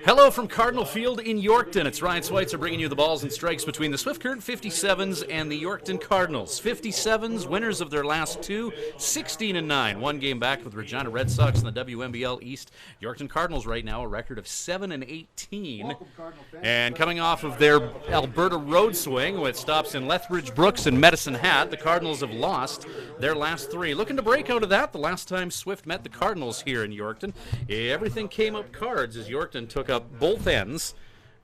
Hello from Cardinal Field in Yorkton. It's Ryan Schweitzer bringing you the balls and strikes between the Swift Current 57's and the Yorkton Cardinals. 57's winners of their last two, 16-9. One game back with Regina Red Sox in the WNBL East. Yorkton Cardinals right now a record of 7-18. And coming off of their Alberta road swing with stops in Lethbridge, Brooks, and Medicine Hat, the Cardinals have lost their last three. Looking to break out of that the last time Swift met the Cardinals here in Yorkton. Everything came up cards as Yorkton took up both ends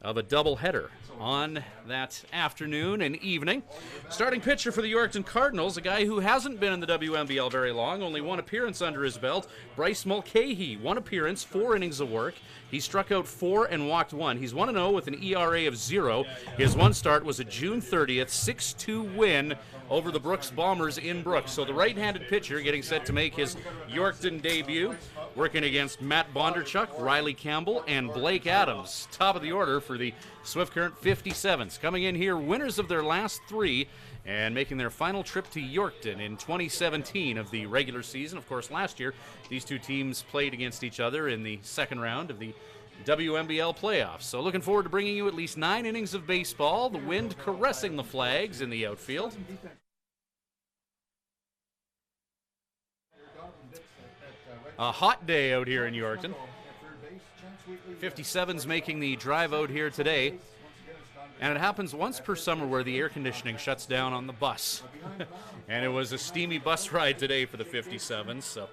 of a doubleheader on that afternoon and evening. Starting pitcher for the Yorkton Cardinals, a guy who hasn't been in the WNBL very long, only one appearance under his belt, Bryce Mulcahy. One appearance, 4 innings of work. He struck out 4 and walked 1. He's 1-0 with an ERA of 0. His one start was a June 30th 6-2 win over the Brooks Bombers in Brooks. So the right-handed pitcher getting set to make his Yorkton debut, working against Matt Bondarchuk, Riley Campbell, and Blake Adams. Top of the order for the Swift Current 57's. Coming in here, winners of their last three and making their final trip to Yorkton in 2017 of the regular season. Of course, last year, these two teams played against each other in the second round of the WNBL playoffs. So looking forward to bringing you at least 9 innings of baseball, the wind caressing the flags in the outfield. A hot day out here in Yorkton. 57's making the drive out here today. And it happens once per summer where the air conditioning shuts down on the bus. And it was a steamy bus ride today for the 57's. So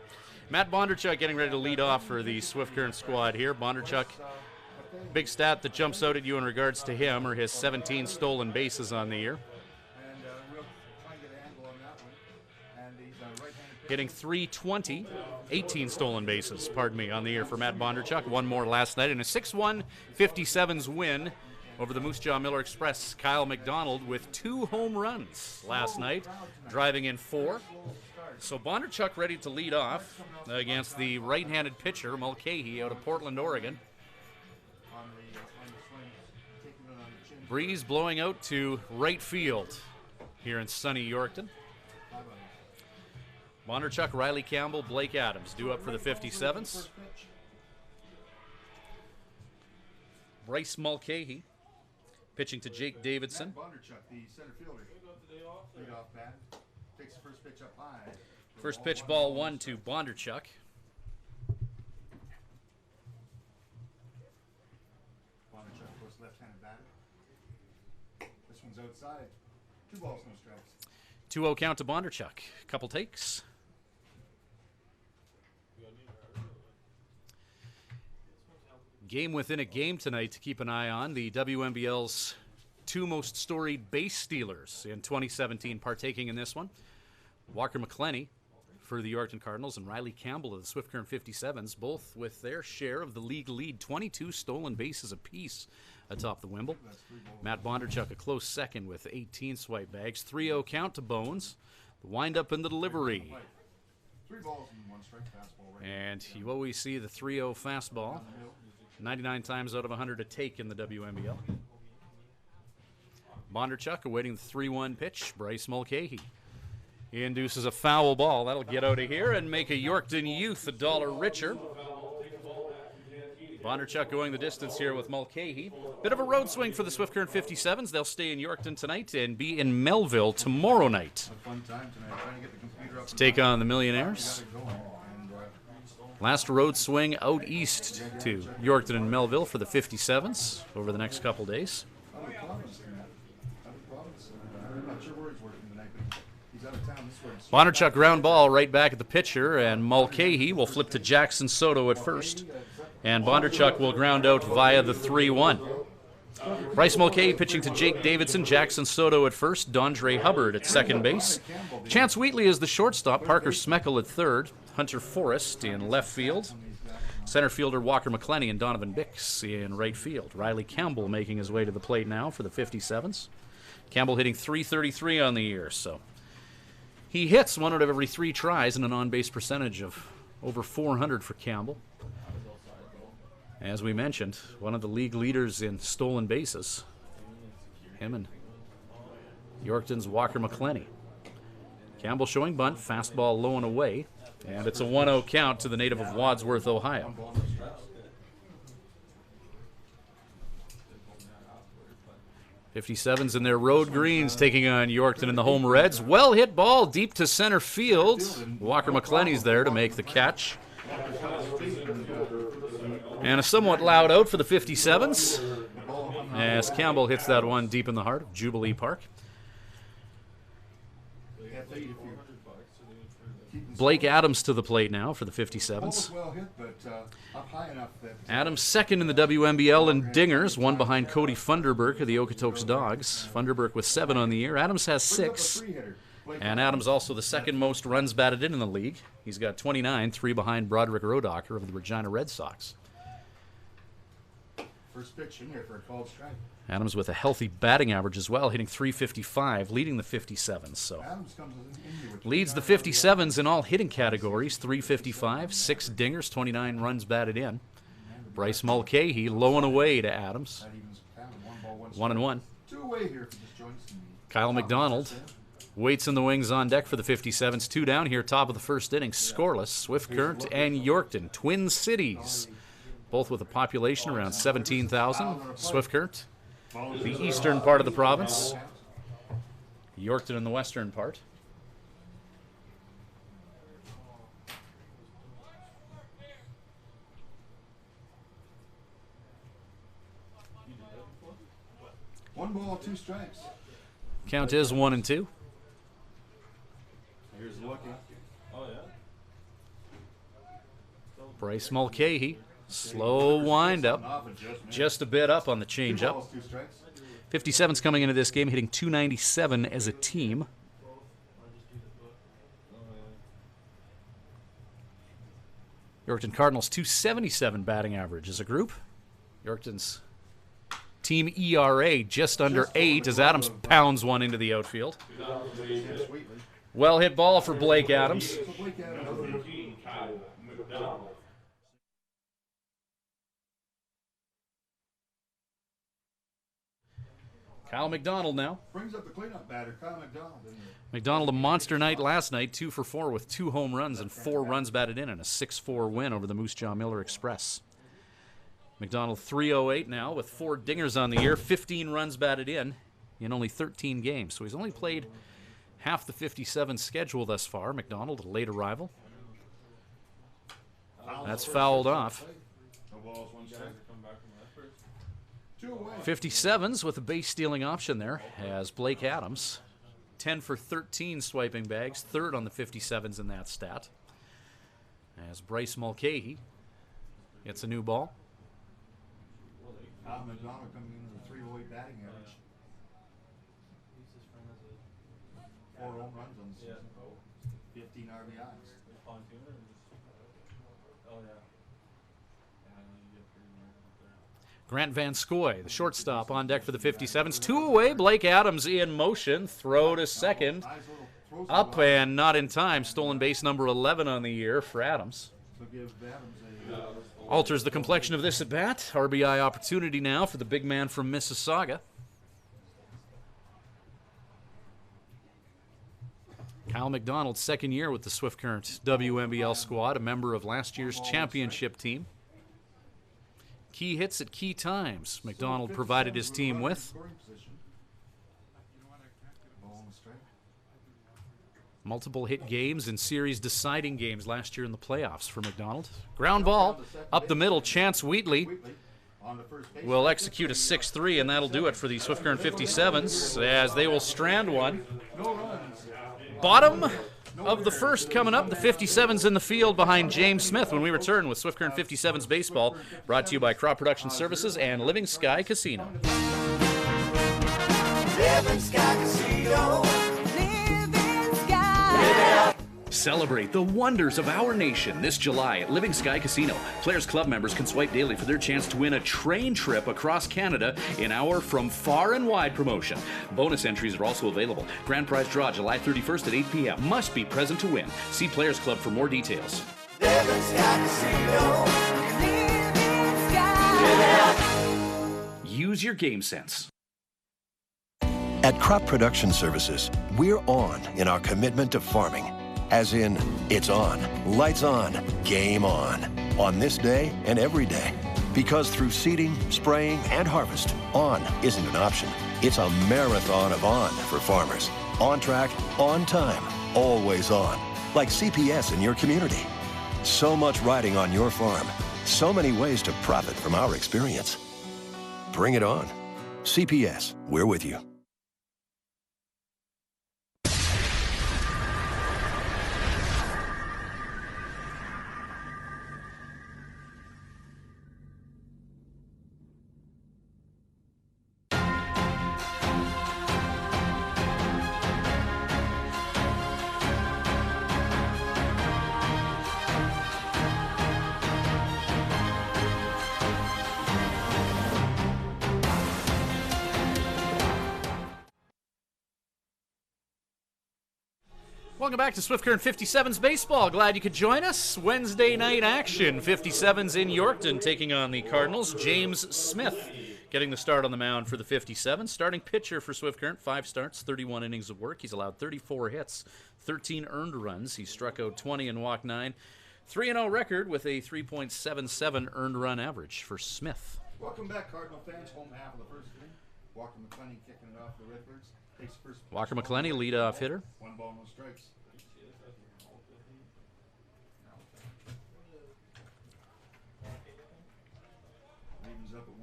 Matt Bondarchuk getting ready to lead off for the Swift Current squad here. Bondarchuk, big stat that jumps out at you in regards to him are his 17 stolen bases on the year. Hitting .320, 18 stolen bases, on the year for Matt Bondarchuk. One more last night in a 6-1 57's win over the Moose Jaw Miller Express. Kyle Mcdonald with 2 home runs last night, driving in 4. So Bondarchuk ready to lead off against the right-handed pitcher, Mulcahy, out of Portland, Oregon. Breeze blowing out to right field here in sunny Yorkton. Bondarchuk, Riley Campbell, Blake Adams due up for the 57's. Bryce Mulcahy pitching to Jake Davidson. Bondarchuk, the center fielder, lead off bat, takes the first pitch up high. First pitch, ball 1 to Bondarchuk. Bondarchuk, of course, left-handed batter. This one's outside. 2 balls, no strikes. 2-0 count to Bondarchuk. Couple takes. Game within a game tonight to keep an eye on. The WNBL's 2 most storied base stealers in 2017 partaking in this one. Walker McClenny for the Yorkton Cardinals and Riley Campbell of the Swift Current 57's, both with their share of the league lead, 22 stolen bases apiece atop the Wimble. Matt Bondarchuk a close second with 18 swipe bags. 3-0 count to Bones. The wind-up in the delivery. 3 balls and 1 strike fastball. Right, and you always see the 3-0 fastball. 99 times out of 100 a take in the WNBL. Bondarchuk awaiting the 3-1 pitch. Bryce Mulcahy. He induces a foul ball. That'll get out of here and make a Yorkton youth $1 richer. Bondarchuk going the distance here with Mulcahy. Bit of a road swing for the Swift Current 57's. They'll stay in Yorkton tonight and be in Melville tomorrow night to take on the Millionaires. Last road swing out east to Yorkton and Melville for the 57's over the next couple days. Bondarchuk ground ball right back at the pitcher, and Mulcahy will flip to Jackson Soto at first. And Bondarchuk will ground out via the 3-1. Bryce Mulcahy pitching to Jake Davidson, Jackson Soto at first, Dondre Hubbard at second base. Chance Wheatley is the shortstop, Parker Smeckel at third, Hunter Forrest in left field. Center fielder Walker McClenny and Donovan Bix in right field. Riley Campbell making his way to the plate now for the 57's. Campbell hitting .333 on the year, so he hits 1 out of every 3 tries and an on-base percentage of over .400 for Campbell. As we mentioned, one of the league leaders in stolen bases. Him and Yorkton's Walker McClenny. Campbell showing bunt, fastball low and away, and it's a 1-0 count to the native of Wadsworth, Ohio. 57's in their road greens taking on Yorkton in the home reds. Well hit ball deep to center field. Walker McClenny's there to make the catch. And a somewhat loud out for the 57's as Campbell hits that one deep in the heart of Jubilee Park. Blake Adams to the plate now for the 57's. Adams second in the WMBL in dingers, one behind Cody Funderburk of the Okotoks Dogs. Funderburk with 7 on the year. Adams has 6. And Adams also the second most runs batted in the league. He's got 29, 3 behind Broderick Rodocker of the Regina Red Sox. First pitch in here for a called strike. Adams with a healthy batting average as well, hitting .355, leading the 57's. So leads the 57's in all hitting categories, .355, 6 dingers, 29 runs batted in. Bryce Mulcahy low and away to Adams. 1-1. Kyle Mcdonald waits in the wings on deck for the 57's. 2 down here, top of the first inning, scoreless. Swift Current and Yorkton, Twin Cities, both with a population around 17,000. Swift Current, the eastern part of the province. Yorkton in the western part. One ball, 2 strikes. Count is 1-2. Here's looking. Oh yeah. Bryce Mulcahy, slow wind up, just a bit up on the changeup. 57's coming into this game hitting .297 as a team. Yorkton Cardinals .277 batting average as a group. Yorkton's team ERA just under 8 as Adams pounds one into the outfield. Well hit ball for Blake Adams. Kyle Mcdonald now. Brings up the cleanup batter, Kyle Macdonald. Mcdonald a monster night last night, 2 for 4 with 2 home runs and 4 runs batted in and a 6-4 win over the Moose Jaw Miller Express. Mcdonald .308 now with 4 dingers on the year, 15 runs batted in only 13 games. So he's only played half the 57 schedule thus far. Mcdonald, a late arrival. That's fouled off. 57's with a base stealing option there as Blake Adams. 10 for 13 swiping bags, 3rd on the 57's in that stat. As Bryce Mulcahy gets a new ball. Mcdonald coming in with a .308 batting average. 4 home runs on the season. 15 RBIs. Grant Van Scoy, the shortstop, on deck for the 57's. 2 away, Blake Adams in motion. Throw to second. Up and not in time. Stolen base number 11 on the year for Adams. Alters the complexion of this at bat. RBI opportunity now for the big man from Mississauga. Kyle Mcdonald, 2nd year with the Swift Current WMBL squad, a member of last year's championship team. Key hits at key times Mcdonald provided his team with. Multiple hit games and series deciding games last year in the playoffs for Mcdonald. Ground ball up the middle. Chance Wheatley will execute a 6-3, and that'll do it for the Swift Current 57's as they will strand one. Bottom of the first coming up, the 57's in the field behind James Smith when we return with Swift Current 57's Baseball, brought to you by Crop Production Services and Living Sky Casino. Living Sky Casino. Living Sky. Celebrate the wonders of our nation this July at Living Sky Casino. Players Club members can swipe daily for their chance to win a train trip across Canada in our From Far and Wide promotion. Bonus entries are also available. Grand prize draw July 31st at 8 p.m. Must be present to win. See Players Club for more details. Living Sky Casino. Living Sky. Use your game sense. At Crop Production Services, we're on in our commitment to farming. As in, it's on, lights on, game on this day and every day. Because through seeding, spraying, and harvest, on isn't an option. It's a marathon of on for farmers. On track, on time, always on. Like CPS in your community. So much riding on your farm. So many ways to profit from our experience. Bring it on. CPS, we're with you. Welcome back to Swift Current 57's Baseball. Glad you could join us. Wednesday night action. 57's in Yorkton taking on the Cardinals. James Smith getting the start on the mound for the 57's. Starting pitcher for Swift Current, 5 starts, 31 innings of work. He's allowed 34 hits, 13 earned runs. He struck out 20 and walked 9. 3-0 record with a 3.77 earned run average for Smith. Welcome back, Cardinal fans. Home half of the first inning. Walker McClenny kicking it off the Redbirds. Takes first pitch. Walker McClenny, leadoff hitter. 1 ball, no strikes. Evens up at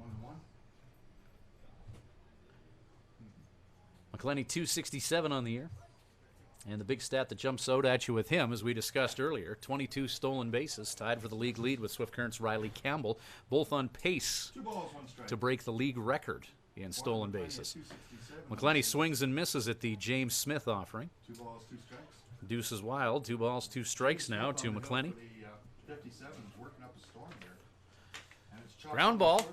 1-1. McClenny 267 on the year. And the big stat that jumps out at you with him, as we discussed earlier, 22 stolen bases, tied for the league lead with Swift Current's Riley Campbell, both on pace 2 balls, 1 strike. to break the league record in stolen bases. McClenny swings and misses at the James Smith offering. 2 balls, 2 strikes. Deuce is wild. 2 balls, 2 strikes now to McClenny. The 57's working up a storm here. And it's Ground ball.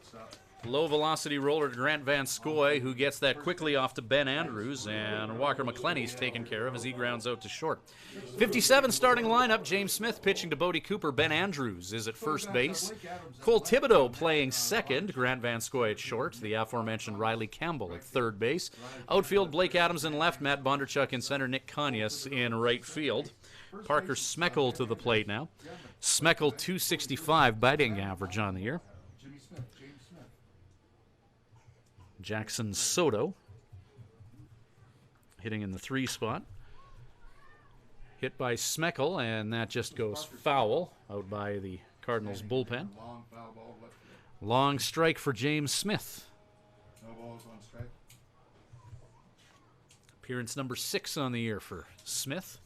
Low velocity roller to Grant Van Scoy, who gets that quickly off to Ben Andrews, and Walker McClenny's taken care of as he grounds out to short. 57 starting lineup. James Smith pitching to Bodie Cooper. Ben Andrews is at first base. Cole Thibodeau playing second. Grant Van Scoy at short. The aforementioned Riley Campbell at third base. Outfield, Blake Adams in left. Matt Bondarchuk in center. Nick Kanyas in right field. Parker Smeckel to the plate now. Smeckel 265 batting average on the year. Jackson Soto hitting in the 3 spot. Hit by Smeckel, and that just goes foul out by the Cardinals bullpen. Long strike for James Smith. No balls, 1 strike. Appearance number 6 on the year for Smith.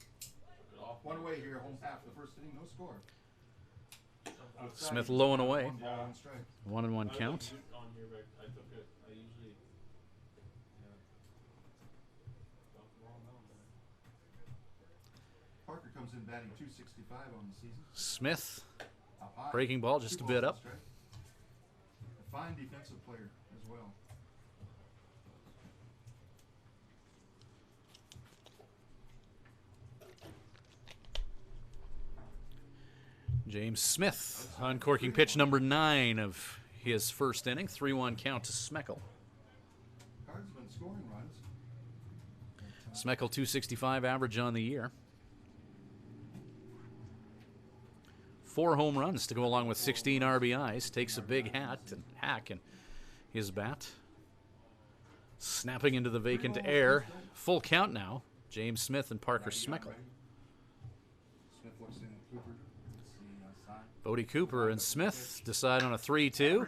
1 away here, home half the first inning, no score. Smith low and away. 1 ball, 1 strike. 1-1 count. Parker comes in batting 265 on the season. Smith, breaking ball just a bit up. A fine defensive player as well. James Smith, uncorking pitch number 9 of his first inning. 3-1 count to Smeckel. Cards have been scoring runs. Smeckel 265 average on the year. 4 home runs to go along with 16 RBIs. Takes a big hack in his bat. Snapping into the vacant air. Full count now. James Smith and Parker Smeckel. Smith looks in Cooper. Bodie Cooper and Smith decide on a 3-2.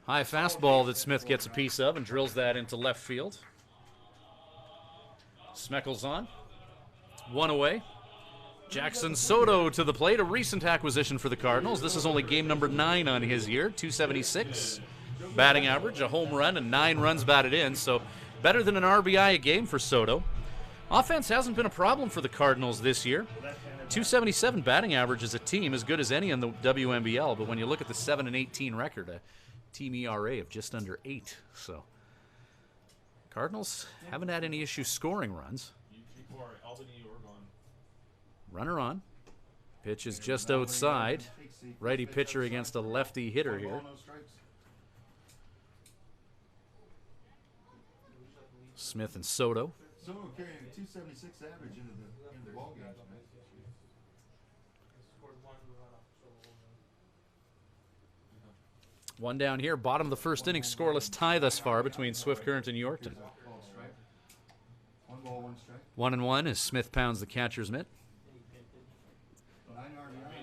High fastball that Smith gets a piece of and drills that into left field. Smeckel's on. 1 away. Jackson Soto to the plate, a recent acquisition for the Cardinals. This is only game number 9 on his year, 276 batting average, a home run, and 9 runs batted in, so better than an RBI a game for Soto. Offense hasn't been a problem for the Cardinals this year. 277 batting average as a team, as good as any in the WNBL, but when you look at the 7-18 record, a team ERA of just under 8, so Cardinals haven't had any issues scoring runs. Runner on. Pitch is just outside. Righty pitcher against a lefty hitter here. Smith and Soto. Soto carrying a 276 average into the ball game tonight. One down here, bottom of the first inning, scoreless tie thus far between Swift Current and Yorkton. 1-1 as Smith pounds the catcher's mitt.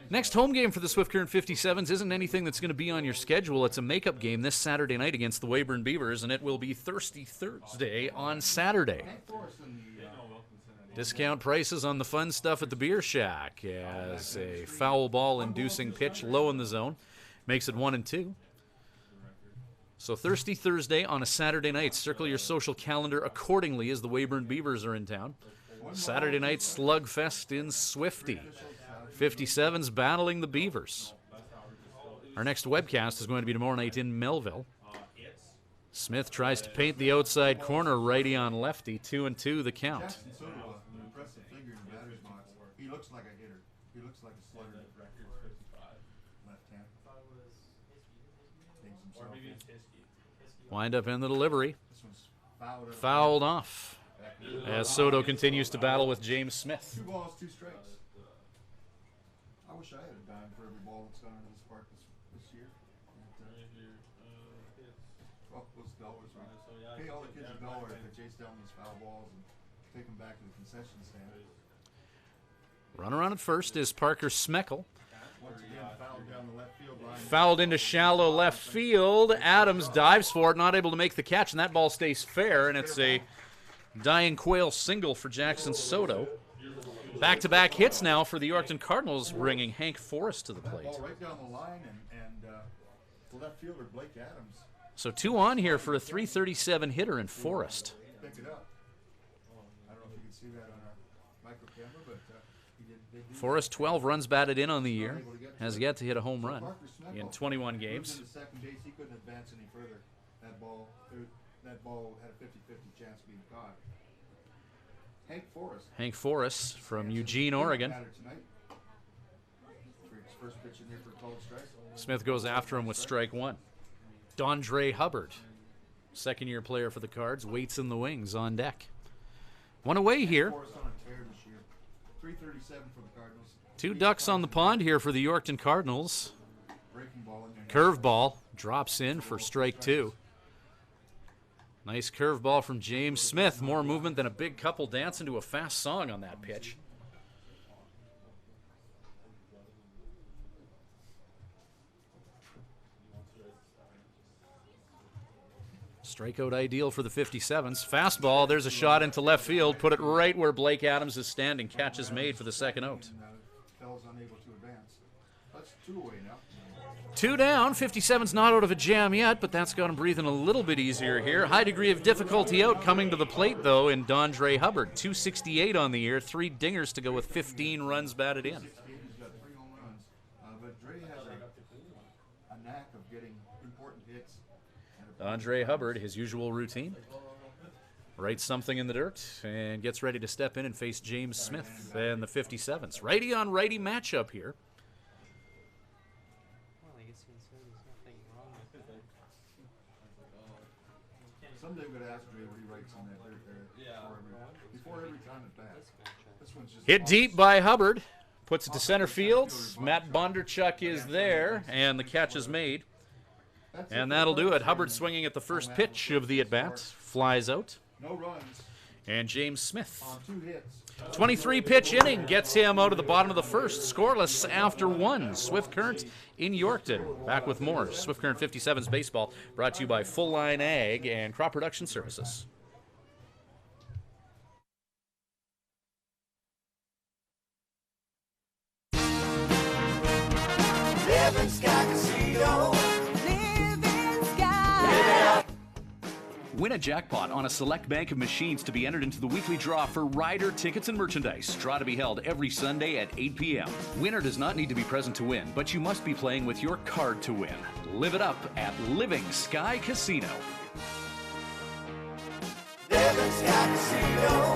Next home game for the Swift Current 57's isn't anything that's going to be on your schedule. It's a makeup game this Saturday night against the Weyburn Beavers, and it will be Thirsty Thursday on Saturday. Discount prices on the fun stuff at the Beer Shack as a foul ball-inducing pitch low in the zone makes it 1-2. So Thirsty Thursday on a Saturday night. Circle your social calendar accordingly as the Weyburn Beavers are in town. Saturday night slugfest in Swifty. 57's battling the Beavers. Our next webcast is going to be tomorrow night in Melville. Smith tries to paint the outside corner, righty on lefty. 2-2 the count. He looks like a hitter. He looks like a slugger. Left hand. Wind up in the delivery. Fouled off as Soto continues to battle with James Smith. 2 balls, 2 strikes. I wish I had a dime for every ball that's gone into this park this year. Well, those dollars, right? Pay all the kids $1 if they chase down these foul balls and take them back to the concession stand. Runner on at first is Parker Smeckel. Once again, fouled down the left field line. Fouled into shallow left field. Adams dives for it, not able to make the catch, and that ball stays fair, and it's a Dying Quail single for Jackson Soto. Back-to-back hits now for the Yorkton Cardinals, bringing Hank Forrest to the plate. Ball right down the line, and the left fielder, Blake Adams. So 2 on here for a .337 hitter in Forrest. Pick it up. I don't know if you can see that on our micro camera, but he did. Forrest, 12 runs batted in on the year, has yet to hit a home run in 21 games. To second base, he couldn't advance any further. That ball had a 50-50 chance of being caught. Hank Forrest from Eugene, Oregon. Smith goes after him with strike 1. Dondre Hubbard, second-year player for the Cards, waits in the wings on deck. One away here. 2 ducks on the pond here for the Yorkton Cardinals. Curveball drops in for strike 2. Nice curveball from James Smith. More movement than a big couple dancing to a fast song on that pitch. Strikeout ideal for the 57's. Fastball, there's a shot into left field. Put it right where Blake Adams is standing. Catch is made for the second out. 2 away now. 2 down. 57's not out of a jam yet, but that's got him breathing a little bit easier here. High degree of difficulty out coming to the plate, though, in Dondre Hubbard. 268 on the year, 3 dingers to go with 15 runs batted in. He's got 3 home runs, but Dre has a knack of getting important hits. Dondre Hubbard, his usual routine. Writes something in the dirt and gets ready to step in and face James Smith and the 57's. Righty on righty matchup here. Someday we're going to ask Dre what he writes on that dirt there before every time it bats. This one's just hit deep by Hubbard. Puts it to center field. Matt Bondarchuk is there, and the catch is made. And that'll do it. Hubbard swinging at the first pitch of the at-bat. Flies out. No runs. And James Smith. On 2 hits. 23-pitch inning gets him out of the bottom of the first. Scoreless after 1. Swift Current in Yorkton. Back with more Swift Current 57's baseball, brought to you by Full Line Ag and Crop Production Services. Living Sky Casino. Living Sky. Win a jackpot on a select bank of machines to be entered into the weekly draw for rider tickets and merchandise. Draw to be held every Sunday at 8 p.m. Winner does not need to be present to win, but you must be playing with your card to win. Live it up at Living Sky Casino. Living Sky Casino.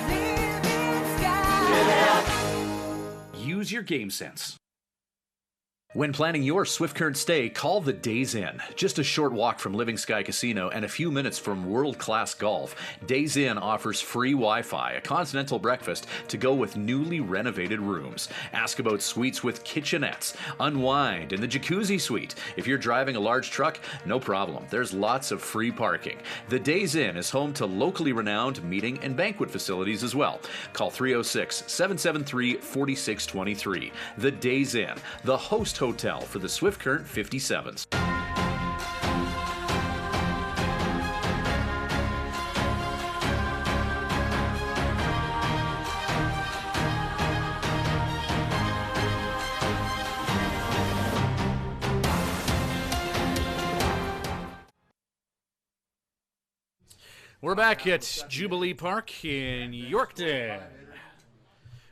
Living Sky. Use your game sense. When planning your Swift Current stay, call the Days Inn. Just a short walk from Living Sky Casino and a few minutes from world-class golf, Days Inn offers free Wi-Fi, a continental breakfast to go with newly renovated rooms. Ask about suites with kitchenettes, unwind in the jacuzzi suite. If you're driving a large truck, no problem. There's lots of free parking. The Days Inn is home to locally renowned meeting and banquet facilities as well. Call 306-773-4623. The Days Inn, the host hotel for the Swift Current 57's. We're back at Jubilee Park in Yorkton.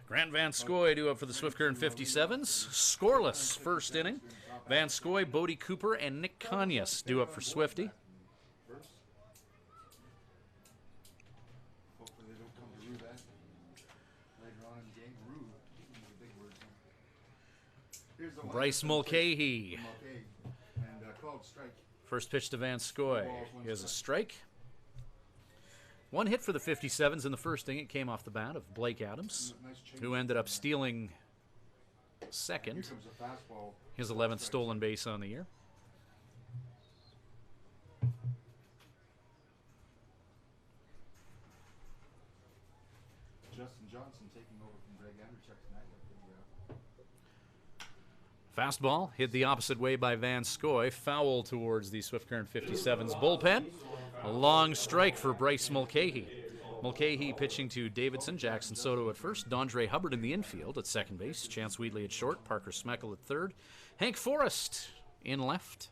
Grant Vanscoy due up for the Swift Current 57's. Scoreless first inning. Vanscoy, Bodie Cooper, and Nick Kanyas due up for Swifty. Hopefully they don't come to rue that later on in the game. Rue, the big words. Here's the one. Bryce Mulcahy. And called strike. First pitch to Vanscoy. He has a strike. One hit for the 57's in the first inning. It came off the bat of Blake Adams, who ended up stealing second. His 11th stolen base on the year. Justin Johnson taking over from Greg Bondarchuk tonight. Fastball hit the opposite way by Vanscoy. Foul towards the Swift Current 57's bullpen. A long strike for Bryce Mulcahy. Mulcahy pitching to Davidson, Jackson Soto at first, Dondre Hubbard in the infield at second base, Chance Wheatley at short, Parker Smeckel at third, Hank Forrest in left,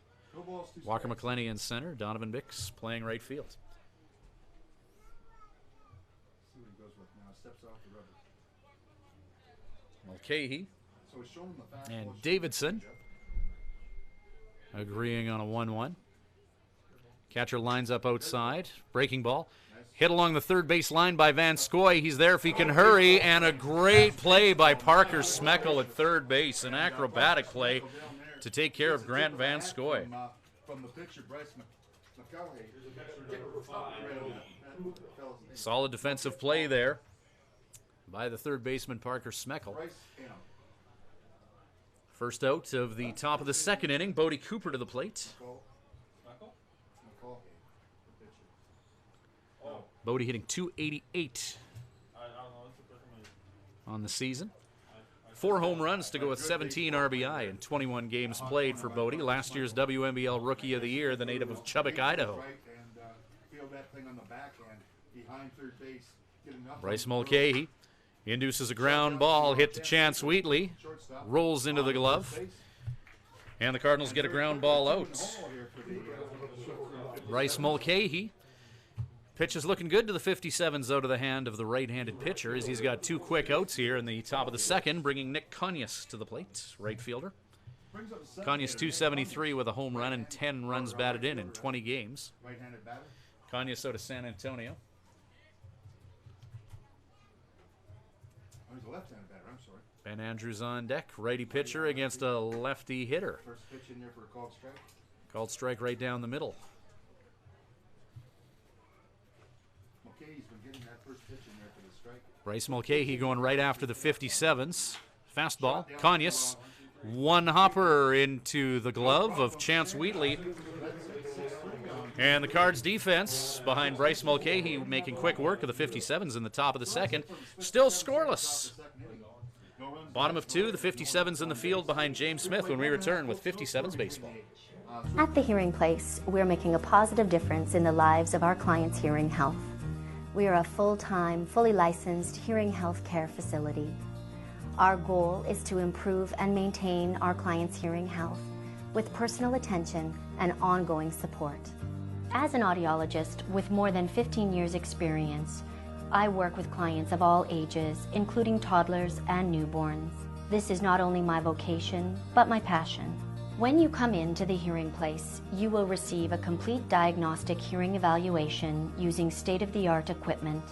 Walker McClenny in center, Donovan Bix playing right field. See what he goes with now. Steps off the rubber. Mulcahy So he's showing the fastball. and Davidson agreeing on a 1-1. Catcher lines up outside. Breaking ball. Hit along the third base line by Vanscoy. He's there if he can hurry. And a great play by Parker Smeckel at third base. An acrobatic play to take care of Grant Vanscoy. From the pitcher, Bryce McCalloway. Solid defensive play there by the third baseman, Parker Smeckel. First out of the top of the second inning. Bodie Cooper to the plate. Bodie hitting .288 on the season. 4 home runs to go with 17 RBI in 21 games played for Bodie. Last year's WNBL Rookie of the Year, the native of Chubbuck, Idaho. Bryce Mulcahy induces a ground ball, hit to Chance Wheatley, rolls into the glove, and the Cardinals get a ground ball out. Bryce Mulcahy. Pitch is looking good to the 57's out of the hand of the right-handed pitcher as he's got 2 quick outs here in the top of the second, bringing Nick Kanyas to the plate, right fielder. Kanyas .273 with a home run and 10 runs batted in 20 games. Kanyas out of San Antonio. Oh, he's a left-handed batter, I'm sorry. Ben Andrews on deck, righty pitcher against a lefty hitter. First pitch in there for a called strike. Called strike right down the middle. Mulcahy's been getting that first pitch in there for the strike. Bryce Mulcahy going right after the 57's. Fastball. Kanyas. One hopper into the glove of Chance Wheatley. And the Cards defense behind Bryce Mulcahy making quick work of the 57's in the top of the second. Still scoreless. Bottom of 2, the 57's in the field behind James Smith when we return with 57's baseball. At the Hearing Place, we're making a positive difference in the lives of our clients' hearing health. We are a full-time, fully licensed hearing health care facility. Our goal is to improve and maintain our clients' hearing health with personal attention and ongoing support. As an audiologist with more than 15 years' experience, I work with clients of all ages, including toddlers and newborns. This is not only my vocation, but my passion. When you come into the Hearing Place, you will receive a complete diagnostic hearing evaluation using state-of-the-art equipment.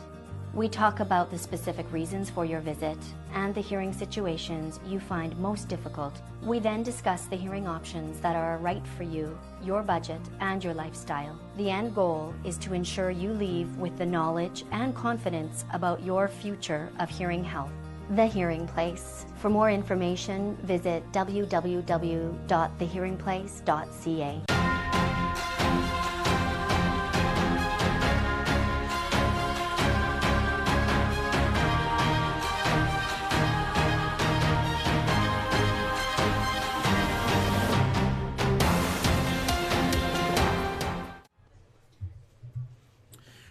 We talk about the specific reasons for your visit and the hearing situations you find most difficult. We then discuss the hearing options that are right for you, your budget, and your lifestyle. The end goal is to ensure you leave with the knowledge and confidence about your future of hearing health. The Hearing Place. For more information, visit www.thehearingplace.ca.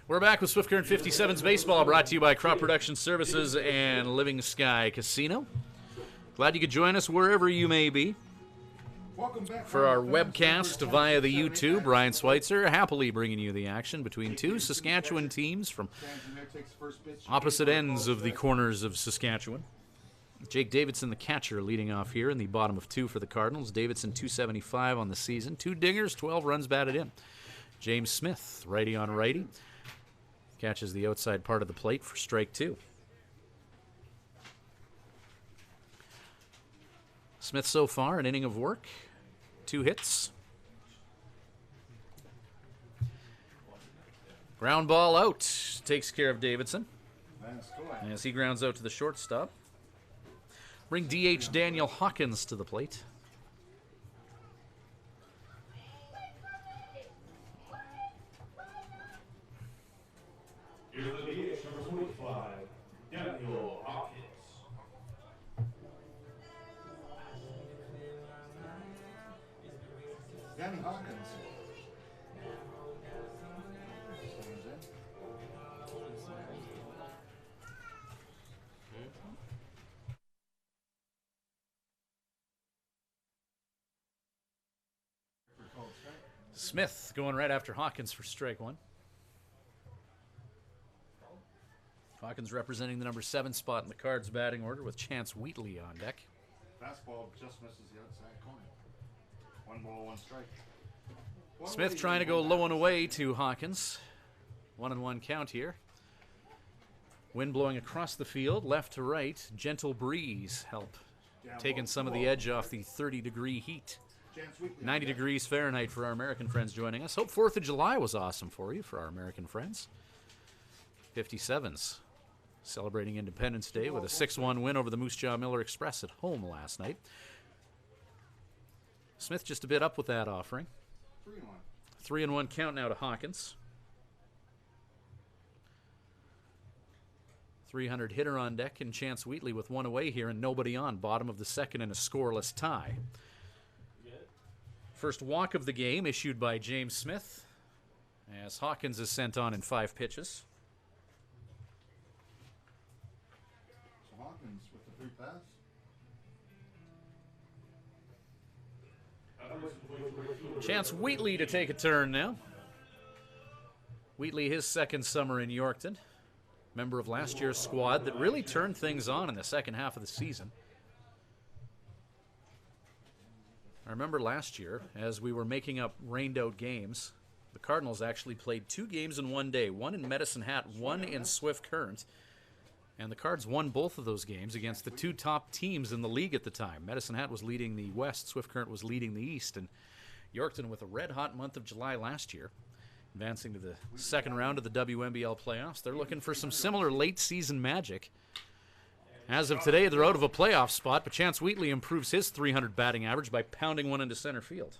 We're back with Swift Current 57's Baseball, brought to you by Crop Production Services and Living Sky Casino. Glad you could join us wherever you may be. For our webcast via the YouTube, Ryan Schweitzer happily bringing you the action between two Saskatchewan teams from opposite ends of the corners of Saskatchewan. Jake Davidson, the catcher, leading off here in the bottom of 2 for the Cardinals. Davidson, .275 on the season. 2 dingers, 12 runs batted in. James Smith, righty on righty. Catches the outside part of the plate for strike 2. Smith so far, an inning of work, 2 hits. Ground ball out, takes care of Davidson as he grounds out to the shortstop. Bring DH Daniel Hawkins to the plate. Here's the DH, number 25, Daniel Hawkins. Danny Hawkins. Smith going right after Hawkins for strike 1. Hawkins representing the number 7 spot in the Cards batting order with Chance Wheatley on deck. Fastball just misses the outside corner. 1 ball, 1 strike. Smith trying to go low and away to Hawkins. 1-1 count here. Wind blowing across the field, left to right. Gentle breeze help taking some of the edge off the 30-degree heat. 90 degrees Fahrenheit for our American friends joining us. Hope 4th of July was awesome for you, for our American friends. 57's celebrating Independence Day with a 6-1 win over the Moose Jaw Miller Express at home last night. Smith just a bit up with that offering. 3-1 count now to Hawkins. 300 hitter on deck, and Chance Wheatley with 1 away here and nobody on. Bottom of the 2nd in a scoreless tie. First walk of the game issued by James Smith as Hawkins is sent on in 5 pitches. So Hawkins with the free pass. Chance Wheatley to take a turn now. Wheatley, his 2nd summer in Yorkton. Member of last year's squad that really turned things on in the second half of the season. I remember last year, as we were making up rained-out games, the Cardinals actually played 2 games in 1 day, 1 in Medicine Hat, 1 in Swift Current. And the Cards won both of those games against the 2 top teams in the league at the time. Medicine Hat was leading the West, Swift Current was leading the East, and Yorkton with a red-hot month of July last year, advancing to the 2nd round of the WNBL playoffs. They're looking for some similar late-season magic. As of today, they're out of a playoff spot, but Chance Wheatley improves his 300 batting average by pounding one into center field.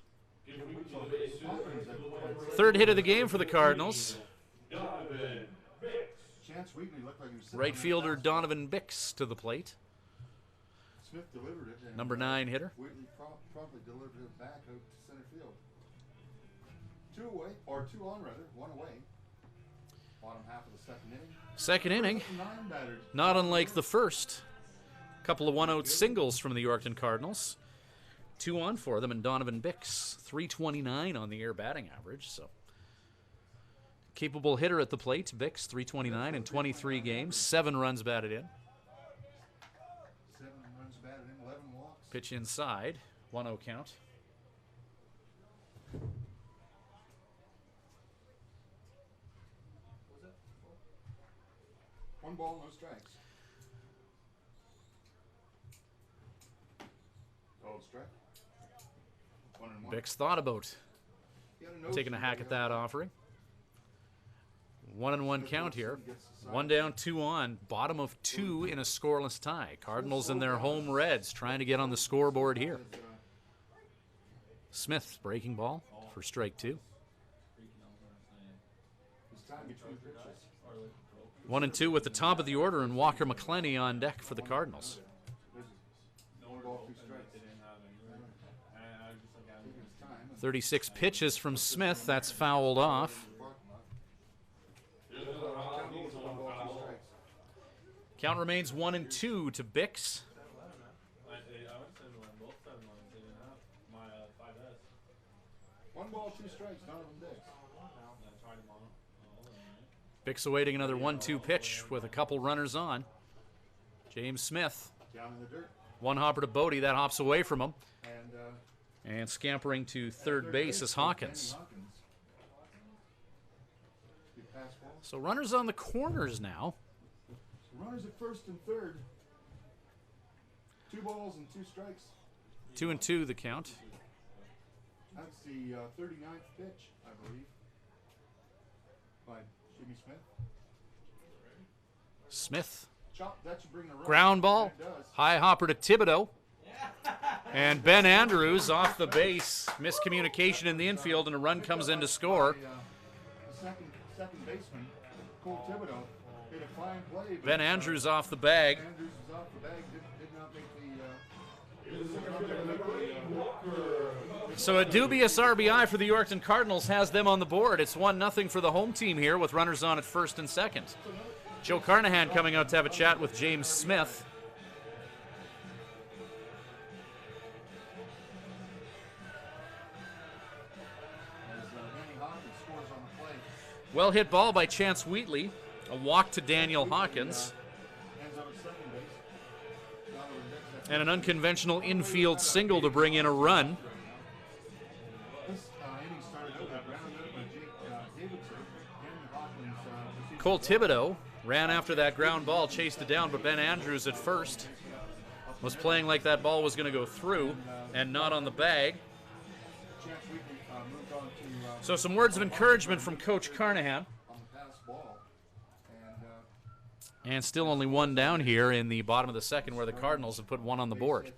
3rd hit of the game for the Cardinals. Right fielder Donovan Bix to the plate. Smith delivered it. Number 9 hitter. Wheatley promptly delivered it back out to center field. 2 away, or 2 on rather, 1 away. Bottom half of the 2nd inning. 2nd inning, not unlike the first. Couple of 1-out singles from the Yorkton Cardinals. 2 on for them, and Donovan Bix, .329 on the air batting average. So, capable hitter at the plate. Bix, .329 in 23 games, 7 runs batted in. 7 runs batted in, 11 walks. Pitch inside, 1-0 count. 1 ball, no strikes. Called strike. 1-1. Bix thought about taking a hack at that offering. 1-1 count here. 1 down, 2 on. Bottom of 2 in a scoreless tie. Cardinals and their home Reds trying to get on the scoreboard here. Smith breaking ball for strike 2. 1-2 with the top of the order and Walker McClenny on deck for the Cardinals. 36 pitches from Smith. That's fouled off. Count remains 1-2 to Bix. 1 ball, 2 strikes. Donovan Bix. Bix awaiting another 1-2 pitch with a couple runners on. James Smith. Down in the dirt. 1 hopper to Bodie. That hops away from him. And And scampering to third base is Hawkins. Good pass ball. So runners on the corners now. Runners at first and third. 2 balls and 2 strikes. 2-2 the count. That's the 39th pitch, I believe, by Jimmy Smith. Smith. Chop, that should bring the run. Ground ball. That does. High hopper to Thibodeau. And Ben Andrews off the base. Miscommunication in the infield, and a run comes in to score. The second baseman, Cole Thibodeau, hit a fine play. But Ben Andrews off the bag. Andrews is off the bag. Did not make So a dubious RBI for the Yorkton Cardinals has them on the board. It's 1-0 for the home team here with runners on at first and second. Joe Carnahan coming out to have a chat with James Smith. Well hit ball by Chance Wheatley. A walk to Daniel Hawkins. And an unconventional infield single to bring in a run. Cole Thibodeau ran after that ground ball, chased it down, but Ben Andrews at first was playing like that ball was going to go through and not on the bag. So some words of encouragement from Coach Carnahan. And still only 1 down here in the bottom of the second where the Cardinals have put 1 on the board.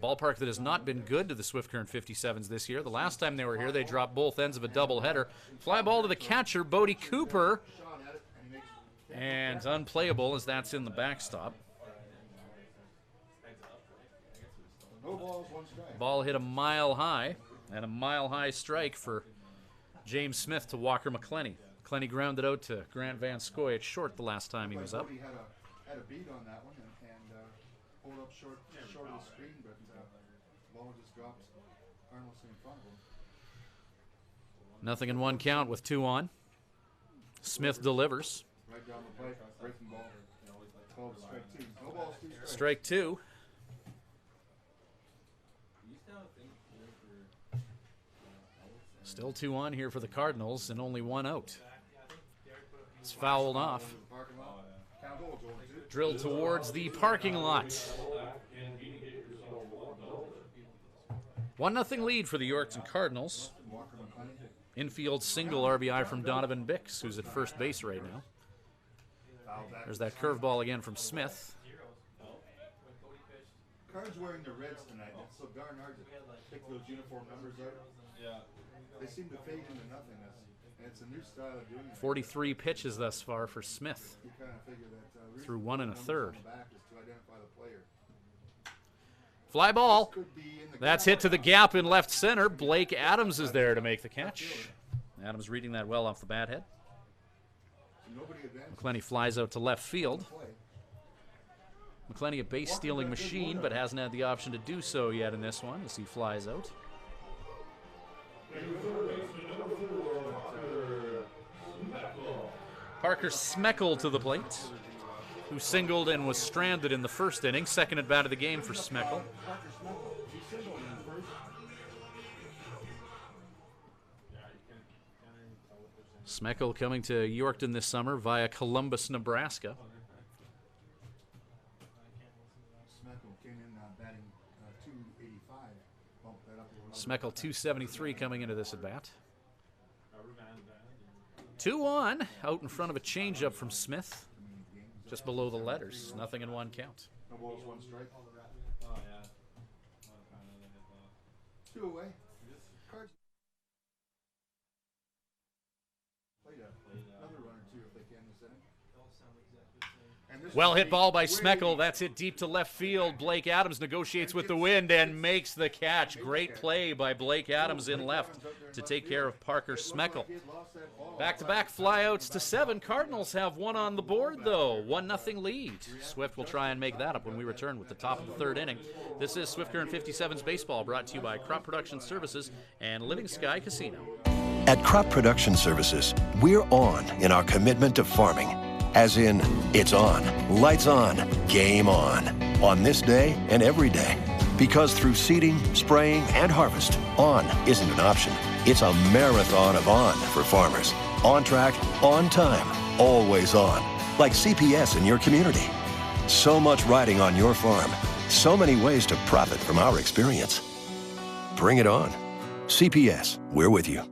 Ballpark that has not been good to the Swift Current 57's this year. The last time they were here, they dropped both ends of a doubleheader. Fly ball to the catcher, Bodie Cooper. And unplayable as that's in the backstop. Ball hit a mile high, and a mile-high strike for James Smith to Walker McClenny. McClenny grounded out to Grant Van Scoy at short the last time he was up. Bodie had a beat on that one and pulled up short of the screen, but the ball just dropped harmlessly in front of him. 0-1 count with 2 on. Smith delivers. Right down the plate, breaking ball. 12 strike 2. No balls, 2 strikes. Strike 2. Still 2 on here for the Cardinals and only 1 out. It's fouled off. Drilled towards the parking lot. 1-0 lead for the Yorkton Cardinals. Infield single RBI from Donovan Bix, who's at first base right now. There's that curveball again from Smith. Cards wearing the Reds tonight. It's so darn hard to pick those uniform numbers out. Yeah. They seem to fade into nothingness, and it's a new style of doing it. 43 pitches thus far for Smith. You kind of figure that through 1 1/3. back is to identify the player. Fly ball. That's hit to the gap in left center. Blake Adams is there to make the catch. Adams reading that well off the bat head. McClenny flies out to left field. McClenny a base-stealing machine, but hasn't had the option to do so yet in this one as he flies out. Parker Smeckel to the plate, who singled and was stranded in the first inning. Second at bat of the game for Smeckel. Smeckel coming to Yorkton this summer via Columbus, Nebraska. Smeckel came in batting 285. Bumped that up a little. Smeckel 273 coming into this at bat. 2-1 out in front of a changeup from Smith. Just below the letters. Nothing in one count. No balls, one strike. 2 away. Cards. Played another run or two if they can this inning. And this Well is hit ball by way- Smeckel. That's hit deep to left field. Blake Adams negotiates with the wind and makes the catch. Great play by Blake Adams in left to take care of Parker Smeckel. Back-to-back flyouts to 7. Cardinals have one on the board, though. 1-0 lead. Swift will try and make that up when we return with the top of the third inning. This is Swift Current 57's Baseball, brought to you by Crop Production Services and Living Sky Casino. At Crop Production Services, we're on in our commitment to farming. As in, it's on, lights on, game on this day and every day. Because through seeding, spraying, and harvest, on isn't an option. It's a marathon of on for farmers. On track, on time, always on. Like CPS in your community. So much riding on your farm. So many ways to profit from our experience. Bring it on. CPS, we're with you.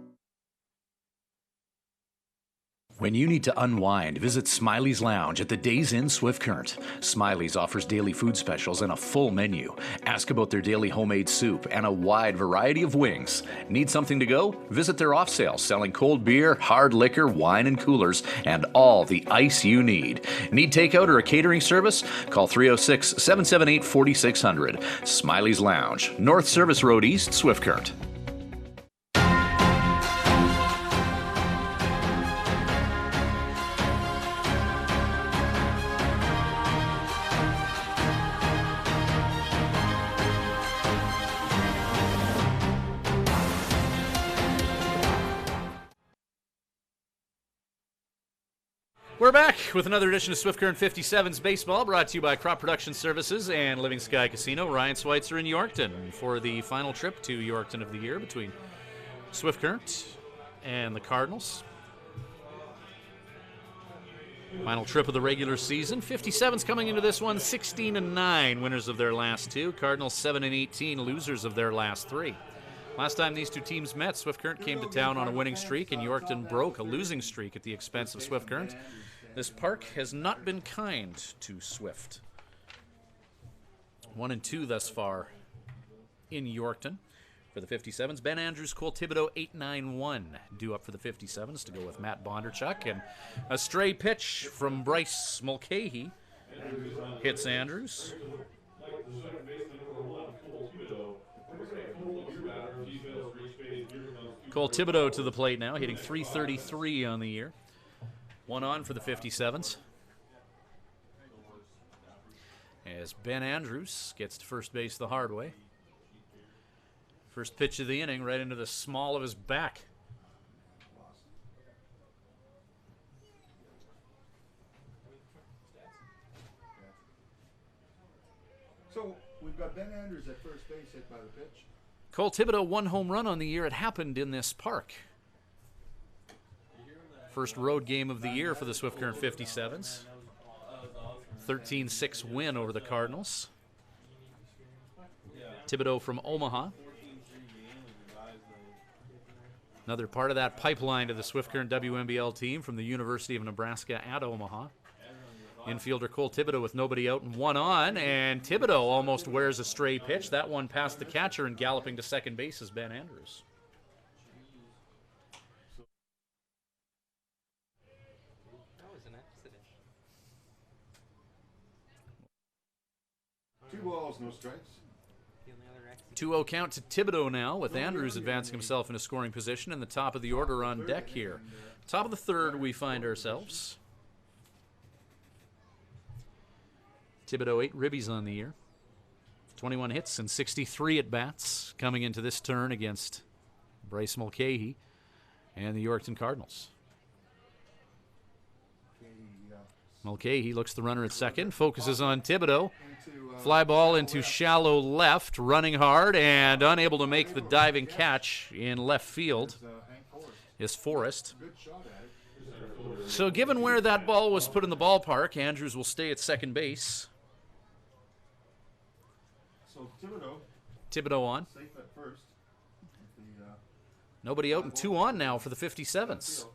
When you need to unwind, visit Smiley's Lounge at the Days Inn Swift Current. Smiley's offers daily food specials and a full menu. Ask about their daily homemade soup and a wide variety of wings. Need something to go? Visit their off sale selling cold beer, hard liquor, wine and coolers, and all the ice you need. Need takeout or a catering service? Call 306-778-4600. Smiley's Lounge, North Service Road East, Swift Current. We're back with another edition of Swift Current 57's Baseball, brought to you by Crop Production Services and Living Sky Casino. Ryan Schweitzer in Yorkton for the final trip to Yorkton of the year between Swift Current and the Cardinals. Final trip of the regular season. 57's coming into this one 16-9, winners of their last 2. Cardinals 7-18, losers of their last 3. Last time these two teams met, Swift Current came to town on a winning streak, and Yorkton broke a losing streak at the expense of Swift Current. This park has not been kind to Swift. 1-2 thus far in Yorkton for the 57's. Ben Andrews, Cole Thibodeau, 8-9-1 due up for the 57's to go with Matt Bondarchuk. And a stray pitch from Bryce Mulcahy hits Andrews. Cole Thibodeau to the plate now, hitting .333 on the year. 1 on for the 57's. As Ben Andrews gets to first base the hard way. First pitch of the inning, right into the small of his back. So we've got Ben Andrews at first base, hit by the pitch. Cole Thibodeau, 1 home run on the year. It happened in this park. First road game of the year for the Swift Current 57's. 13-6 win over the Cardinals. Thibodeau from Omaha. Another part of that pipeline to the Swift Current WNBL team from the University of Nebraska at Omaha. Infielder Cole Thibodeau with nobody out and 1 on, and Thibodeau almost wears a stray pitch. That one past the catcher, and galloping to second base is Ben Andrews. Two balls, no strikes. 2-0 count to Thibodeau now, with Andrews advancing himself in a scoring position in the top of the order on deck here. Top of the third we find ourselves. Thibodeau 8 ribbies on the year. 21 hits and 63 at-bats coming into this turn against Bryce Mulcahy and the Yorkton Cardinals. Mulcahy looks the runner at second, focuses on Thibodeau. Fly ball into shallow left, running hard and unable to make the diving catch in left field is Forrest. Good shot at it. So given where that ball was put in the ballpark, Andrews will stay at second base. So Thibodeau, Thibodeau on. safe at first. The, Nobody out and 2 on now for the 57's. there's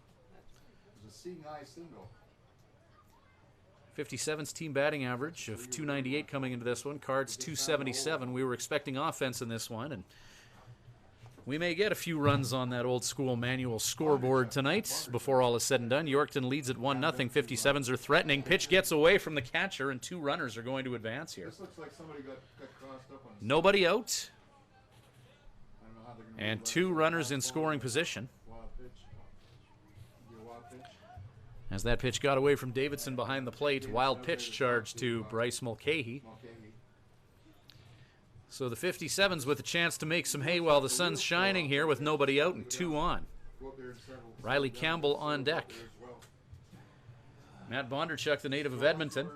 a seeing eye single. 57's team batting average of 298 coming into this one. Cards 277. We were expecting offense in this one, and we may get a few runs on that old school manual scoreboard tonight before all is said and done. Yorkton leads at 1-0. 57's are threatening. Pitch gets away from the catcher, and 2 runners are going to advance here. This looks like somebody got crossed up on the Nobody out, I don't know how they're gonna and move that. 2 runners in scoring position. Wild pitch. Be a wild pitch. As that pitch got away from Davidson behind the plate, wild pitch charge to Bryce Mulcahy. Mulcahy. So the 57's with a chance to make some hay while the sun's shining here with nobody out and 2 on. Go up there and settle. Riley Campbell on deck. There as well. Matt Bondarchuk, the native of Edmonton,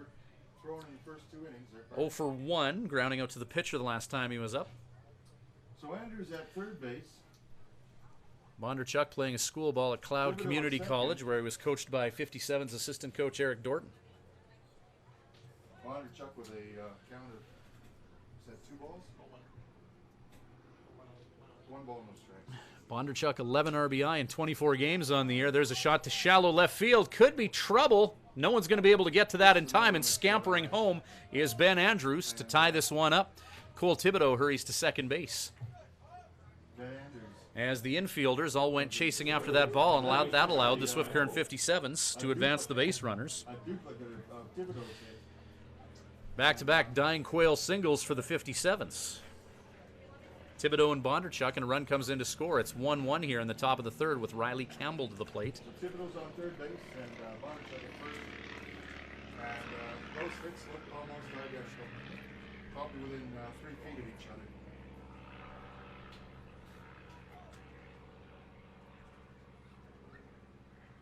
Throwing in the first 2 innings. 0 for 1, grounding out to the pitcher the last time he was up. So Andrews at third base. Bondarchuk playing a school ball at Cloud Thibodeau Community at second. College, where he was coached by 57's assistant coach Eric Dorton. Bondarchuk with a count of, is that 2 balls? 1 ball, no strikes. Bondarchuk 11 RBI in 24 games on the year. There's a shot to shallow left field. Could be trouble. No one's going to be able to get to that in time, and scampering home is Ben Andrews to tie this one up. Cole Thibodeau hurries to second base. Ben Andrews. As the infielders all went chasing after that ball, and that allowed the Swift Current 57's to advance the base runners. A duplicate of Thibodeau's hit. Back-to-back dying quail singles for the 57's. Thibodeau and Bondarchuk, and a run comes in to score. It's 1-1 here in the top of the third with Riley Campbell to the plate. So Thibodeau's on third base and Bondarchuk at first. And those hits look almost identical. Probably within 3 feet of each other.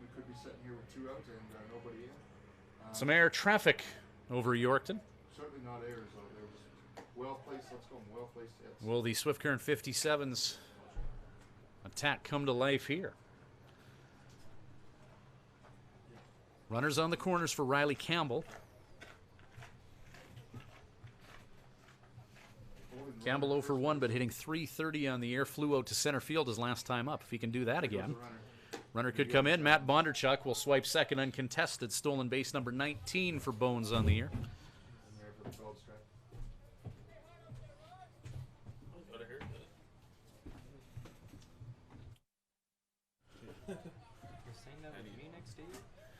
We could be sitting here with 2 out and nobody in. Some air traffic over Yorkton. Certainly not errors though. There was well-placed, let's go, well-placed hits. Will the Swift Current 57's attack come to life here? Runners on the corners for Riley Campbell. Campbell 0 for 1, but hitting .330 on the year. Flew out to center field his last time up. If he can do that again, runner could come in. Matt Bondarchuk will swipe second uncontested. Stolen base number 19 for Bones on the year. And there for the called strike.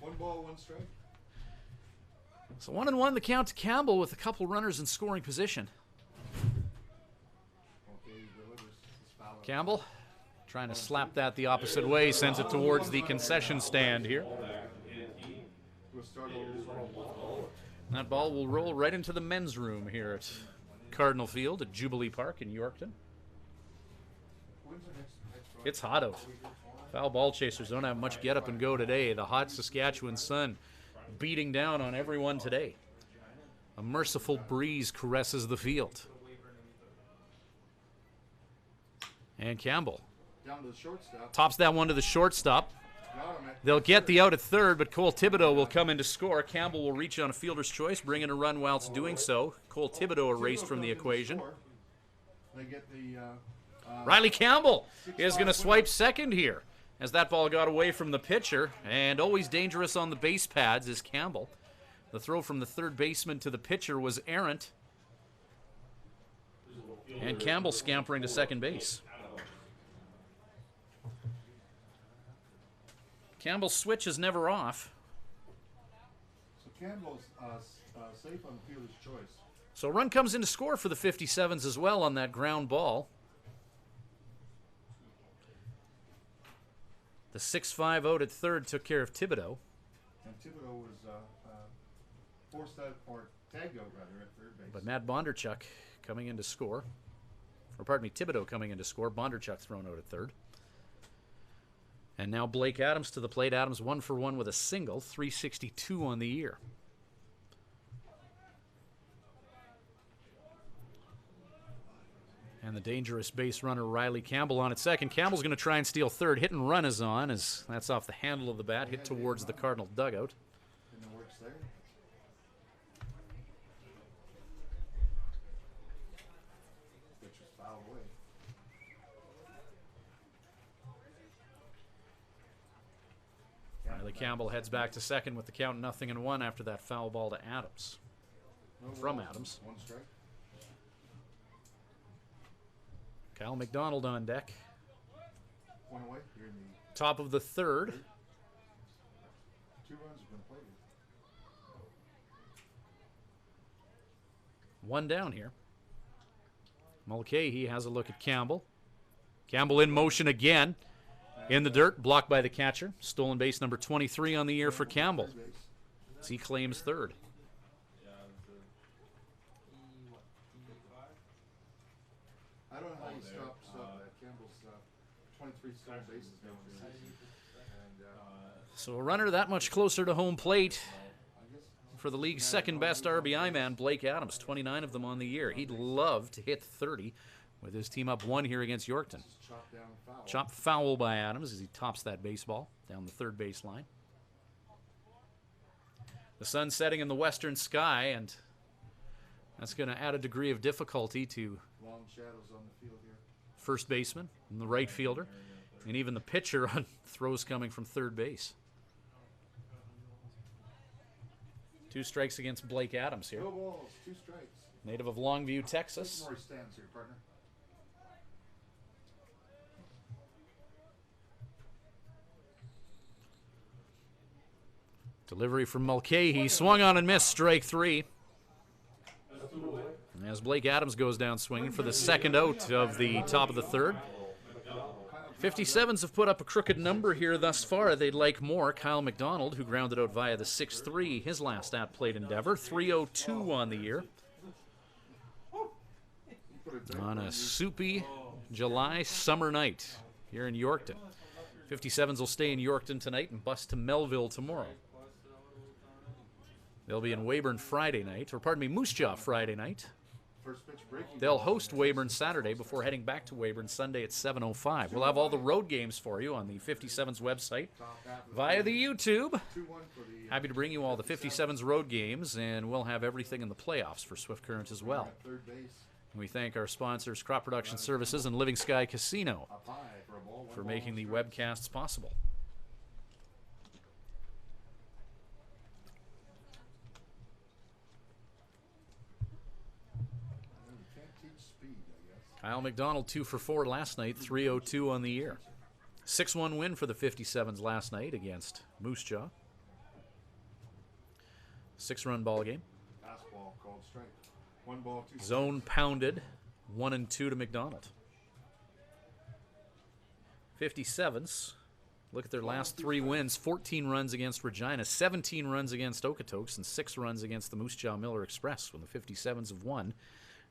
One ball, 1 strike. So 1-1 the count to Campbell with a couple runners in scoring position. Okay, he delivers his foul. Campbell trying to slap that the opposite way, sends it towards the concession stand here. We'll start over. That ball will roll right into the men's room here at Cardinal Field at Jubilee Park in Yorkton. When's the next run? It's hot out. Foul ball chasers don't have much get up and go today. The hot Saskatchewan sun beating down on everyone today. A merciful breeze caresses the field. And Campbell Down to the shortstop. tops that one to the shortstop. Got him at They'll get the out at third, but Cole Thibodeau will come in to score. Campbell will reach on a fielder's choice, bring in a run whilst doing so. Cole Thibodeau erased from the equation. They get the Riley Campbell is going to swipe second here as that ball got away from the pitcher, and always dangerous on the base pads is Campbell. The throw from the third baseman to the pitcher was errant, and Campbell scampering to second base. Campbell's switch is never off. So Campbell's safe on the fielder's choice. So a run comes in to score for the 57's as well on that ground ball. The 6-5 out at third took care of Thibodeau. And Thibodeau was forced out, or tagged out rather, at third base. But Matt Bondarchuk coming in to score. Or pardon me, Thibodeau coming in to score. Bondarchuk thrown out at third. And now Blake Adams to the plate. Adams 1 for 1 with a single, 362 on the year. And the dangerous base runner Riley Campbell on at second. Campbell's going to try and steal third. Hit and run is on as that's off the handle of the bat. Hit towards the Cardinal dugout. And the works there. Pitch was fouled away. Riley Campbell heads back to second with the count 0-1 after that foul ball to Adams. No From balls, Adams. 1 strike. Kyle Mcdonald on deck. 1 away. Here in the Top of the third. 2 runs have been played. 1 down here. Mulcahy has a look at Campbell. Campbell in motion again. In the dirt, blocked by the catcher. Stolen base number 23 on the year for Campbell as he claims third. I don't know how he stopped Campbell's 23 stolen bases down the season. And So a runner that much closer to home plate I guess for the league's second best RBI man, Blake Adams. 29 of them on the year. He'd love to hit 30 with his team up 1 here against Yorkton. chopped down foul. Chopped foul by Adams as he tops that baseball down the third base line. The sun setting in the western sky, and that's going to add a degree of difficulty to Long shadows on the field here. first baseman and the right fielder, and even the pitcher on throws coming from third base. 2 strikes against Blake Adams here, No balls, 2 strikes. native of Longview, Texas. Where he stands here, partner. Delivery from Mulcahy, swung on and missed, strike 3. As Blake Adams goes down swinging for the second out of the top of the third. 57's have put up a crooked number here thus far. They'd like more. Kyle Mcdonald, who grounded out via the 6-3, his last at-plate endeavor. 302 on the year. On a soupy July summer night here in Yorkton. 57's will stay in Yorkton tonight and bus to Melville tomorrow. They'll be in Weyburn Friday night, or pardon me, Moose Jaw Friday night. First pitch breaking. They'll host Weyburn Saturday before heading back to Weyburn Sunday at 7:05. We'll have all the road games for you on the 57's website via the YouTube. 2-1 for the Happy to bring you all the 57's road games, and we'll have everything in the playoffs for Swift Current as well. third base. We thank our sponsors, Crop Production Services and Living Sky Casino, Up high for a ball. 1 for ball, making the 1 strike. webcasts possible. You can't teach speed, I guess. Kyle Mcdonald 2 for 4 last night, 302 on the year. 6-1 win for the 57's last night against Moose Jaw. 6-run ball game. Fastball called strike. 1 ball, 2 Zone pounded, 1-2 to Mcdonald. 57's, look at their last 3 wins. 14 runs against Regina, 17 runs against Okotoks, and 6 runs against the Moose Jaw Miller Express. When the 57's have won,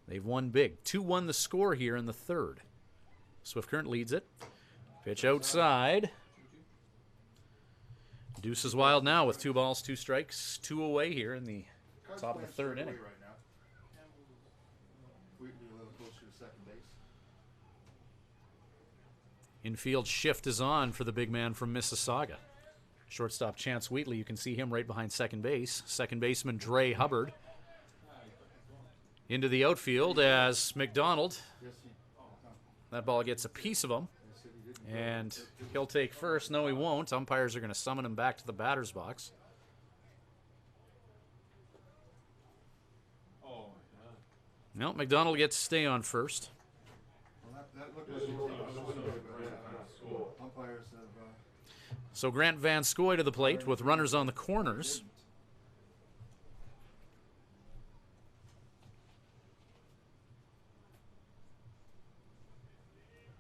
they've won big. 2-1 the score here in the third. Swift Current leads it. Pitch outside. Deuce is wild now with 2 balls, 2 strikes, 2 away here in the Cards top of the playing third straight inning. away right now. We'd be a little closer to second base. Infield shift is on for the big man from Mississauga. Shortstop Chance Wheatley, you can see him right behind second base. Second baseman Dre Hubbard into the outfield as Mcdonald. Yes, he, That ball gets a piece of him, and he'll take first. No, he won't. Umpires are going to summon him back to the batter's box. No, McDonald gets to stay on first. well, that looked like he was swing away, but umpires have So Grant Van Scoy to the plate with runners on the corners.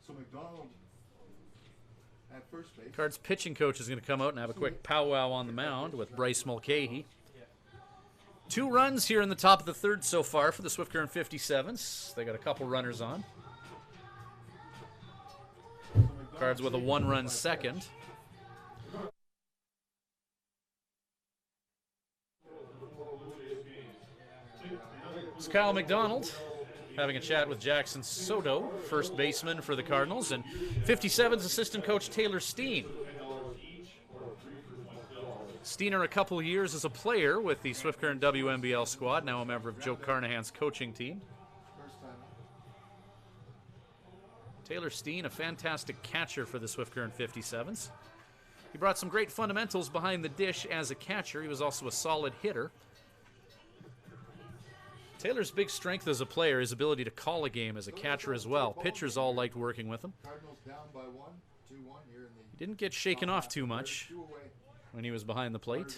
so McDonald at first base. Cards pitching coach is going to come out and have a quick powwow on the mound with Bryce Mulcahy. 2 runs here in the top of the third so far for the Swift Current 57's. They got a couple runners on. Cards with a 1-run second. It's Kyle McDonald having a chat with Jackson Soto, first baseman for the Cardinals, and 57's assistant coach Taylor Steen. Steen a couple years as a player with the Swift Current WNBL squad, now a member of Joe Carnahan's coaching team. Taylor Steen, a fantastic catcher for the Swift Current 57's. He brought some great fundamentals behind the dish as a catcher. He was also a solid hitter. Taylor's big strength as a player, his ability to call a game as a catcher as well. Pitchers all liked working with him. He didn't get shaken off too much when he was behind the plate.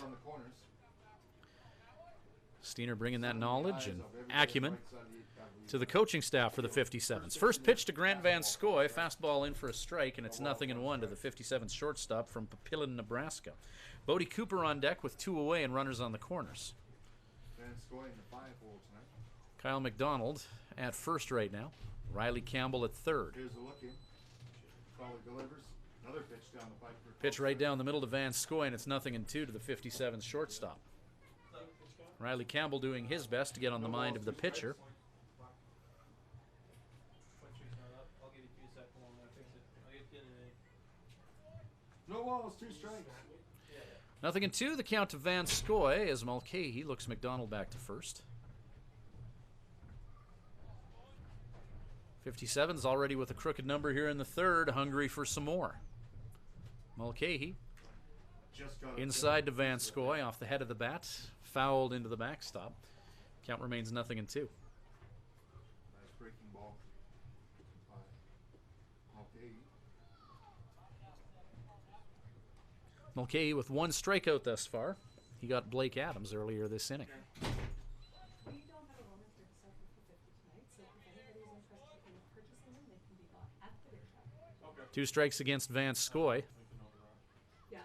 Steener bringing that knowledge and acumen to the coaching staff for the 57's. First pitch to Grant Van Scoy, fastball in for a strike, and it's 0-1 to the 57's shortstop from Papillion, Nebraska. Bodie Cooper on deck with 2 away and runners on the corners. Kyle Mcdonald at first right now. Riley Campbell at third. Pitch right down the middle to Van Scoy, and it's 0-2 to the 57's shortstop. Riley Campbell doing his best to get on the mind of the pitcher. No balls, 2 strikes. 0-2, the count to Van Scoy as Mulcahy looks Mcdonald back to first. 57's already with a crooked number here in the third, hungry for some more. Mulcahy inside to Van Scoy, off the head of the bat, fouled into the backstop. Count remains 0-2. Nice breaking ball by Mulcahy. Mulcahy with 1 strikeout thus far. He got Blake Adams earlier this inning. We don't have a roller for tonight, so if anybody's interested in purchasing them, they can be bought at the beer shop. 2 strikes against Van Scoy. Yeah.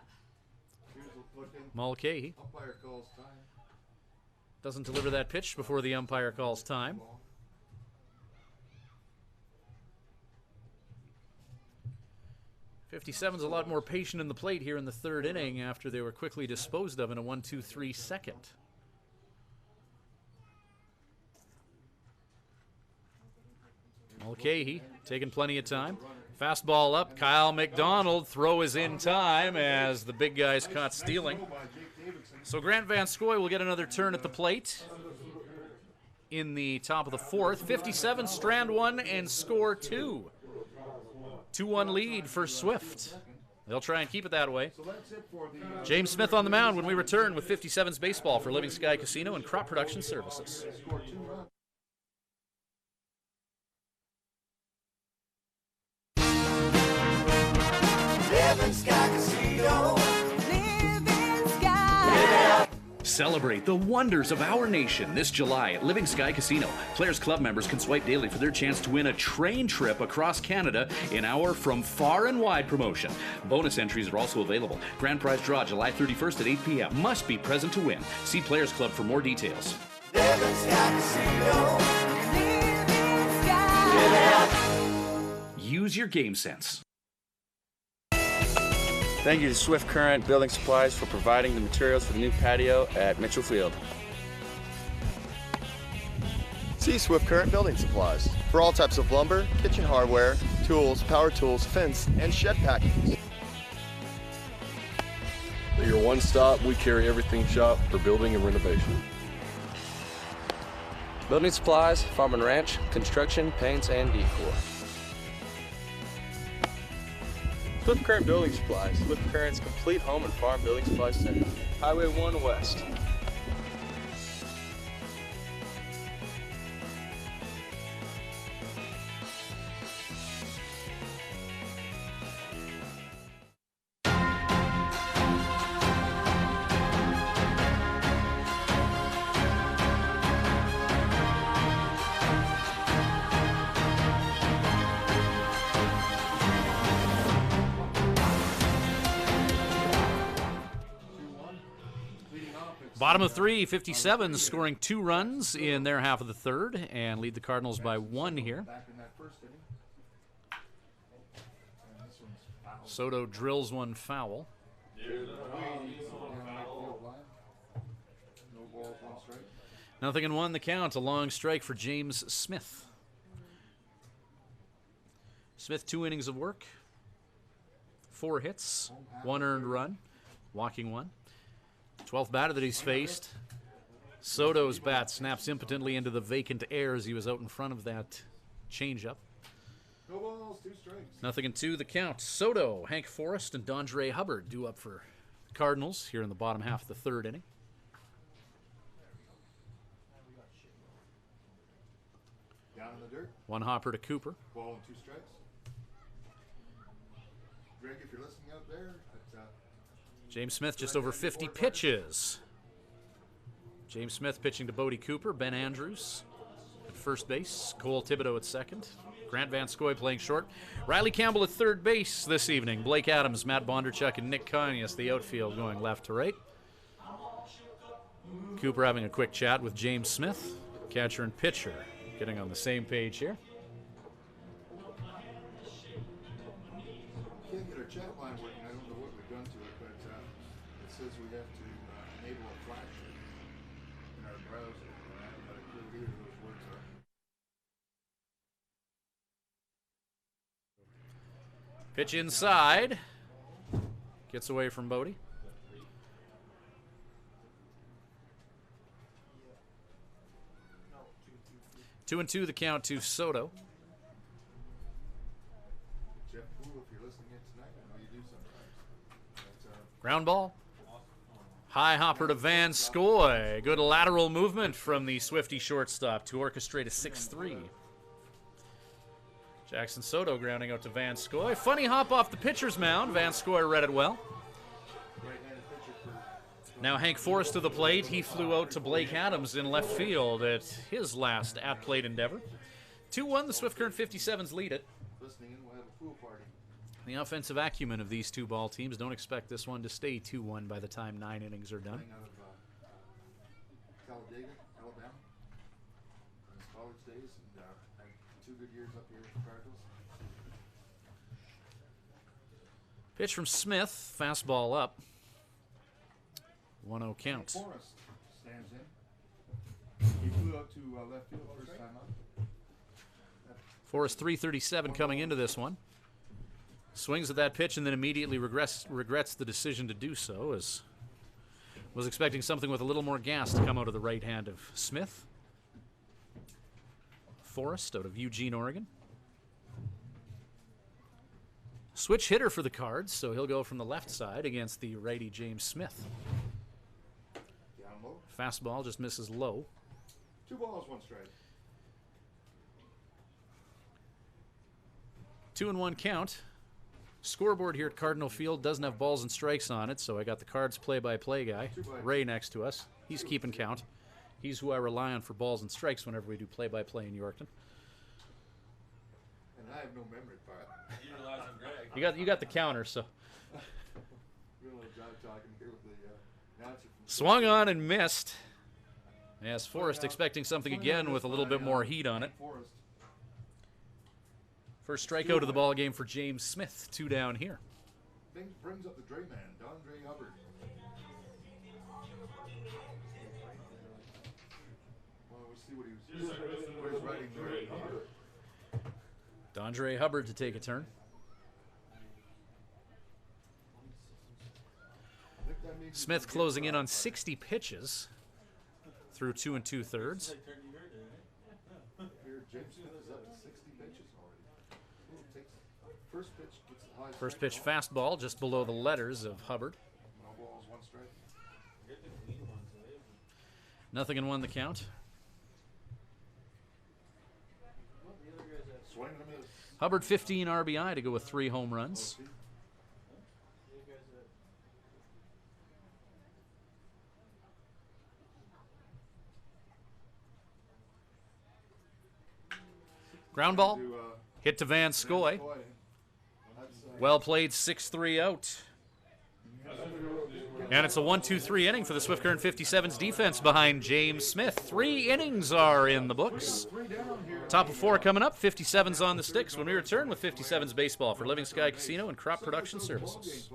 Mulcahy Umpire calls time. doesn't deliver that pitch before the umpire calls time. '57's a lot more patient in the plate here in the third inning after they were quickly disposed of in a 1-2-3 second. Mulcahy taking plenty of time. Fastball up. Kyle Mcdonald. Throw is in time as the big guy's caught stealing. So Grant Van Scoy will get another turn at the plate in the top of the fourth. 57 strand 1 and score 2. 2-1 lead for Swift. They'll try and keep it that way. James Smith on the mound when we return with 57's baseball for Living Sky Casino and Crop Production Services. Living Sky Casino. Living Sky. Celebrate the wonders of our nation this July at Living Sky Casino. Players Club members can swipe daily for their chance to win a train trip across Canada in our From Far and Wide promotion. Bonus entries are also available. Grand prize draw July 31st at 8 p.m. Must be present to win. See Players Club for more details. Living Sky Casino. Living Sky. Use your game sense. Thank you to Swift Current Building Supplies for providing the materials for the new patio at Mitchell Field. See Swift Current Building Supplies for all types of lumber, kitchen hardware, tools, power tools, fence, and shed packages. At your one stop, we carry everything shop for building and renovation. Building supplies, farm and ranch, construction, paints, and decor. Swift Current Building Supplies, Swift Current's complete home and farm building supply center. Highway 1 West. Bottom of 3, 57 scoring 2 runs in their half of the third and lead the Cardinals by 1 here. Soto drills one foul. 0-1 the count, a long strike for James Smith. Smith, 2 innings of work, 4 hits, 1 earned run, walking 1. 12th batter that he's faced. Soto's bat snaps impotently into the vacant air as he was out in front of that changeup. No balls, 2 strikes. 0-2 the count. Soto, Hank Forrest, and Dondre Hubbard due up for the Cardinals here in the bottom half of the 3rd inning. Down in the dirt. 1 hopper to Cooper. Ball and 2 strikes. Greg, if you're listening out there, James Smith just over 50 pitches. James Smith pitching to Bodie Cooper, Ben Andrews at first base, Cole Thibodeau at second, Grant Van Scoy playing short, Riley Campbell at third base this evening, Blake Adams, Matt Bondarchuk, and Nick Conyas, the outfield going left to right. Cooper having a quick chat with James Smith, catcher and pitcher, getting on the same page here. can't get our chat line working. I don't know what we've done to it, but it says we have to enable a flash in our browser. I haven't got a clue either of those words are. Pitch inside. Gets away from Bodie. Two and two the count to Soto. Jeff Poole, if you're listening in tonight, I know you do sometimes. Ground ball. High hopper to Van Scoy. Good lateral movement from the Swifty shortstop to orchestrate a 6-3. Jackson Soto grounding out to Van Scoy. Funny hop off the pitcher's mound. Van Scoy read it well. Now Hank Forrest to the plate. He flew out to Blake Adams in left field at his last at-plate endeavor. 2-1, the Swift Current 57's lead it. Listening in, we'll have a pool party. The offensive acumen of these two ball teams. Don't expect this one to stay 2-1 by the time 9 innings are done. Playing out of Talladega, Alabama. In his college days, and had 2 good years up here at the Cardinals. Pitch from Smith. Fastball up. 1-0 count. Forrest stands in. He flew out to left field first time up. Forrest 337 coming into this one. Swings at that pitch and then immediately regrets the decision to do so, as was expecting something with a little more gas to come out of the right hand of Smith. Forrest out of Eugene, Oregon. Switch hitter for the Cards, so he'll go from the left side against the righty James Smith. Down low. Fastball just misses low. 2 balls, 1 strike. 2-1 count. Scoreboard here at Cardinal Field doesn't have balls and strikes on it, so I got the Cards play-by-play guy, Ray, next to us. He's keeping count. He's who I rely on for balls and strikes whenever we do play-by-play in Yorkton. And I have no memory for it. You rely on Greg. You got the counter, so. Real little job talking here with the announcer. Swung on and missed. Yes, Forrest expecting something again with a little bit more heat on it. Forrest. First strikeout of the ball game for James Smith. 2 down here. Brings up the Dre man, Dondre Hubbard. Well, we'll see what he's writing there. Dondre Hubbard to take a turn. Smith closing in on 60 pitches through 2 2/3. Here, James Smith is up to 60 pitches already. First pitch gets the high First strike pitch ball. fastball just below the letters of Hubbard. No balls, 1 strike. 0-1 the count. Swing and a miss. Hubbard 15 RBI to go with 3 home runs. Ground ball. Hit to Van Scoy. Well played, 6-3 out. And it's a 1-2-3 inning for the Swift Current 57's defense behind James Smith. 3 innings are in the books. Top of 4 coming up. 57's on the sticks when we return with 57's baseball for Living Sky Casino and Crop Production Services.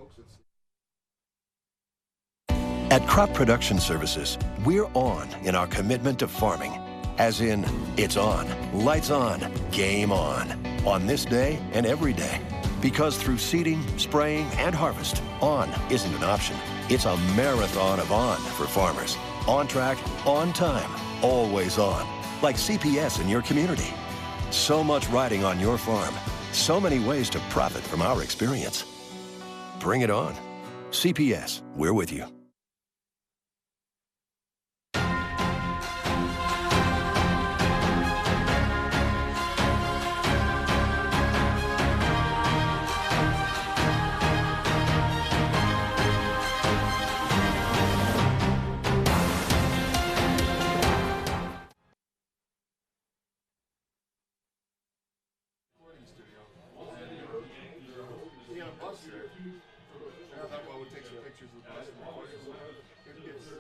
At Crop Production Services, we're on in our commitment to farming. As in, it's on, lights on, game on. on this day and every day. Because through seeding, spraying, and harvest, on isn't an option. It's a marathon of on for farmers. On track, on time, always on. Like CPS in your community. So much riding on your farm. So many ways to profit from our experience. Bring it on. CPS, we're with you.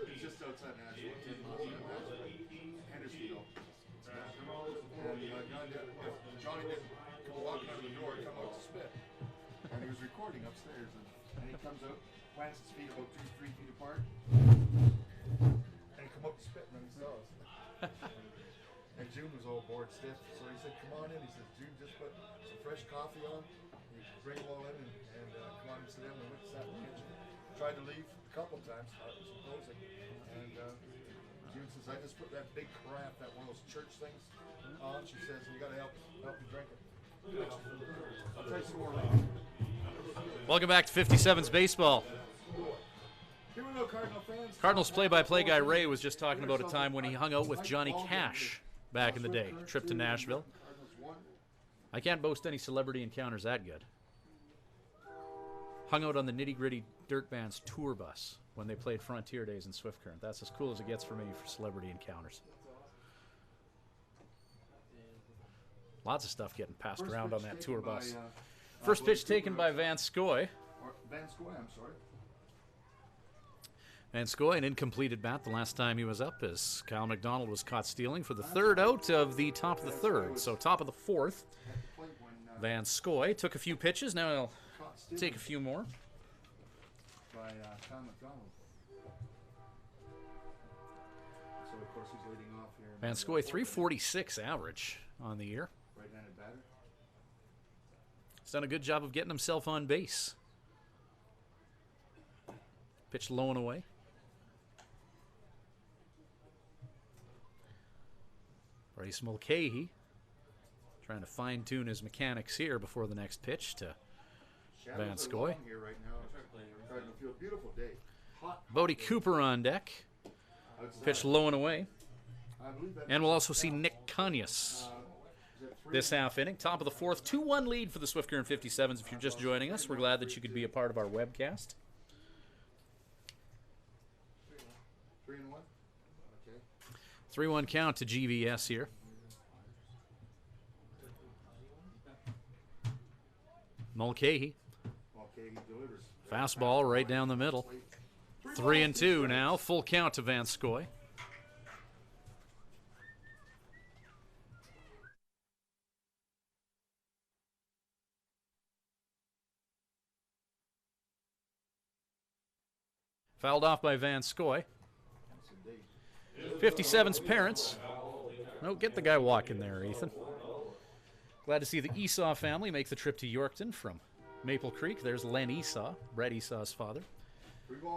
It's just outside Nashville, 10 miles from Nashville, Hendersonville. And Johnny didn't come walking out of the door, come out to spit. And he was recording upstairs, and he comes out, plants his feet about 2-3 feet apart, and he come up to spit, and then he saw us. And June was all bored stiff, so he said, come on in. He says, June, just put some fresh coffee on. You bring them all in and come on and sit down. We went to sat in the kitchen. Tried to leave a couple times, supposing. And June says, I just put that big crap, that one of those church things on. She says, you got to help me drink it. I'll tell you some more later. Welcome back to 57's Baseball. Here we go, Cardinal fans. Cardinals play-by-play guy Ray was just talking about a time when he hung out with Johnny Cash back in the day. Trip to Nashville. I can't boast any celebrity encounters that good. Hung out on the Nitty Gritty Dirt Band's tour bus when they played Frontier Days in Swift Current. That's as cool as it gets for me for celebrity encounters. Lots of stuff getting passed around on that tour bus. First pitch taken by Van Scoy. Van Scoy, I'm sorry. Van Scoy, an incomplete at bat the last time he was up as Kyle Mcdonald was caught stealing for the third out of the top of the third. So top of the fourth. Van Scoy took a few pitches. Now he'll take a few more. By Kyle Macdonald. So of course he's leading off here. Van Scoy 346 average on the year. Right-handed batter. He's done a good job of getting himself on base. Pitch low and away. Bryce Mulcahy trying to fine-tune his mechanics here before the next pitch to Van Scoy. Beautiful day. Bodie Cooper on deck. Pitch low and away. And we'll also see Nick Conyas this half inning. Top of the fourth. 2-1 lead for the Swift Current 57's. If you're just joining us, we're glad that you could be a part of our webcast. 3-1. Okay. 3-1 count to GVS here. Mulcahy. Delivers. Fastball right down the middle. 3-2 now. Full count to Van Scoy. Fouled off by Van Scoy. 57's parents. No, get the guy walking there, Ethan. Glad to see the Esau family make the trip to Yorkton from Maple Creek. There's Len Esau, Brett Esau's father.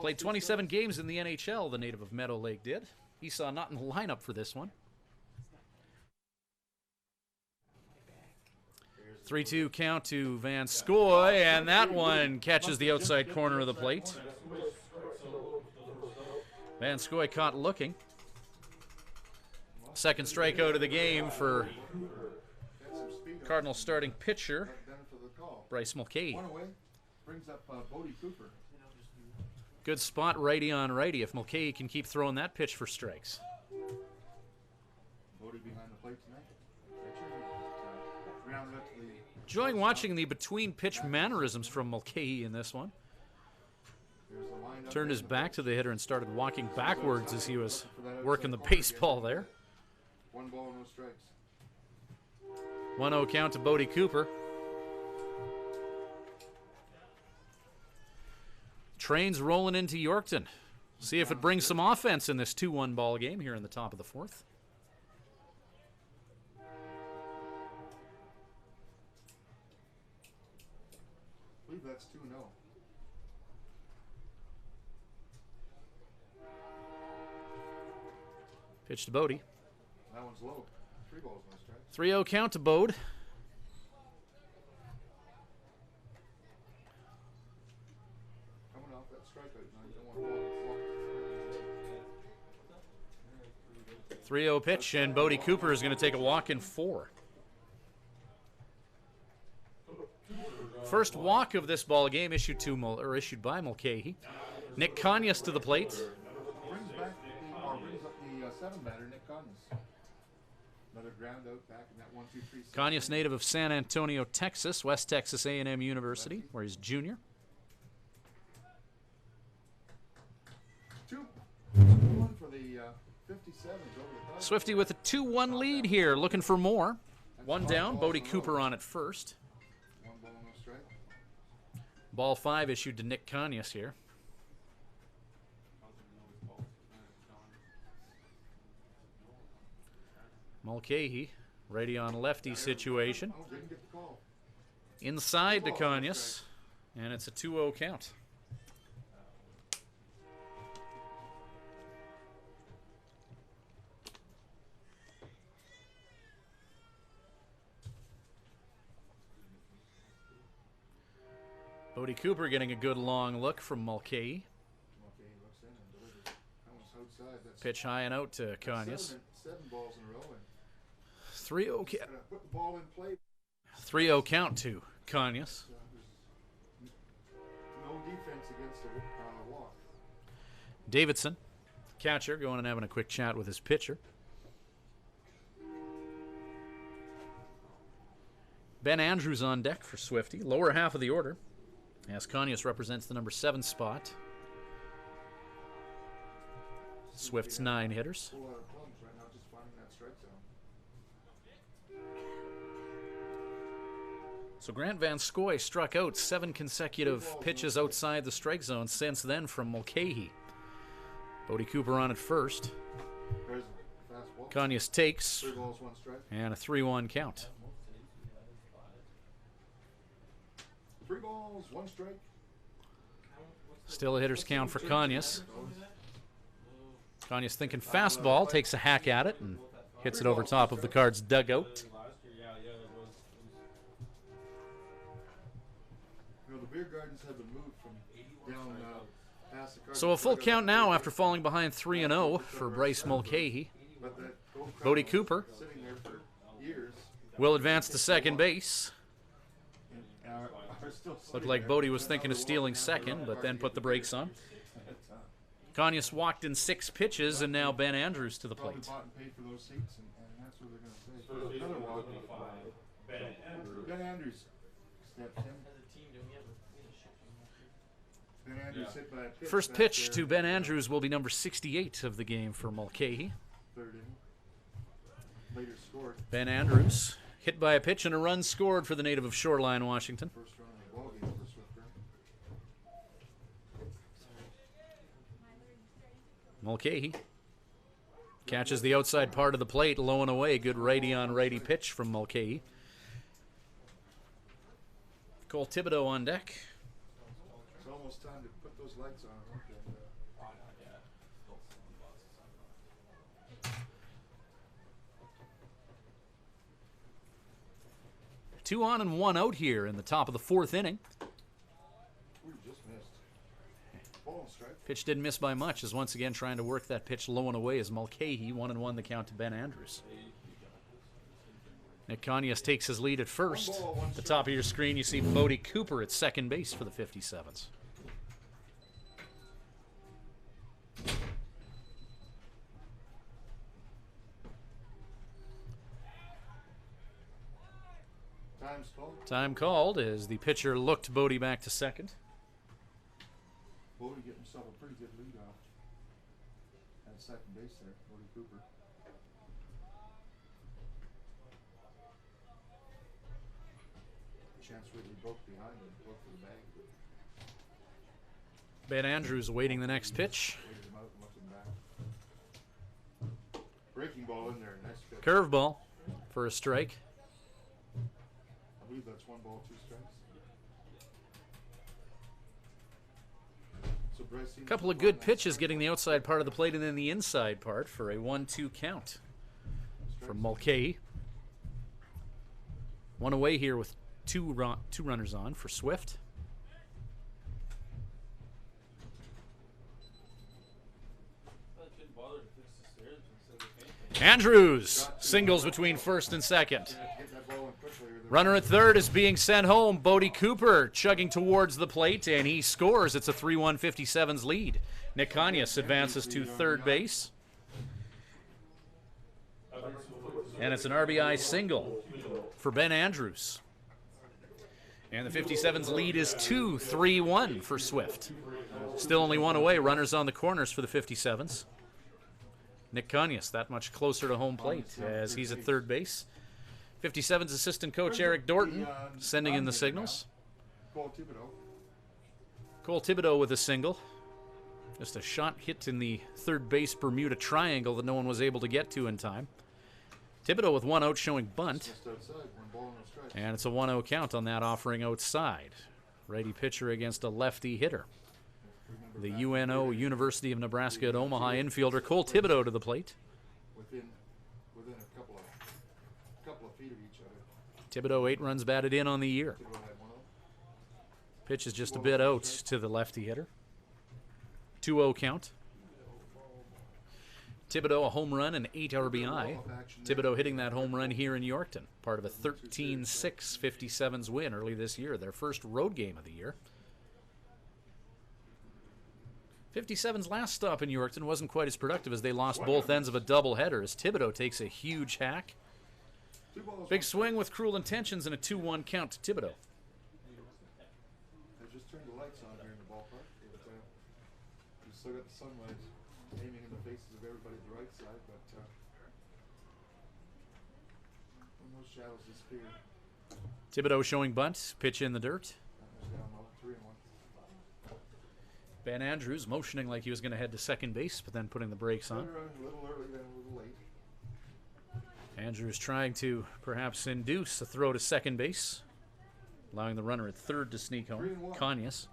Played 27 games in the NHL, the native of Meadow Lake did. Esau not in the lineup for this one. 3-2 count to Van Scoy, and that one catches the outside corner of the plate. Van Scoy caught looking. Second strikeout of the game for Cardinals starting pitcher Bryce Mulcahy. Brings up Bodie Cooper. Good spot, righty on righty. If Mulcahy can keep throwing that pitch for strikes. Bodie behind the plate tonight. Enjoying watching the between pitch mannerisms from Mulcahy in this one. Turned his back to the hitter and started walking backwards as he was working the baseball there. 1 ball, no strikes. 1-0 count to Bodie Cooper. Train's rolling into Yorkton. See if it brings some offense in this 2-1 ball game here in the top of the fourth. believe that's 2-0. Pitch to Bodie. That one's low. 3 balls, 1 strike. 3-0 count to Bode. Coming off that strikeout, now you don't want to walk. 3-0 pitch, and Bodie Cooper is going to take a walk in 4. First walk of this ball game issued by Mulcahy. Nick Conyers to the plate. Brings up the 7-batter, Nick Conyers. Another ground out back in that 1-2-3. Conyers, native of San Antonio, Texas, West Texas A&M University, where he's junior. 2-1 for the 57's over the top. Swifty with a 2-1 lead here, looking for more. One down, Bodie Cooper on at first. 1 ball, no strike. Ball 5 issued to Nick Conyers here. Mulcahy, righty on lefty situation. Oh, didn't get the call. Inside to Conyers, and it's a 2-0 count. Bodie Cooper getting a good long look from Mulcahy. Okay, he looks in and delivers. That one's outside. That's Pitch high and out to Conyers. 7 balls in a row. And 3-0 count. put the ball in play. 3-0 count to Conyers. No defense against a walk. Davidson, catcher, going and having a quick chat with his pitcher. Ben Andrews on deck for Swifty, lower half of the order, as Conyers represents the number 7 spot. Swift's 9 hitters. Whole lot of problems right now just finding that strike zone. So Grant Van Scoy struck out 7 consecutive pitches outside the strike zone since then from Mulcahy. Bodie Cooper on at first. There's a fast ball. Conyers takes, 3 balls, 1 strike. and a 3-1 count. 3 balls, 1 strike. Still a hitter's count for Conyers. Conyers thinking fastball, takes a hack at it, and hits it over top of the Cards' dugout. You know, the beer gardens have been moved from down past the Cardinals. So a full count now after falling behind 3-0 for Bryce Mulcahy. But that old crowd Bodie was Cooper sitting there for years. will advance to second base. And are still Looked sitting like there. Bodie was thinking of stealing second, but then put the brakes on. Conyers walked in 6 pitches, and now Ben Andrews to the Probably plate. bought and paid for those seats, and that's what they're going to say. Another walk. Ben Andrews steps in. Ben Andrews hit by a pitch First back pitch there. to Ben Andrews will be number 68 of the game for Mulcahy. 3rd inning. Later scored. Ben Andrews hit by a pitch and a run scored for the native of Shoreline, Washington. First run in the ball game for Swift Current. Mulcahy catches the outside part of the plate, low and away. Good righty on righty pitch from Mulcahy. Cole Thibodeau on deck. It's almost time to put those lights on. Okay. 2 on and 1 out here in the top of the 4th inning. We just missed. Ball and strike. Pitch didn't miss by much, as once again trying to work that pitch low and away as Mulcahy 1-1 the count to Ben Andrews. Nick Conyers takes his lead at first. At the top of your screen, you see Bodie Cooper at second base for the 57's. Time's called. Time called as the pitcher looked Bodie back to second. Bodie getting himself a pretty good lead off at second base there, Bodie Cooper. Chance really broke behind him, broke for the bag. Ben Andrews awaiting the next pitch. Waited him out and looked him back. Breaking ball in there, nice pitch. Curveball for a strike. I believe that's 1 ball, 2 strikes. So Bryce A seems couple to of find good that pitches strike. getting the outside part of the plate and then the inside part for a 1-2 count from Mulcahy. One away here with two runners on for Swift. Andrews singles between first and second. Get that ball in quickly or they're Runner at third is being sent home. Bodie Cooper chugging towards the plate, and he scores. It's a 3-1 57's lead. Nick Kanyas advances to third base. And it's an RBI single for Ben Andrews. And the 57's lead is 2-3-1 for Swift. Still only one away. Runners on the corners for the 57's. Nick Kanyas that much closer to home plate as he's at third base. 57's assistant coach Eric Dorton sending in the signals. Cole Thibodeau. Cole Thibodeau with a single. Just a shot hit in the third base Bermuda Triangle that no one was able to get to in time. Thibodeau with one out showing bunt. Just outside, one ball and a strike. And it's a 1-0 count on that offering outside. Righty pitcher against a lefty hitter. The UNO, University of Nebraska at Omaha infielder Cole Thibodeau to the plate. Within a couple of feet of each other. Thibodeau 8 runs batted in on the year. Thibodeau had one out. Pitch is just a bit out to the lefty hitter. 2-0 count. Thibodeau a home run and 8 RBI. Thibodeau hitting that home run here in Yorkton. Part of a 13-6 57's win early this year. Their first road game of the year. 57's last stop in Yorkton wasn't quite as productive as they lost both ends of a doubleheader as Thibodeau takes a huge hack. Big swing with cruel intentions and a 2-1 count to Thibodeau. They just turned the lights on here in the ballpark. But, you still got the sunlight aiming in the faces of everybody at the right side, but when those shadows disappear, Thibodeau showing bunt, pitch in the dirt. down low, 3-1. Ben Andrews motioning like he was going to head to second base, but then putting the brakes on. A little early, then a little late. Andrews trying to perhaps induce a throw to second base, allowing the runner at third to sneak home. 3-1. Kanyas.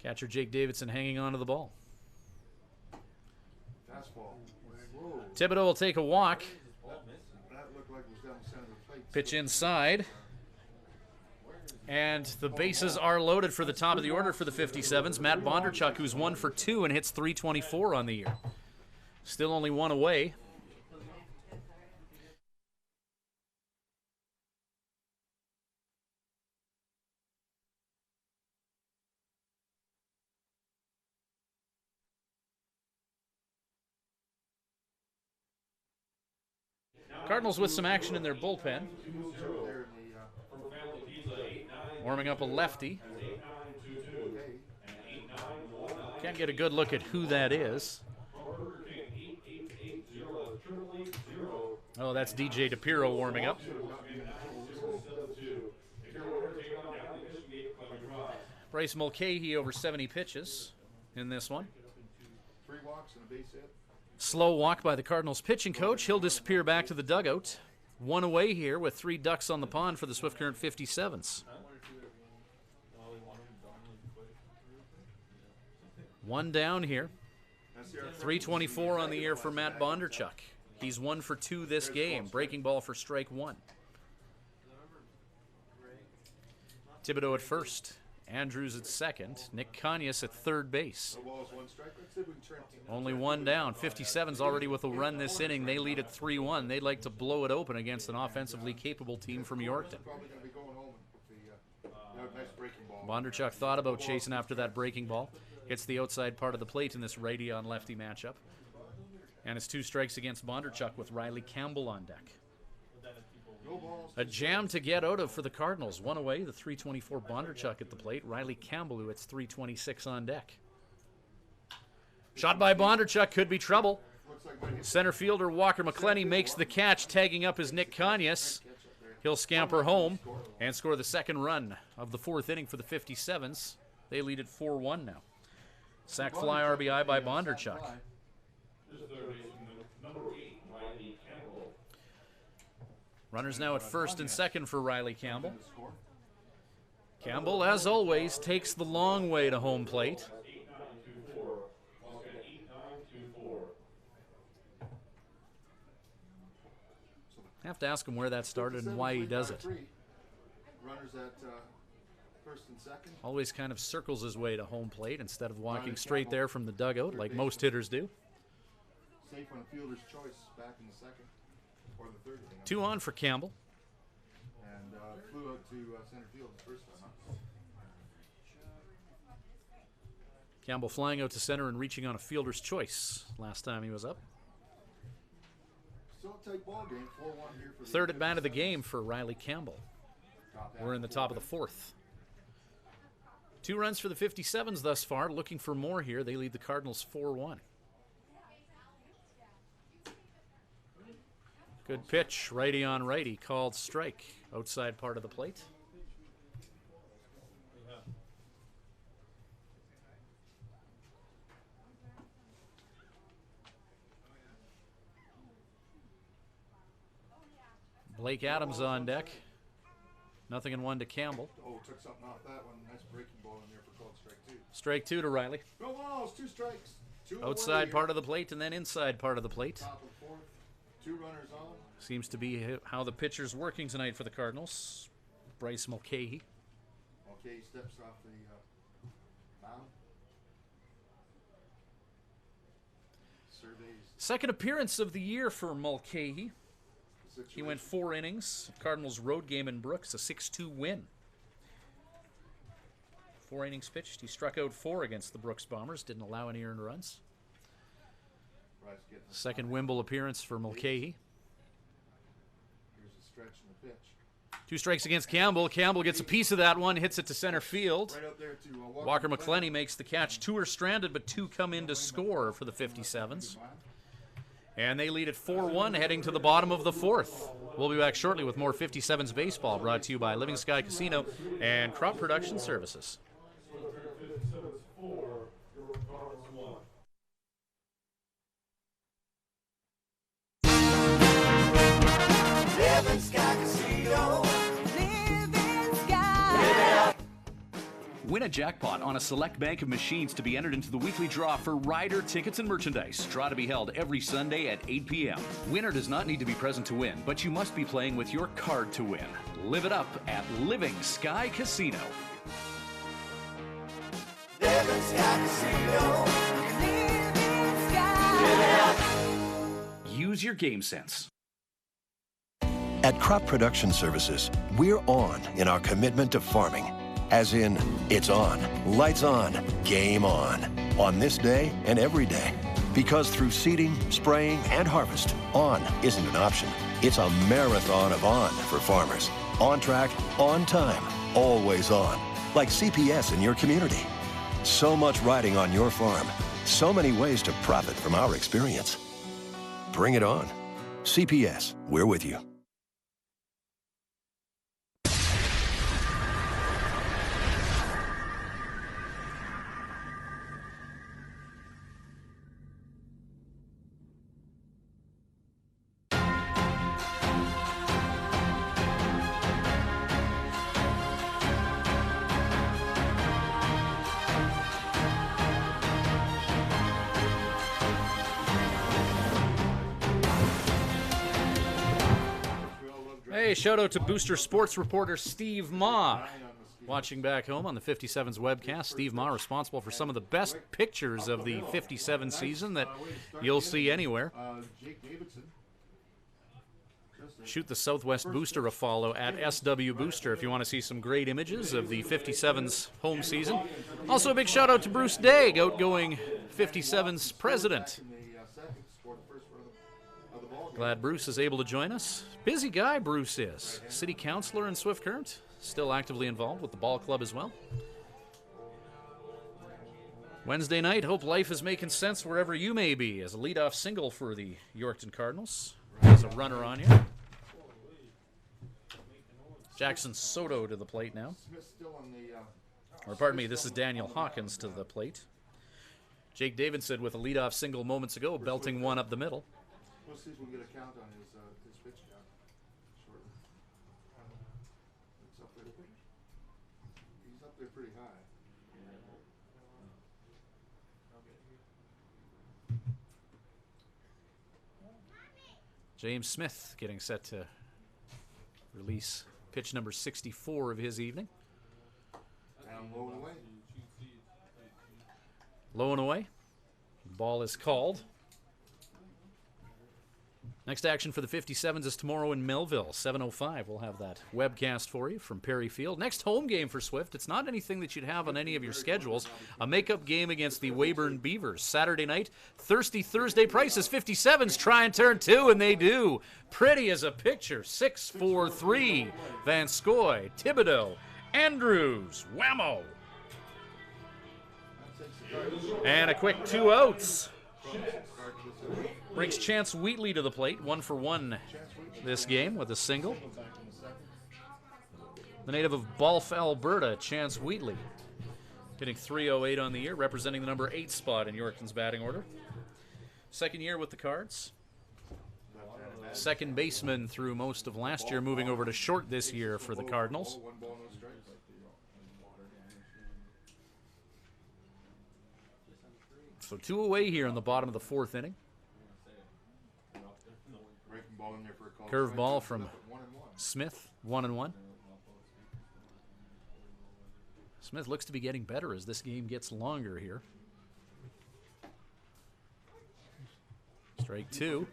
Catcher Jake Davidson hanging on to the ball. Fastball. Whoa. Thibodeau will take a walk. That looked like it was down the center of the plate. Pitch inside. And the bases are loaded for the top of the order for the 57's. Matt Bondarchuk, who's 1 for 2 and hits .324 on the year. Still only one away. Cardinals with some action in their bullpen. There in the, Warming up a lefty. Can't get a good look at who that is. Oh, that's DJ DePiro warming up. Bryce Mulcahy over 70 pitches in this one. 3 walks and a base hit. Slow walk by the Cardinals pitching coach. He'll disappear back to the dugout. One away here with 3 ducks on the pond for the Swift Current 57's. One down here. 324 on the year for Matt Bondarchuk. He's 1 for 2 this game. Breaking ball for strike 1. Thibodeau at first. Andrews at second. Nick Kanyas at third base. No balls, 1 strike. Let's see if we can turn it. Only one down. 57's already with a run this inning. They lead at 3-1. They'd like to blow it open against an offensively capable team from Yorkton. Probably going to be going home with the nice breaking ball. Bondarchuk thought about chasing after that breaking ball. Hits the outside part of the plate in this righty on lefty matchup. And it's 2 strikes against Bondarchuk with Riley Campbell on deck. A jam to get out of for the Cardinals. One away, the 324 Bondarchuk at the plate. Riley Campbell, who hits 326 on deck. Shot by Bondarchuk, could be trouble. Center fielder Walker McClenny makes the catch, tagging up his Nick Kanyas. He'll scamper home and score the second run of the 4th inning for the 57's. They lead at 4-1 now. Sac fly RBI by Bondarchuk. Runners now at first and second for Riley Campbell. Campbell, as always, takes the long way to home plate. Have to ask him where that started and why he does it. Runners at first and second. Always kind of circles his way to home plate instead of walking straight there from the dugout like most hitters do. Safe on a fielder's choice back in the second or the third. 2 on for Campbell. And flew out to center field the first time. Huh? Campbell flying out to center and reaching on a fielder's choice last time he was up. Still a tight ball game. 4-1 here for the Third at bat of the game for Riley Campbell. We're in the top of the fourth. 2 runs for the 57's thus far. Looking for more here. They lead the Cardinals 4-1. Good pitch, righty on righty, called strike. Outside part of the plate. Blake Adams on deck. 0-1 to Campbell. Oh, took something off that one. Nice breaking ball in there for called strike 2. Strike 2 to Riley. No balls, 2 strikes. 2 Outside part of the plate and then inside part of the plate. Top of the fourth. 2 runners on. Seems to be how the pitcher's working tonight for the Cardinals. Bryce Mulcahy. Okay, he steps off the mound. Surveys. Second appearance of the year for Mulcahy. He went 4 innings. Cardinals road game in Brooks, a 6-2 win. 4 innings pitched. He struck out 4 against the Brooks Bombers. Didn't allow any earned runs. Second Wimble appearance for Mulcahy. Here's a stretch in the pitch. 2 strikes against Campbell. Campbell gets a piece of that one, hits it to center field. Right out there to Walker McClenny makes the catch. 2 are stranded, but 2 come in to score for the 57's. And they lead at 4-1 heading to the bottom of the fourth. We'll be back shortly with more 57's baseball brought to you by Living Sky Casino and Crop Production Services. Living Sky Casino. Living Sky. Win a jackpot on a select bank of machines to be entered into the weekly draw for rider tickets and merchandise. Draw to be held every Sunday at 8 p.m. Winner does not need to be present to win, but you must be playing with your card to win. Live it up at Living Sky Casino. Living Sky Casino. Living Sky. Use your game sense. At Crop Production Services, we're on in our commitment to farming. As in, it's on, lights on, game on this day and every day. Because through seeding, spraying, and harvest, on isn't an option. It's a marathon of on for farmers. On track, on time, always on. Like CPS in your community. So much riding on your farm. So many ways to profit from our experience. Bring it on. CPS, we're with you. Hey, shout out to Booster Sports reporter Steve Ma. Watching back home on the 57's webcast, Steve Ma responsible for some of the best pictures of the 57 season that you'll see anywhere. Shoot the Southwest Booster a follow at SW Booster if you want to see some great images of the 57's home season. Also a big shout out to Bruce Daig, outgoing 57's president. Glad Bruce is able to join us. Busy guy Bruce is. City councilor in Swift Current. Still actively involved with the ball club as well. Wednesday night, hope life is making sense wherever you may be, as a leadoff single for the Yorkton Cardinals. There's a runner on here. Jackson Soto to the plate now. Or pardon me, this is Daniel Hawkins to the plate. Jake Davidson with a leadoff single moments ago, belting one up the middle. We'll see if we can get a count on his pitch count shortly. It's up there. there pretty high. James Smith getting set to release pitch number 64 of his evening. Down low and away. Low and away. Ball is called. Next action for the 57's is tomorrow in Melville, 7:05. We'll have that webcast for you from Perry Field. Next home game for Swift. It's not anything that you'd have on any of your schedules. A makeup game against the Weyburn Beavers. Saturday night, Thirsty Thursday prices. 57's try and turn two, and they do. Pretty as a picture. 6-4-3. Van Scoy, Thibodeau, Andrews, Whammo. And a quick 2 outs. Brings Chance Wheatley to the plate, 1 for 1 this game with a single. The native of Balf, Alberta, Chance Wheatley, hitting .308 on the year, representing the number 8 spot in Yorkton's batting order. Second year with the Cards. Second baseman through most of last year, moving over to short this year for the Cardinals. So 2 away here in the bottom of the 4th inning. Curve ball from Smith, 1-1. Smith looks to be getting better as this game gets longer here. Strike 2.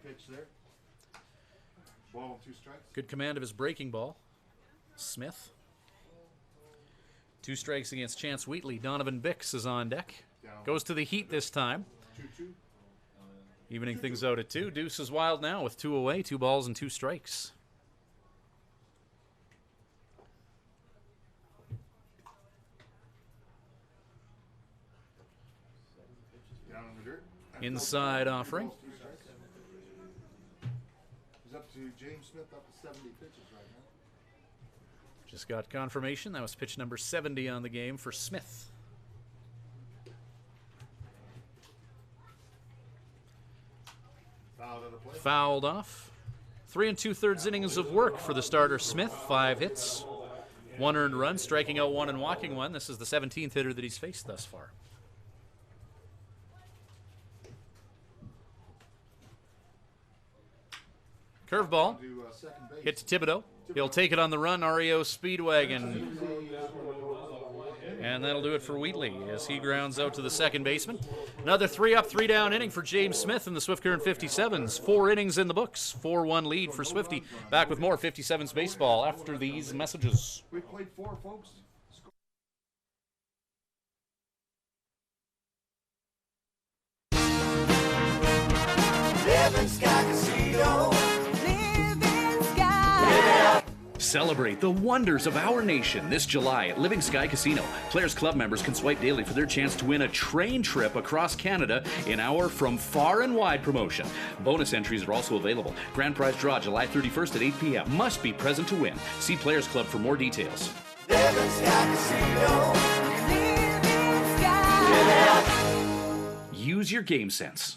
Good command of his breaking ball. Smith. 2 strikes against Chance Wheatley. Donovan Bix is on deck. Goes to the heat this time. Evening things out at 2. Deuce is wild now with 2 away, 2 balls and 2 strikes. Inside offering. He's up to James Smith, up to 70 pitches right now. Just got confirmation. That was pitch number 70 on the game for Smith. Fouled off. 3 2/3 innings of work for the starter Smith. 5 hits, 1 earned run, striking out 1 and walking 1. This is the 17th hitter that he's faced thus far. Curveball. Hit to Thibodeau. He'll take it on the run. REO Speedwagon. And that'll do it for Wheatley as he grounds out to the second baseman. Another 3 up, 3 down inning for James Smith and the Swift Current 57's. 4 innings in the books. 4-1 lead for Swifty. Back with more 57's baseball after these messages. We played 4, folks. Living Sky Casino. Living Sky. Celebrate the wonders of our nation this July at Living Sky Casino. Players Club members can swipe daily for their chance to win a train trip across Canada in our From Far and Wide promotion. Bonus entries are also available. Grand prize draw July 31st at 8 p.m. Must be present to win. See Players Club for more details. Living Sky Casino. Living Sky. Use your game sense.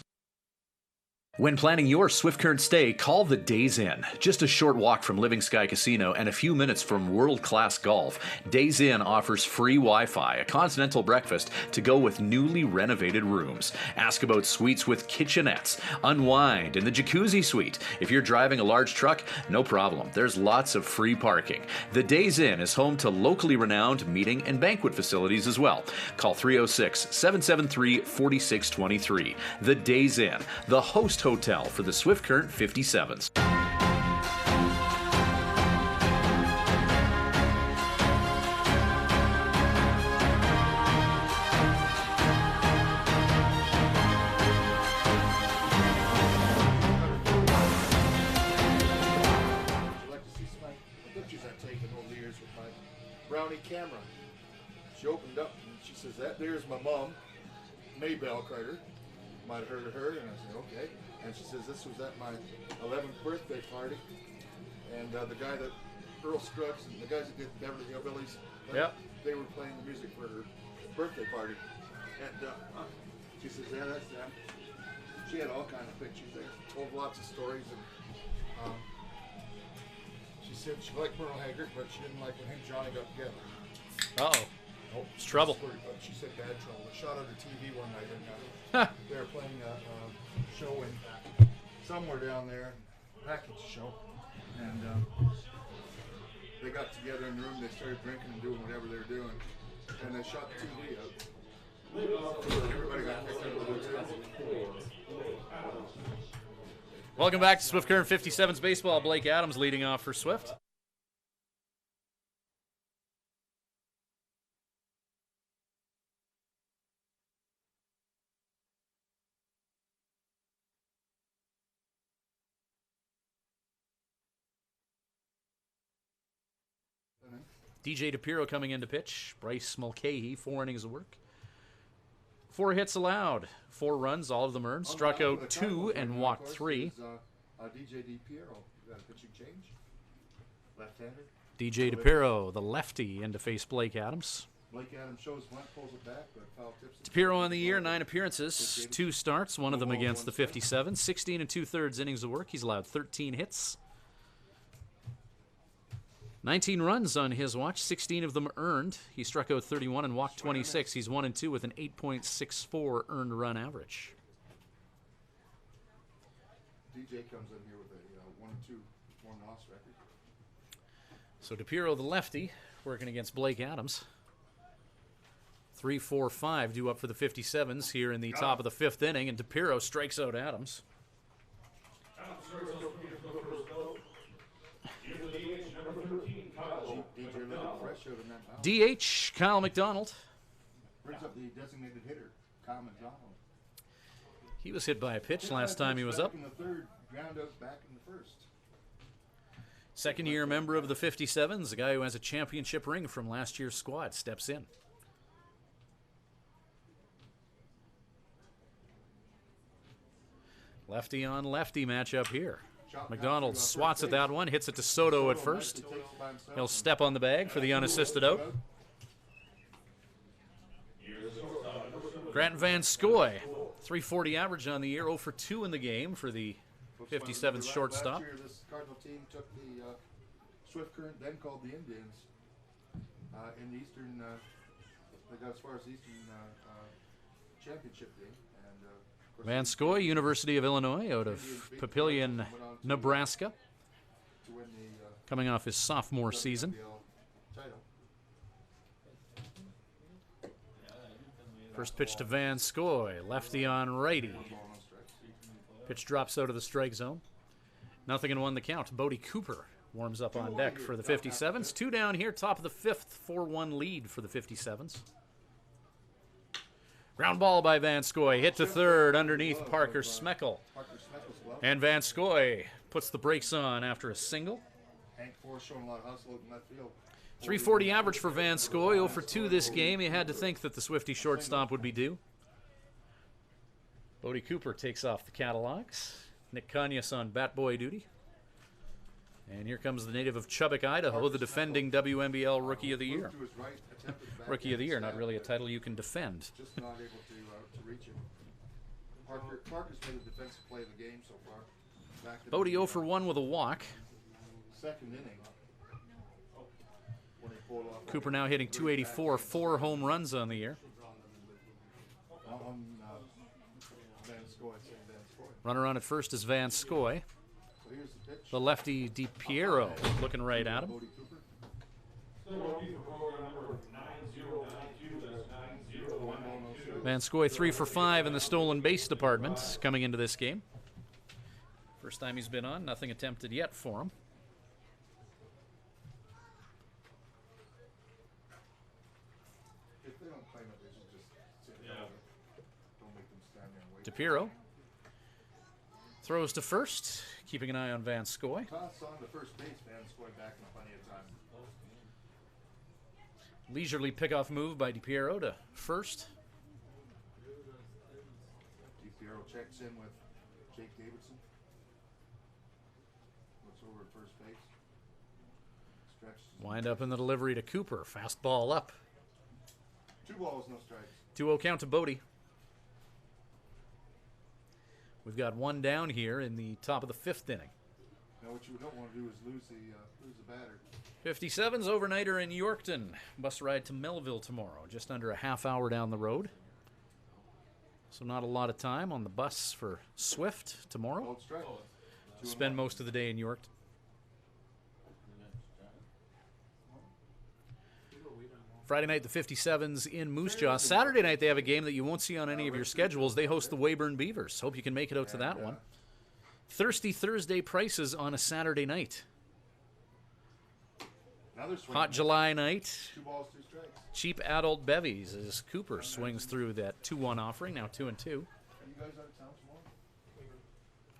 When planning your Swift Current stay, call the Days Inn. Just a short walk from Living Sky Casino and a few minutes from world-class golf, Days Inn offers free Wi-Fi, a continental breakfast to go with newly renovated rooms. Ask about suites with kitchenettes. Unwind in the jacuzzi suite. If you're driving a large truck, no problem. There's lots of free parking. The Days Inn is home to locally renowned meeting and banquet facilities as well. Call 306-773-4623. The Days Inn, the host hotel for the Swift Current 57's. Pictures I've taken over the years with my brownie camera. She opened up and she says, "That there's my mom, Maybelle Carter." Might have heard of her, and I said, "Okay." And she says, "This was at my 11th birthday party." And the guy that, Earl Scruggs, and the guys that did Beverly Hillbillies, Yep. they were playing the music for her birthday party. And she says, "Yeah, that's them." She had all kinds of pictures there, told lots of stories. And she said she liked Merle Haggard, but she didn't like when him and Johnny got together. Uh-oh. It's trouble. Story, but she said bad trouble. They shot on the TV one night, and they were playing a show in somewhere down there, package show, and they got together in the room. They started drinking and doing whatever they were doing, and they shot the TV up. Everybody got picked up with it. Welcome back to Swift Current 57's baseball. Blake Adams leading off for Swift. DJ DePiro coming in to pitch. Bryce Mulcahy, 4 innings of work. 4 hits allowed, 4 runs, all of them earned. Struck out 2 and walked 3. DJ DePiro, you got a pitching change? Left-hander? DJ DePiro, the lefty, in to face Blake Adams. Blake Adams shows one, pulls it back, but foul tips. DePiro on the year, 9 appearances, 2 starts, one of them against the 57. 16 2/3 innings of work. He's allowed 13 hits. 19 runs on his watch, 16 of them earned. He struck out 31 and walked 26. He's 1-2 with an 8.64 earned run average. DJ comes in here with a 1-2 1-loss record. So DePiro, the lefty, working against Blake Adams. 3-4-5 due up for the 57's here in the top of the 5th inning, and DePiro strikes out Adams. DH, Kyle Mcdonald. Brings up the designated hitter, Kyle Macdonald. He was hit by a pitch last time he was up. In the 3rd, ground out back in the 1st. Second-year member of the 57's, a guy who has a championship ring from last year's squad, steps in. Lefty on lefty matchup here. McDonald swats at that one, hits it to Soto at first. He'll step on the bag for the unassisted out. Grant Van Scoy, 340 average on the year, 0 for 2 in the game for the 57's shortstop. Last year, this Cardinal team took the Swift Current, then called the Indians, in the Eastern. They got as far as the Eastern championship game. And Van Scoy, University of Illinois, out of Papillion, Nebraska, coming off his sophomore season. First pitch to Van Scoy, lefty on righty. Pitch drops out of the strike zone. 0-1 the count. Bodie Cooper warms up on deck for the 57's. 2 down here, top of the 5th, 4-1 lead for the 57's. Ground ball by Van Scoy, hit to 3rd underneath Parker Smeckel. And Van Scoy puts the brakes on after a single. 340 average for Van Scoy, 0 for 2 this game. You had to think that the Swifty shortstop would be due. Bodie Cooper takes off the catalogs. Nick Kanyas on bat boy duty. And here comes the native of Chubbuck, Idaho, the defending WNBL Rookie of the Year. Rookie of the Year, not really a title you can defend. Just not able to reach it. Parker's made the defensive play of the game so far. Bodie 0 for 1 with a walk. 2nd inning. Cooper now hitting .284, 4 home runs on the year. Runner on at first is Van Scoy. The lefty DiPiero looking right at him. Van Scoy 3 for 5 in the stolen base department coming into this game. First time he's been on, nothing attempted yet for him. DiPiero throws to first, keeping an eye on Van Scoy. Toss on to first base, Van Scoy backing up plenty of time. Leisurely pickoff move by DiPiero to first. DiPiero checks in with Jake Davidson. Looks over at first base. Stretches. Wind up in the delivery to Cooper. Fastball up. 2 balls, no strikes. 2-0 count to Bodie. We've got 1 down here in the top of the 5th inning. Now, what you don't want to do is lose the batter. 57's overnighter in Yorkton. Bus ride to Melville tomorrow, just under a half hour down the road. So not a lot of time on the bus for Swift tomorrow. Old strike. Spend most of the day in Yorkton. Friday night, the 57's in Moose Jaw. Saturday night, they have a game that you won't see on any of your schedules. They host the Weyburn Beavers. Hope you can make it out to that one. Thirsty Thursday prices on a Saturday night. Hot July night. 2 balls, 2 strikes. Cheap adult bevies as Cooper swings through that 2-1 offering, now 2-2. Are you guys out of town tomorrow?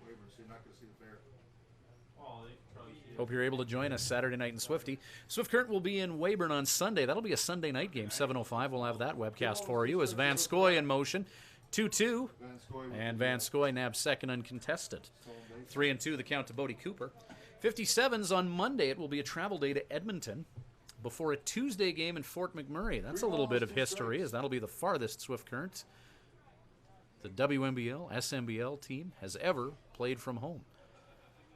Weyburn, so you're not going to see the bear. Hope you're able to join us Saturday night in Swifty. Swift Current will be in Weyburn on Sunday. That'll be a Sunday night game, 7:05. We'll have that webcast for you as Van Scoy in motion, 2-2. And Van Scoy nabs second uncontested. 3-2 the count to Bodie Cooper. 57's on Monday. It will be a travel day to Edmonton before a Tuesday game in Fort McMurray. That's a little bit of history, as that'll be the farthest Swift Current the WNBL, SNBL team has ever played from home.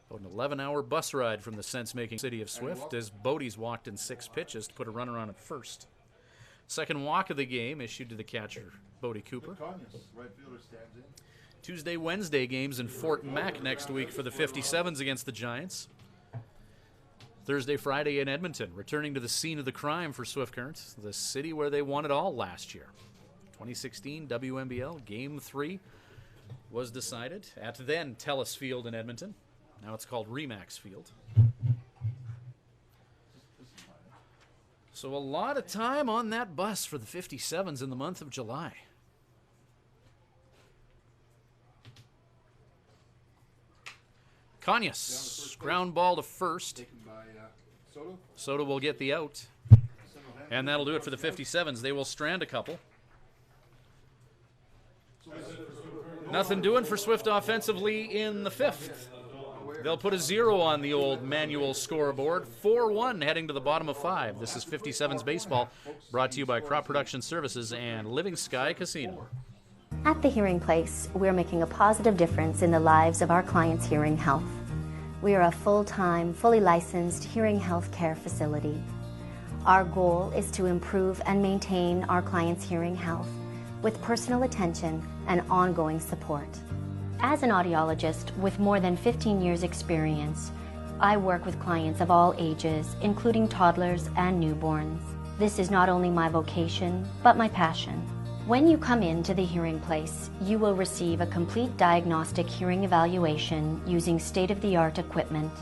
About an 11-hour bus ride from the sense-making city of Swift as Bodie's walked in 6 pitches to put a runner on at first. Second walk of the game issued to the catcher, Bodie Cooper. Right fielder stands in. Tuesday, Wednesday games in Fort Mac next week for the 57's against the Giants. Thursday, Friday in Edmonton, returning to the scene of the crime for Swift Current, the city where they won it all last year. 2016 WNBL Game 3 was decided at then Telus Field in Edmonton. Now it's called Remax Field. So a lot of time on that bus for the 57's in the month of July. Conyas, ground ball to first. Taken by Soto. Soto will get the out. And that'll do it for the 57's. They will strand a couple. Nothing doing for Swift offensively in the 5th. They'll put a 0 on the old manual scoreboard. 4-1 heading to the bottom of 5. This is 57's Baseball, brought to you by Crop Production Services and Living Sky Casino. At the Hearing Place, we're making a positive difference in the lives of our clients' hearing health. We are a full-time, fully licensed hearing health care facility. Our goal is to improve and maintain our clients' hearing health with personal attention and ongoing support. As an audiologist with more than 15 years' experience, I work with clients of all ages, including toddlers and newborns. This is not only my vocation, but my passion. When you come into the Hearing Place, you will receive a complete diagnostic hearing evaluation using state-of-the-art equipment.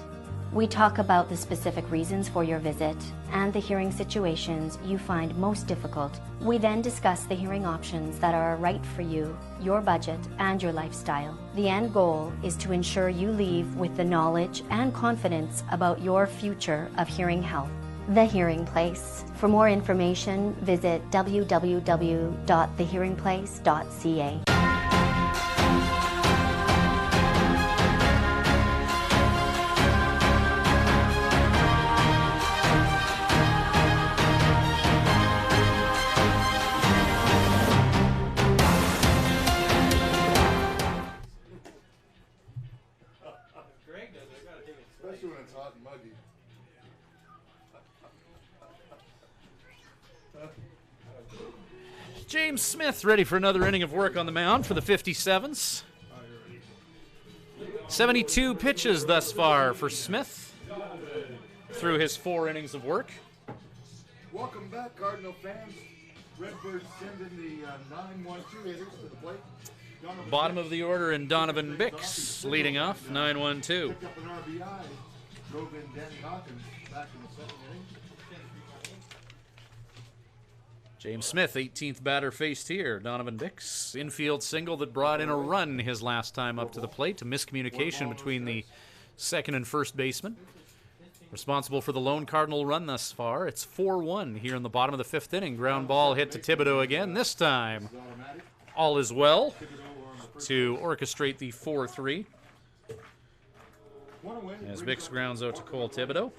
We talk about the specific reasons for your visit and the hearing situations you find most difficult. We then discuss the hearing options that are right for you, your budget, and your lifestyle. The end goal is to ensure you leave with the knowledge and confidence about your future of hearing health. The Hearing Place. For more information, visit www.thehearingplace.ca. Especially when it's hot and muggy. James Smith ready for another inning of work on the mound for the 57's. 72 pitches thus far for Smith through his 4 innings of work. Welcome back, Cardinal fans. Redbirds send in the 9-1-2 hitters to the plate. Bottom of the order in Donovan Bix leading off, 9-1-2. Picked up an RBI. Drove in Danny Hawkins back in the 2nd inning. James Smith, 18th batter faced here. Donovan Bix, infield single that brought in a run his last time up to the plate. A miscommunication between the second and first baseman. Responsible for the lone Cardinal run thus far. It's 4-1 here in the bottom of the 5th inning. Ground ball hit to Thibodeau again. This time, all is well to orchestrate the 4-3. As Bix grounds out to Cole Thibodeau.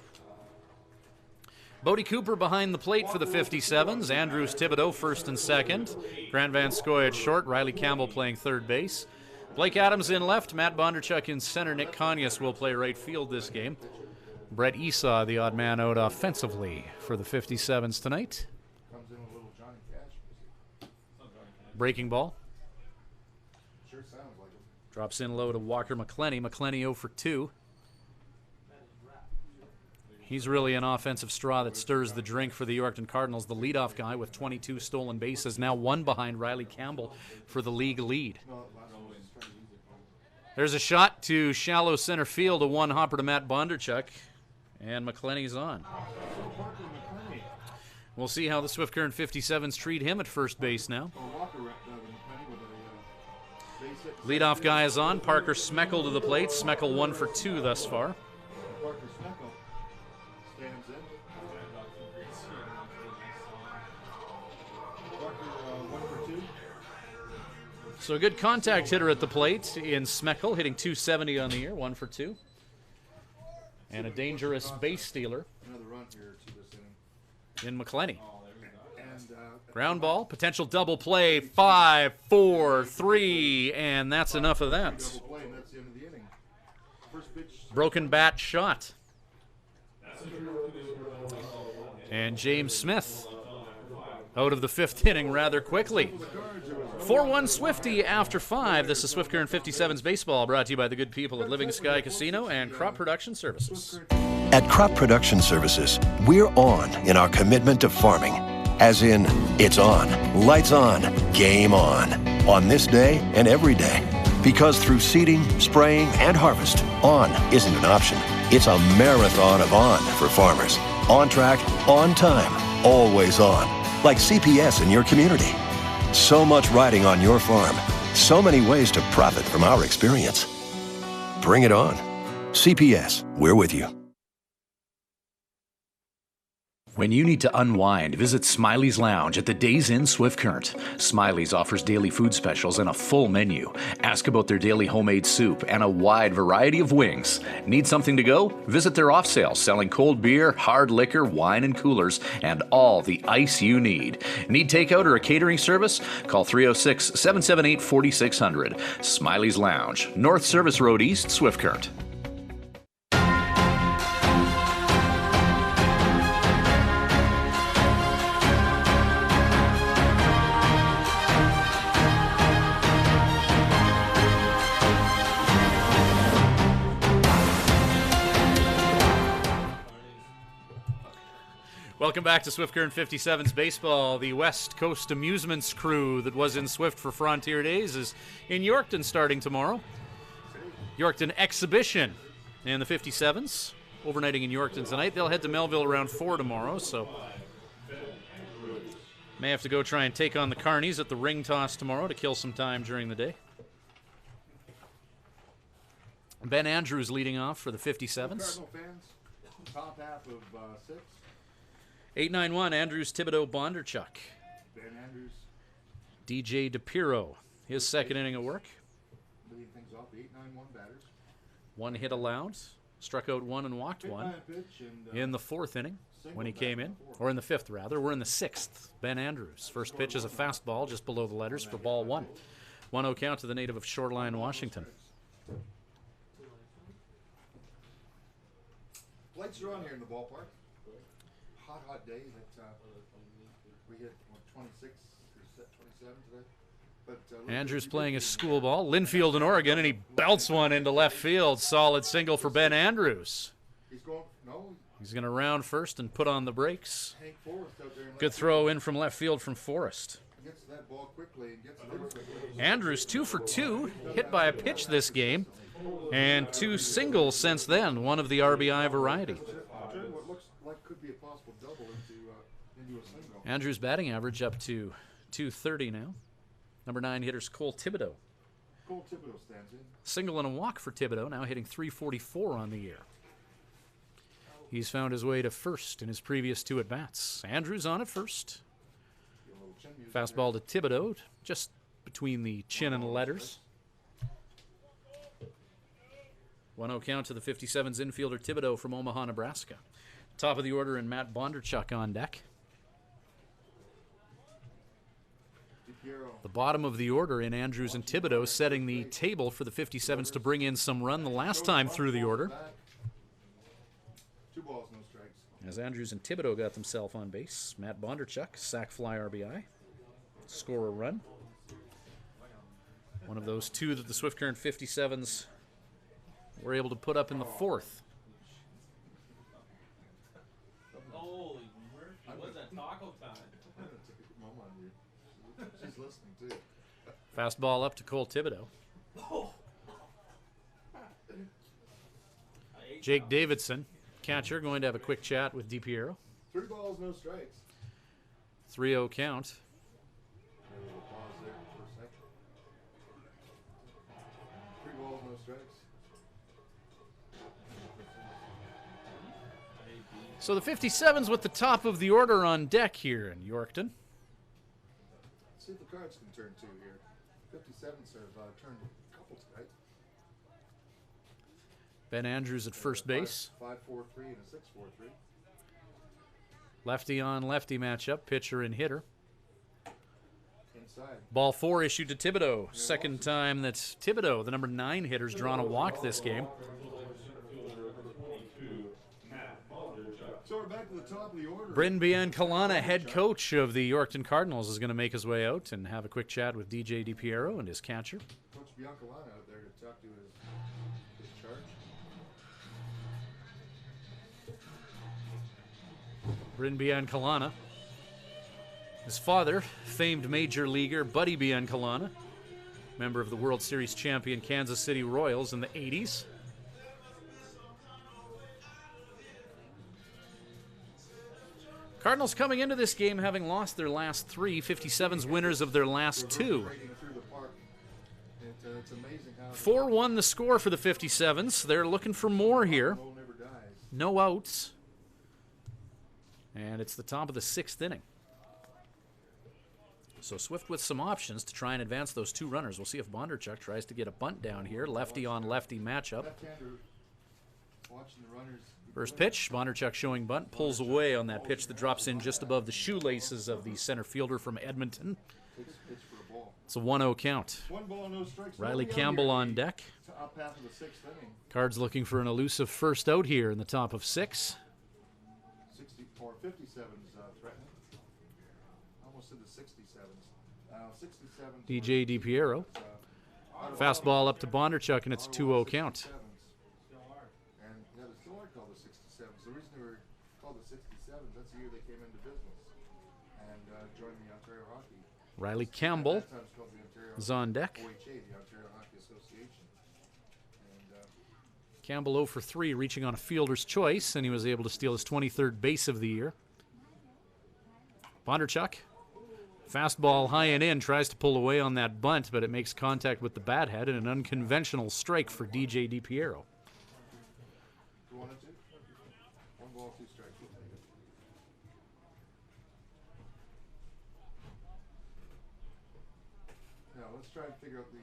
Bodie Cooper behind the plate for the 57's. Andrews Thibodeau first and second. Grant Van Scoy at short. Riley Campbell playing third base. Blake Adams in left, Matt Bondarchuk in center. Nick Kanyas will play right field this game. Brett Esau, the odd man out offensively for the 57's tonight. Comes in with a little Johnny Cash. Breaking ball. Sure sounds like it. Drops in low to Walker McClenny. McClenny 0 for 2. He's really an offensive straw that stirs the drink for the Yorkton Cardinals. The leadoff guy with 22 stolen bases, now one behind Riley Campbell for the league lead. There's a shot to shallow center field, a one hopper to Matt Bondarchuk, and McClenny's on. We'll see how the Swift Current 57's treat him at first base now. Leadoff guy is on. Parker Smeckel to the plate. Smeckel 1 for 2 thus far. Parker Smeckel stands in. Parker 1 for 2. So a good contact hitter at the plate in Smeckel, hitting 270 on the year, 1 for 2. And a dangerous base stealer Another run here to this inning. in McClenny. And Ground ball, potential double play, 5, 4, 3, and that's enough of that. double play, and that's the end of the inning. First pitch. Broken bat shot. And James Smith out of the 5th inning rather quickly. 4-1 Swifty after 5. This is Swift Current 57's baseball, brought to you by the good people at Living Sky Casino and Crop Production Services. At Crop Production Services, we're on in our commitment to farming. As in, it's on, lights on, game on this day and every day. Because through seeding, spraying, and harvest, on isn't an option. It's a marathon of on for farmers. On track, on time, always on. Like CPS in your community. So much riding on your farm. So many ways to profit from our experience. Bring it on. CPS, we're with you. When you need to unwind, visit Smiley's Lounge at the Days Inn Swift Current. Smiley's offers daily food specials and a full menu. Ask about their daily homemade soup and a wide variety of wings. Need something to go? Visit their off sale selling cold beer, hard liquor, wine and coolers, and all the ice you need. Need takeout or a catering service? Call 306-778-4600. Smiley's Lounge, North Service Road East, Swift Current. Welcome back to Swift Current 57's baseball. The West Coast Amusements crew that was in Swift for Frontier Days is in Yorkton starting tomorrow. Yorkton exhibition and the 57's overnighting in Yorkton tonight. They'll head to Melville around 4 tomorrow, so may have to go try and take on the Carnies at the ring toss tomorrow to kill some time during the day. Ben Andrews leading off for the 57's. Cardinal fans, top half of 6. 891 Andrews, Thibodeau, Bondarchuk. Ben Andrews. DJ DePiro, his second inning of work. Leading things off, the 891 batters. 1 hit allowed, struck out 1 and walked 1 in the 4th inning when he came in, or in the 5th rather. We're in the 6th. Ben Andrews, first pitch is a fastball just below the letters for ball 1. 1-0 count to the native of Shoreline, Washington. Lights are on here in the ballpark. Hot day that we hit 26 or 27 today. But Andrews playing his school ball. Linfield in Oregon, and he belts one into left field. Solid single for Ben Andrews. He's going to round first and put on the brakes. Hank Forrest out there in Good throw in from left field from Forrest. Gets to that ball quickly and gets it there quickly. Andrews 2 for 2, hit by a pitch this game, and 2 singles since then, one of the RBI variety. What looks like could be a possible double into a single. Andrews' batting average up to 230 now. Number 9 hitters Cole Thibodeau. Cole Thibodeau stands in. Single and a walk for Thibodeau, now hitting 344 on the year. He's found his way to first in his previous 2 at-bats. Andrews on at first. Fastball to Thibodeau, just between the chin and the letters. 1-0 count to the 57's infielder Thibodeau from Omaha, Nebraska. Top of the order and Matt Bondarchuk on deck. The bottom of the order in Andrews and Thibodeau setting the table for the 57s to bring in some run the last time through the order. 2 balls, no strikes. As Andrews and Thibodeau got themselves on base, Matt Bondarchuk, sac fly RBI, score a run. One of those 2 that the Swift Current 57s were able to put up in the 4th. Holy Murphy, was that taco time? I'm gonna take a moment on you. She's listening too. Fastball up to Cole Thibodeau. Jake Davidson, catcher, going to have a quick chat with DiPiero. 3 balls, no strikes. 3-0 count. We'll pause there for a second. 3 balls, no strikes. So the 57s with the top of the order on deck here in Yorkton. Let's see if the Cards can turn 2 here. 57s have turned a couple tonight. Ben Andrews at first base. 5-4-3 and a 6-4-3. Lefty on lefty matchup, pitcher and hitter. Inside. Ball 4 issued to Thibodeau. Second time that Thibodeau, the number 9 hitter's drawn a walk this game. So we're back to the top of the order. Bryn Biancalana, head coach of the Yorkton Cardinals, is going to make his way out and have a quick chat with DJ DiPiero and his catcher. Coach Biancalana out there to talk to his charge. Bryn Biancalana. His father, famed major leaguer Buddy Biancalana, member of the World Series champion Kansas City Royals in the 80s. Cardinals coming into this game having lost their last 3, 57's winners of their last 2. It's amazing how 4-1 the score for the 57's. They're looking for more here. goal never dies. No outs. And it's the top of the 6th inning. So Swift with some options to try and advance those 2 runners. We'll see if Bondarchuk tries to get a bunt down here. Lefty on lefty matchup. Left-hander watching the runners. First pitch, Bondarchuk showing bunt, pulls away on that pitch that drops in just above the shoelaces of the center fielder from Edmonton. Takes a pitch for a ball. It's a 1-0 count. 1 ball, no strikes. Riley Nobody out Campbell here. on deck. Top half of the 6th inning. Cards looking for an elusive first out here in the top of 6. 64, 57's threatening. Almost to the 67's. 67. DJ DiPiero. Fastball up to Bondarchuk, and it's a 2-0 count. And yeah, they still are called the 67s. The reason they were called the 67s, that's the year they came into business and joined the Ontario Hockey. Riley Campbell At that time it was called the Ontario is on deck. OHA, the Ontario Hockey Association. And Campbell 0 for 3, reaching on a fielder's choice, and he was able to steal his 23rd base of the year. Bondarchuk, fastball high and in, tries to pull away on that bunt, but it makes contact with the bat head and an unconventional strike for DJ DiPiero. 2-1-2. 1 ball, 2 strikes. We'll take it. Now let's try and figure out the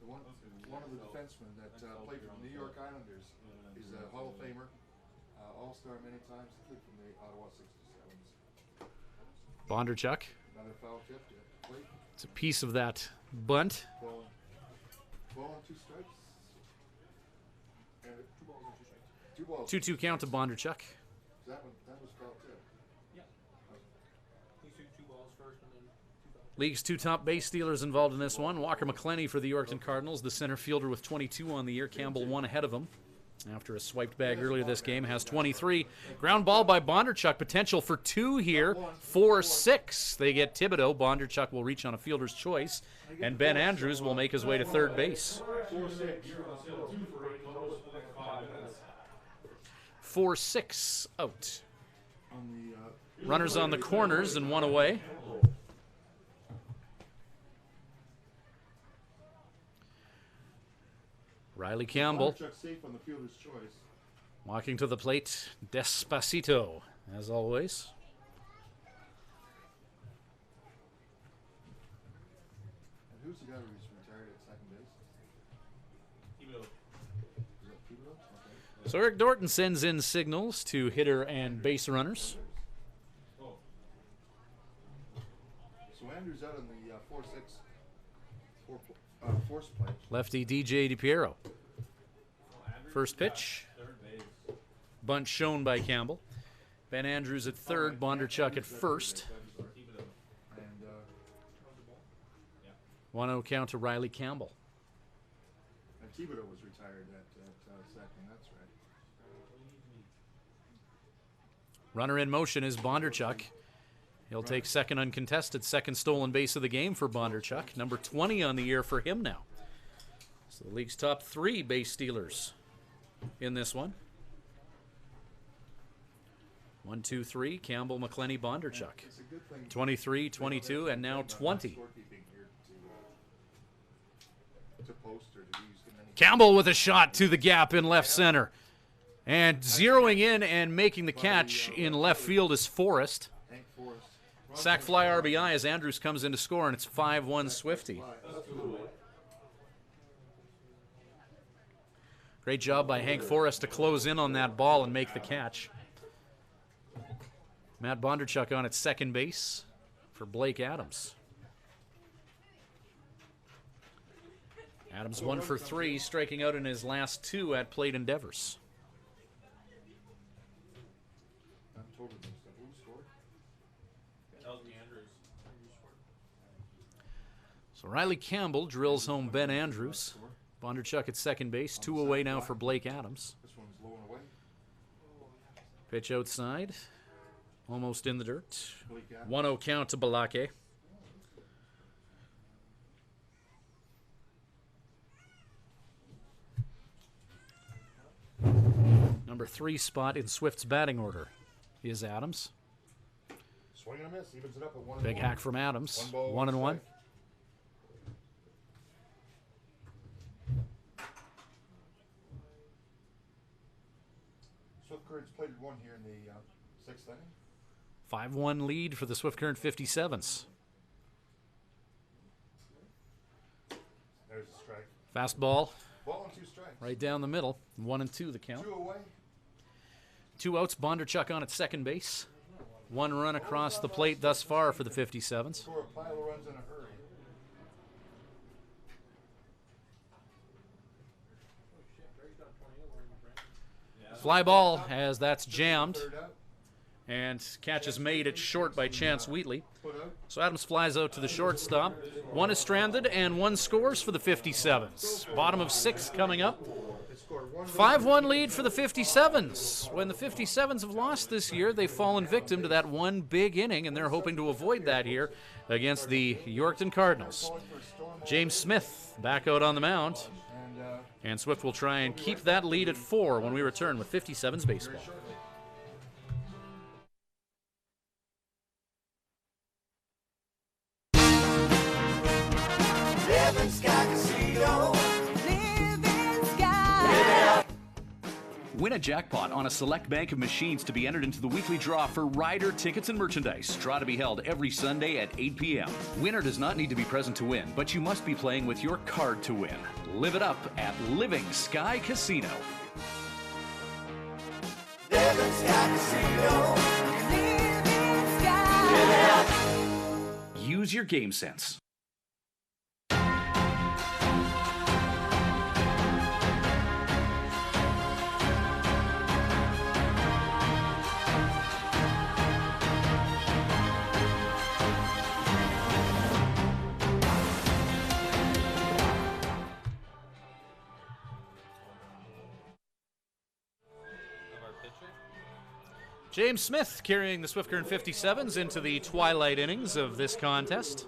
one of the defensemen that played for the New York Islanders. He's a Hall of Famer, All-Star many times. Kid from the Ottawa 67s. Bondarchuk, Another foul tip to plate. it's a piece of that bunt. Ball and 2 strikes. And 2 balls and 2 strikes. 2 balls. 2-2 count to Bondarchuk. That was foul tip. League's 2 top base stealers involved in this one. Walker McClenny for the Yorkton Cardinals, the center fielder with 22 on the year. Campbell 1 ahead of him. After a swiped bag earlier this game, has 23. Ground ball by Bondarchuk, potential for 2 here. 4-6. They get Thibodeau. Bondarchuk will reach on a fielder's choice, and Ben Andrews will make his way to third base. 4-6 out. Runners on the corners and 1 away. Riley Campbell Bondarchuk safe on the fielder's choice. walking to the plate. Despacito, as always. And who's the guy who's retired at second base? Thibodeau. Is that Thibodeau? Okay. So Eric Dorton sends in signals to hitter and base runners. So Andrews out on the 4-6 force play. Lefty DJ DiPiero. First pitch. Bunt shown by Campbell. Ben Andrews at third, Bondarchuk at first. 1-0 count to Riley Campbell. And Thibodeau was retired at second, that's right. Runner in motion is Bondarchuk. He'll take second uncontested, second stolen base of the game for Bondarchuk. Number 20 on the year for him now. So the league's top 3 base stealers in this one. 1, 2, 3, Campbell, McClenny, Bondarchuk. 23, 22, and now 20. Campbell with a shot to the gap in left center. And zeroing in and making the catch in left field is Forrest. Sac fly RBI as Andrews comes in to score, and it's 5-1 Swifty. Great job by Hank Forrest to close in on that ball and make the catch. Matt Bondarchuk on at second base for Blake Adams. Adams 1 for 3, striking out in his last 2 at plate endeavors. So Riley Campbell drills home Ben Andrews. Bondarchuk at second base, 2 away now for Blake Adams. Pitch outside, almost in the dirt. 1-0 count to Balake. Number 3 spot in Swift's batting order is Adams. Swing and a miss, evens it up at 1-1. Big hack from Adams. 1-1. Swift Currents played 1 here in the 6th inning. 5-1 lead for the Swift Current 57's. There's a strike. Fastball. Ball and 2 strikes. Right down the middle. 1 and 2 the count. 2 away. 2 outs. Bondarchuk on at second base. 1 run across the plate thus far for the 57's. Score a pile of runs in a hurry. Fly ball as that's jammed. And catch is made at short by Chance Wheatley. So Adams flies out to the shortstop. 1 is stranded and 1 scores for the 57's. Bottom of 6 coming up. 5-1 lead for the 57's. When the 57's have lost this year, they've fallen victim to that one big inning, and they're hoping to avoid that here against the Yorkton Cardinals. James Smith back out on the mound. And Swift will try and keep that lead at 4 when we return with 57's baseball. Living Sky Casino. Living Sky. Win a jackpot on a select bank of machines to be entered into the weekly draw for rider tickets and merchandise. Draw to be held every Sunday at 8 p.m. Winner does not need to be present to win, but you must be playing with your card to win. Live it up at Living Sky Casino. Living Sky Casino. Living Sky. Use your game sense. James Smith carrying the Swift Current 57's into the twilight innings of this contest.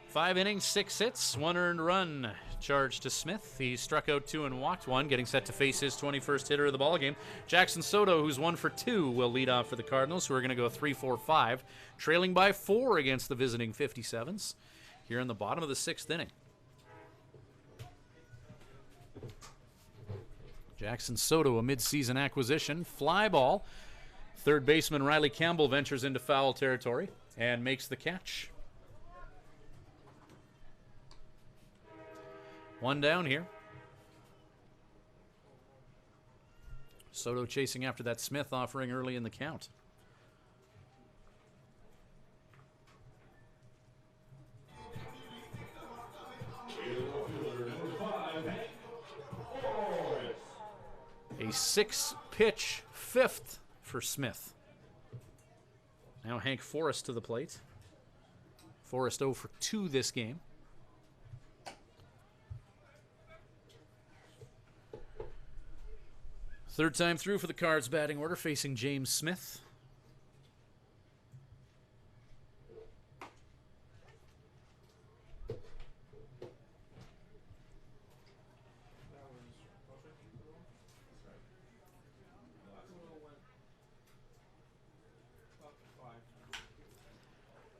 5 innings, 6 hits, 1 earned run charged to Smith. He struck out 2 and walked 1, getting set to face his 21st hitter of the ballgame. Jackson Soto, who's 1 for 2, will lead off for the Cardinals, who are going to go 3-4-5, trailing by 4 against the visiting 57's here in the bottom of the 6th inning. Jackson Soto, a midseason acquisition. Fly ball. Third baseman Riley Campbell ventures into foul territory and makes the catch. 1 down here. Soto chasing after that Smith offering early in the count. 6-pitch fifth for Smith. Now Hank Forrest to the plate. Forrest 0 for 2 this game. Third time through for the Cards batting order, facing James Smith.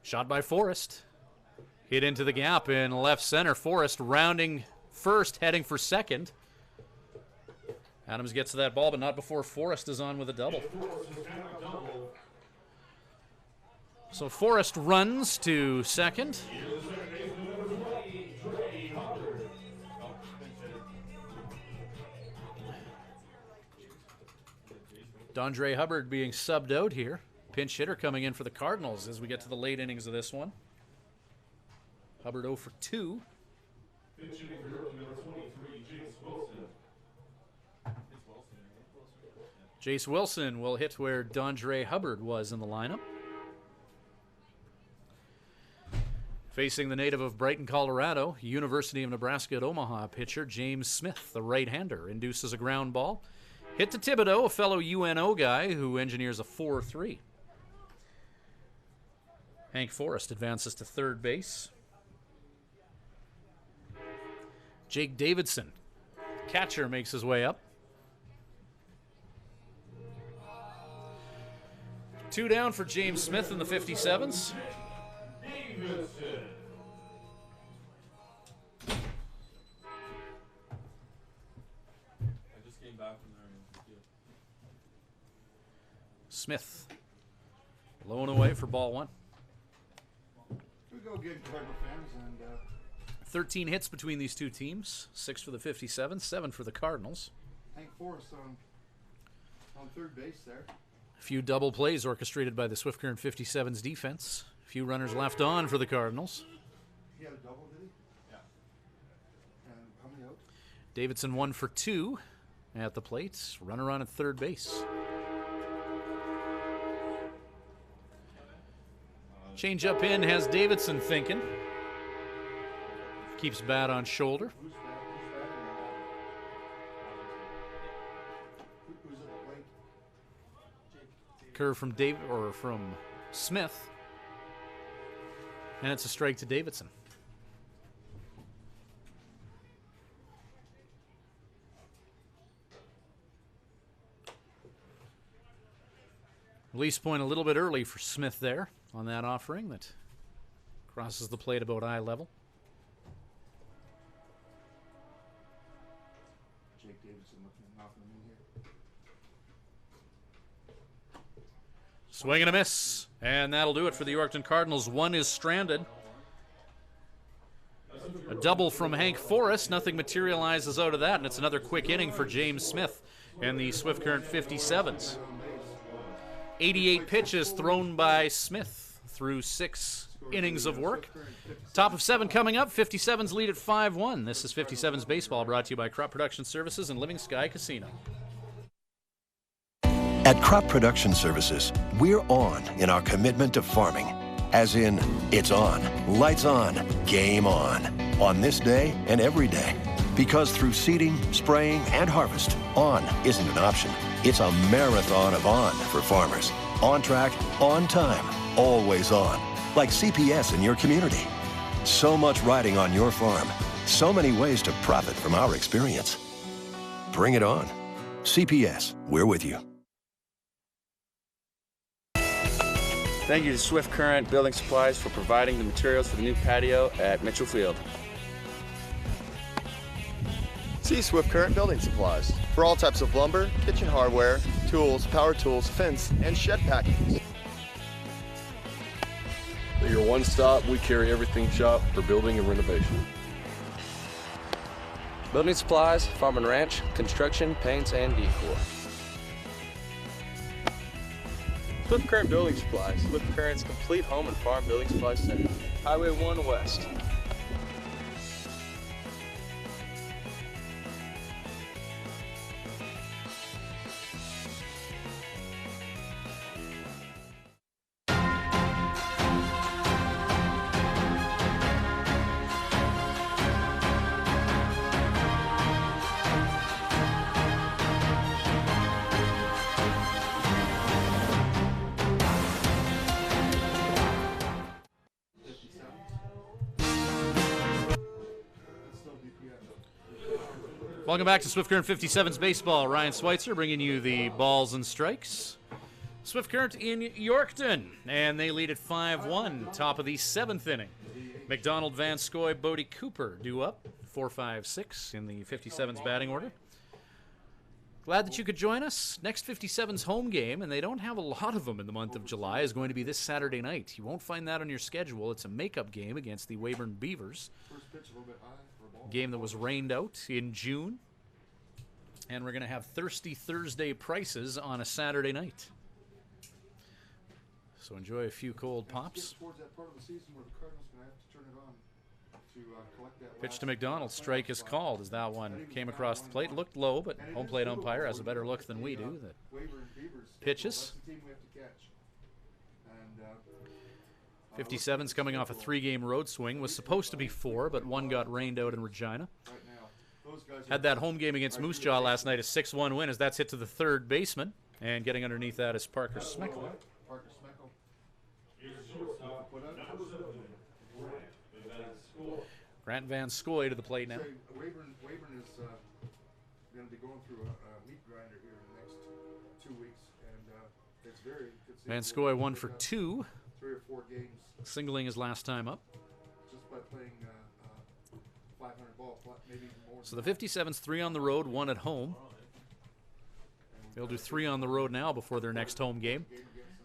Shot by Forrest. Hit into the gap in left center. Forrest rounding first, heading for second. Adams gets to that ball, but not before Forrest is on with a double. So Forrest runs to second. Dondre Hubbard being subbed out here. Pinch hitter coming in for the Cardinals as we get to the late innings of this one. Hubbard 0 for 2. Jace Wilson will hit where Dondre Hubbard was in the lineup. Facing the native of Brighton, Colorado, University of Nebraska at Omaha pitcher James Smith, the right-hander, induces a ground ball. Hit to Thibodeau, a fellow UNO guy who engineers a 4-3. Hank Forrest advances to third base. Jake Davidson, catcher, makes his way up. 2 down for James Smith in the 57's. Smith, low and away for ball 1. We go good, Cardinal fans, and 13 hits between these two teams. 6 for the 57, 7 for the Cardinals. Hank Forrest on third base there. A few double plays orchestrated by the Swift Current 57's defense. A few runners left on for the Cardinals. He had a double, did he? Yeah. And how many out? Davidson 1 for 2 at the plate. Runner on at third base. Change up in has Davidson thinking. Keeps bat on shoulder. Who's at the plate? Curve from from Smith. And it's a strike to Davidson. Release point a little bit early for Smith there on that offering that crosses the plate about eye level. Jake Davidson looking at knocking him in here. Swing and a miss. And that'll do it for the Yorkton Cardinals. One is stranded. A double from Hank Forrest. Nothing materializes out of that, and it's another quick inning for James Smith and the Swift Current 57's. 88 pitches thrown by Smith through 6 innings of work. Top of 7 coming up. 57's lead at 5-1. This is 57's Baseball, brought to you by Crop Production Services and Living Sky Casino. At Crop Production Services, we're on in our commitment to farming. As in, it's on, lights on, game on this day and every day. Because through seeding, spraying, and harvest, on isn't an option. It's a marathon of on for farmers. On track, on time, always on. Like CPS in your community. So much riding on your farm. So many ways to profit from our experience. Bring it on. CPS, we're with you. Thank you to Swift Current Building Supplies for providing the materials for the new patio at Mitchell Field. See Swift Current Building Supplies for all types of lumber, kitchen hardware, tools, power tools, fence, and shed packing. Your one stop, we carry everything shop for building and renovation. Building supplies, farm and ranch, construction, paints, and decor. Swift Current Building Supplies, Swift Current's complete home and farm building supply center. Highway 1 West. Welcome back to Swift Current 57's Baseball. Ryan Schweitzer bringing you the balls and strikes. Swift Current in Yorkton, and they lead at 5-1, top of the 7th inning. Mcdonald, Vanscoy, Bodie Cooper due up, 4-5-6 in the 57's batting order. Glad that you could join us. Next 57's home game, and they don't have a lot of them in the month of July, is going to be this Saturday night. You won't find that on your schedule. It's a makeup game against the Weyburn Beavers. Game that was rained out in June. And we're going to have Thirsty Thursday prices on a Saturday night. So enjoy a few cold pops. Pitch to Mcdonald. Strike is called as that one came across the plate. Looked low, but home plate umpire has a better look than we do. That pitches. 57's coming off a 3-game road swing. Was supposed to be 4, but one got rained out in Regina. Had that home game against Moose Jaw last night, a 6-1 win as that's hit to the third baseman. And getting underneath that is Parker Smeckel. Grant Vanscoy to the plate now. Weyburn is going to be going through a wheat grinder here in the next 2 weeks, and it's very. Vanscoy 1 for 2. 3 or 4 games. Singling his last time up. Just by playing 500 ball, maybe more. So the 57's 3 on the road, 1 at home. They'll do 3 on the road now before their next home game.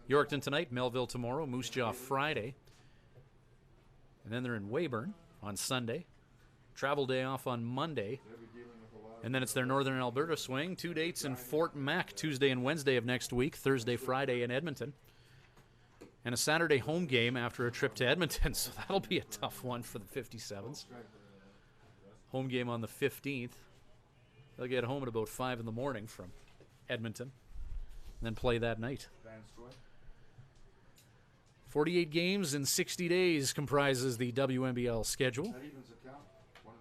Yorkton tonight, Melville tomorrow, Moose Jaw Friday. And then they're in Weyburn on Sunday. Travel day off on Monday. And then it's their Northern Alberta swing. 2 dates in Fort Mac, Tuesday and Wednesday of next week. Thursday, Friday in Edmonton. And a Saturday home game after a trip to Edmonton. So that'll be a tough one for the 57's. Home game on the 15th. They'll get home at about 5 in the morning from Edmonton. And then play that night. 48 games in 60 days comprises the WNBL schedule. That evens the count. 1-1.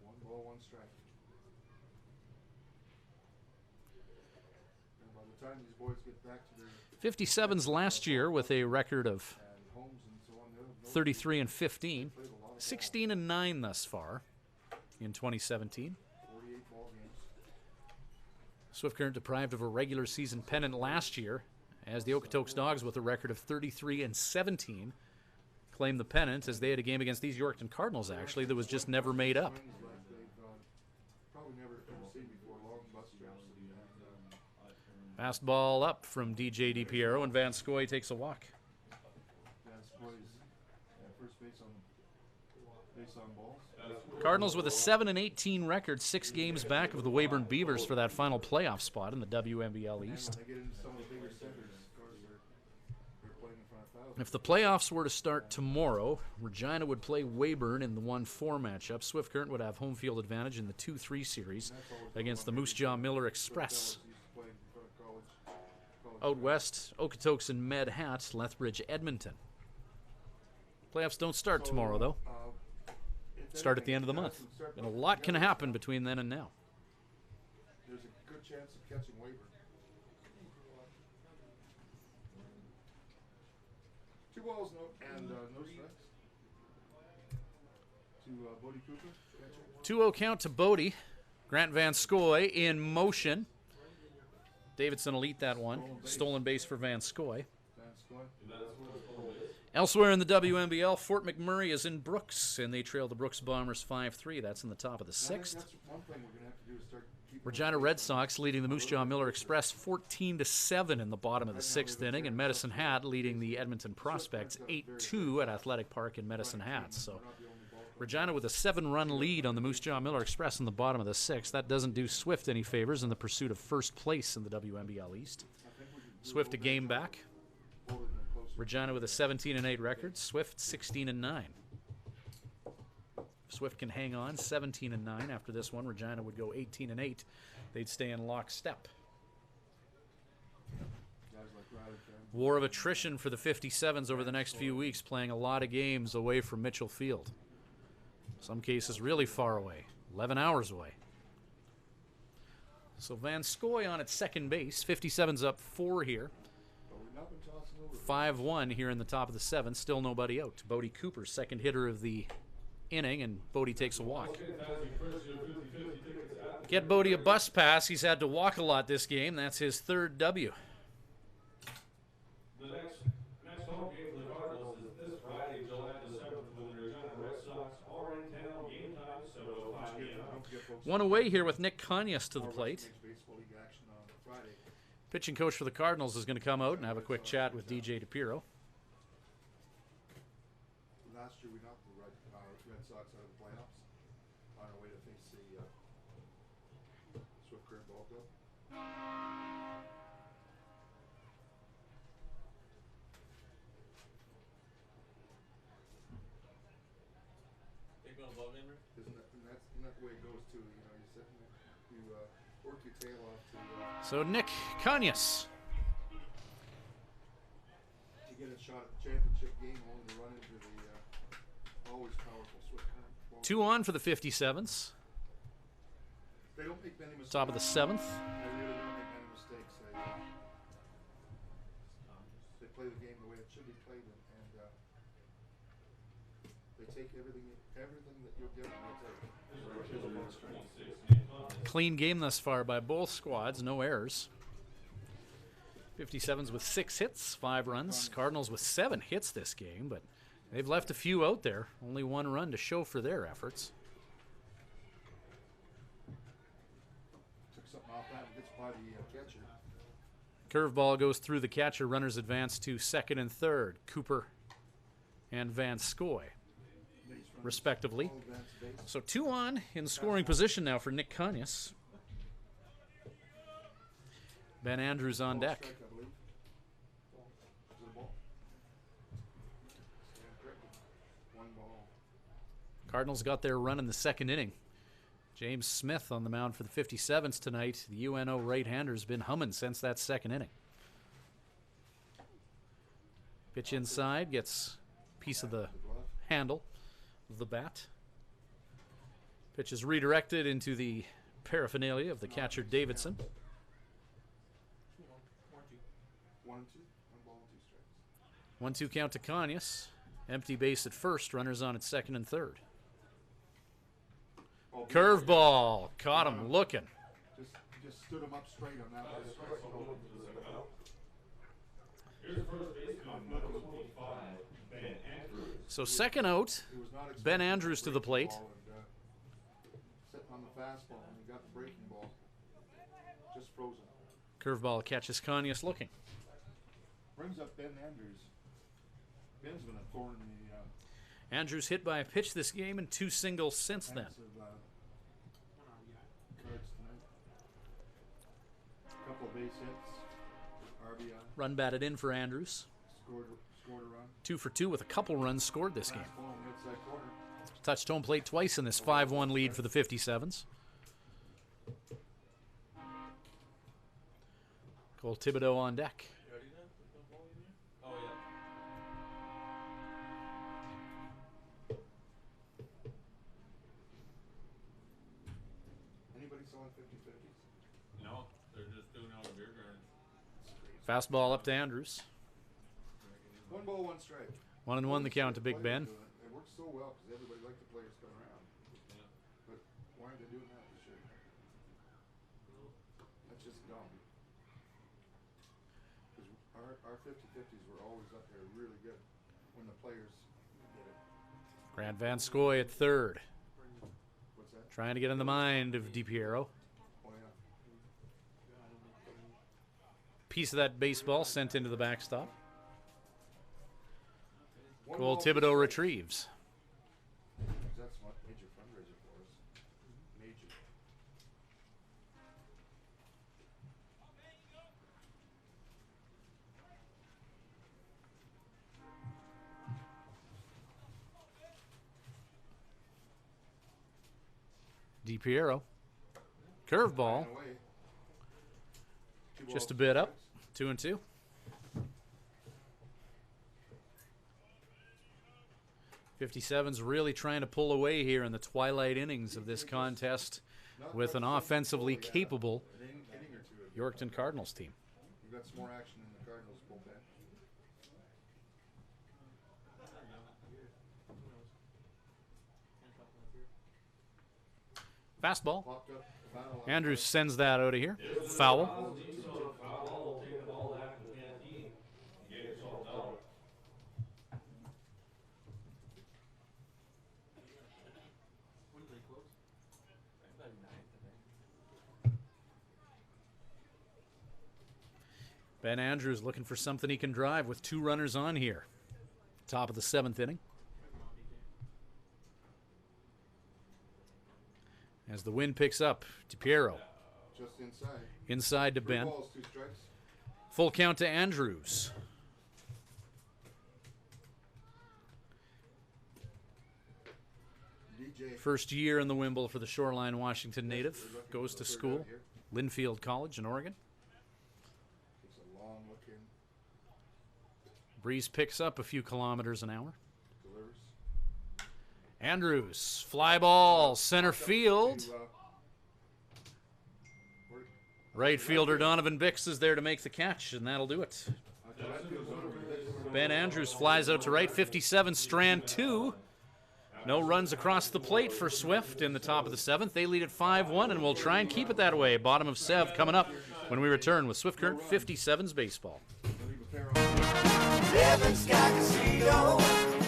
1 ball, 1 strike. And by the time these boys get back to their 57's last year with a record of 33 and 15, 16 and 9 thus far in 2017. 48 ball games. Swift Current deprived of a regular season pennant last year, as the Okotoks Dogs with a record of 33 and 17 claimed the pennant, as they had a game against these Yorkton Cardinals actually that was just never made up. Probably never seen before. Long bus trips. Fastball up from DJ DiPiero, and Vanscoy takes a walk. First base on balls. Cardinals with a 7-18 record, 6 games back of the Weyburn Beavers for that final playoff spot in the WNBL East. If the playoffs were to start tomorrow, Regina would play Weyburn in the 1-4 matchup. Swift Current would have home field advantage in the 2-3 series against the Moose Jaw Miller Express. Out west, Okotoks and Med Hat, Lethbridge, Edmonton. Playoffs don't start tomorrow, though. Start at the end of the month. And a lot can happen between then and now. There's a good chance of catching Weyburn. 2 balls, no strikes. To Bodie Cooper. 2-0 count to Bodie. Grant Vanscoy in motion. Davidson will eat that one. Stolen base for Vanscoy. Elsewhere in the WNBL, Fort McMurray is in Brooks, and they trail the Brooks Bombers 5-3. That's in the top of the 6th. Regina Red Sox leading the Moose Jaw Miller Express 14-7 in the bottom of the 6th inning, and Medicine Hat leading the Edmonton Prospects 8-2 at Athletic Park in Medicine Hat. So Regina with a 7-run lead on the Moose Jaw Miller Express in the bottom of the 6th. That doesn't do Swift any favors in the pursuit of first place in the WNBL East. Swift a game back. Regina with a 17-8 record. Swift 16-9. Swift can hang on 17-9 after this one. Regina would go 18-8. They'd stay in lockstep. War of attrition for the 57's over the next few weeks, playing a lot of games away from Mitchell Field. Some cases really far away, 11 hours away. So Vanscoy on at second base. 57's up 4 here. 5-1 here in the top of the 7th. Still nobody out. Bodie Cooper, second hitter of the inning, and Bodie takes a walk. Get Bodie a bus pass. He's had to walk a lot this game. That's his third W. The next home game for the Cardinals is this Friday, July the 7th, with the Regina Red Sox. All in town, game time 7:05 p.m. One away here with Nick Kanyas to the plate. Pitching coach for the Cardinals is going to come out and have a quick chat with DJ DePiero. Last year we knocked the Red Sox out of the playoffs on our way to face the Swift Current Ball Club. Isn't that the way it goes too? You know, you sit and you work your tail off to. So Nick Kanyas. To get a shot at the championship game, only to run into the always powerful Swift Current Ball. 2 on for the 57's. They don't make many mistakes. Top of the 7th. They really don't make many mistakes. They play the game the way it should be played, and they take everything that you'll get. Clean game thus far by both squads, no errors. 57's with 6 hits, 5 runs. Cardinals with 7 hits this game, but they've left a few out there. Only 1 run to show for their efforts. Took something off that and gets by the catcher. Curveball goes through the catcher. Runners advance to second and third. Cooper and Van Scoy, respectively. So 2 on in scoring position now for Nick Kanyas. Ben Andrews on deck. Cardinals got their run in the second inning. James Smith on the mound for the 57's tonight. The UNO right-hander's been humming since that second inning. Pitch inside, gets a piece of the handle of the bat. Pitch is redirected into the paraphernalia of the catcher Davidson. 1-2 count to Kanyas. Empty base at first, runners on at second and third. Curveball, caught him looking. Just stood him up straight on that one. So second out, Ben Andrews to the plate. Sitting on the fastball and he got the breaking ball. Just frozen. Curveball catches Kanyas looking. Brings up Ben Andrews. Ben's been a thorn in the Andrews hit by a pitch this game and 2 singles since then. cards tonight. A couple of base hits. RBI. Run batted in for Andrews. Scored a run. 2 for 2 with a couple runs scored this game. Fastball on the outside corner. Touched home plate twice in this 5-1 lead for the 57's. Cole Thibodeau on deck. Anybody selling 50-50s? No, they're just doing out of beer gardens. Fastball up to Andrews. 1 ball, 1 strike. 1-1 the count to Big Ben. It works so well because everybody liked the players coming around. But why aren't they doing that this year? That's just dumb. Because our 50-50s were always up there really good when the players did it. Grant Van Scoy at third. What's that? Trying to get in the mind of DiPiero. Oh, yeah. Piece of that baseball sent into the backstop. One Cole ball, Thibodeau retrieves. That's what major fundraiser for us. Major. DiPiero. Curveball. Just a bit up. 2-2. '57's really trying to pull away here in the twilight innings of this contest with an offensively capable Yorkton Cardinals team. You got some more action in the Cardinals bullpen. Fastball. Popped up, foul. Andrews sends that out of here. Foul. Ben Andrews looking for something he can drive with 2 runners on here. Top of the 7th inning. As the wind picks up, DiPiero. Just inside. Inside to 3 Ben. balls, 2 strikes. Full count to Andrews. DJ. First year in the Wimble for the Shoreline, Washington native. Goes to school. Linfield College in Oregon. Takes a long look in. Breeze picks up a few kilometers an hour. Delivers. Andrews, fly ball, center field. To, Right fielder Donovan Bix is there to make the catch, and that'll do it. Ben Andrews flies out to right, 57, strand 2. No runs across the plate for Swift in the top of the 7th. They lead at 5-1, and we'll try and keep it that way. Bottom of Sev coming up when we return with Swift Current 57's baseball. Living Sky Casino.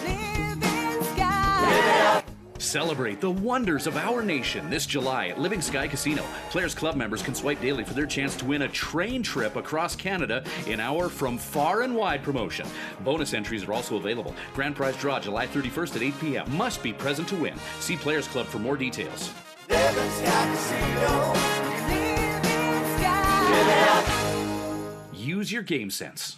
Living Sky. Celebrate the wonders of our nation this July at Living Sky Casino. Players Club members can swipe daily for their chance to win a train trip across Canada in our From Far and Wide promotion. Bonus entries are also available. Grand prize draw July 31st at 8 p.m. Must be present to win. See Players Club for more details. Living Sky Casino. Living Sky. Use your game sense.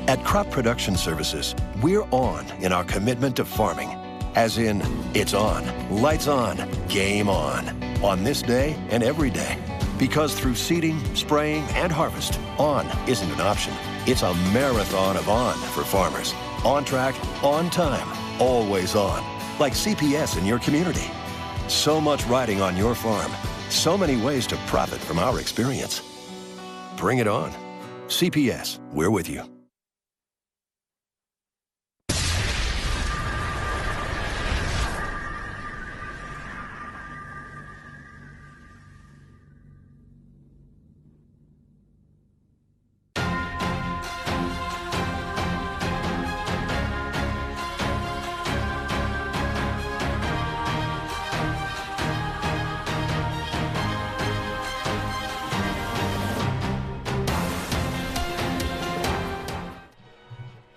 At Crop Production Services, we're on in our commitment to farming. As in, it's on, lights on, game on this day and every day. Because through seeding, spraying, and harvest, on isn't an option. It's a marathon of on for farmers. On track, on time, always on. Like CPS in your community. So much riding on your farm. So many ways to profit from our experience. Bring it on. CPS, we're with you.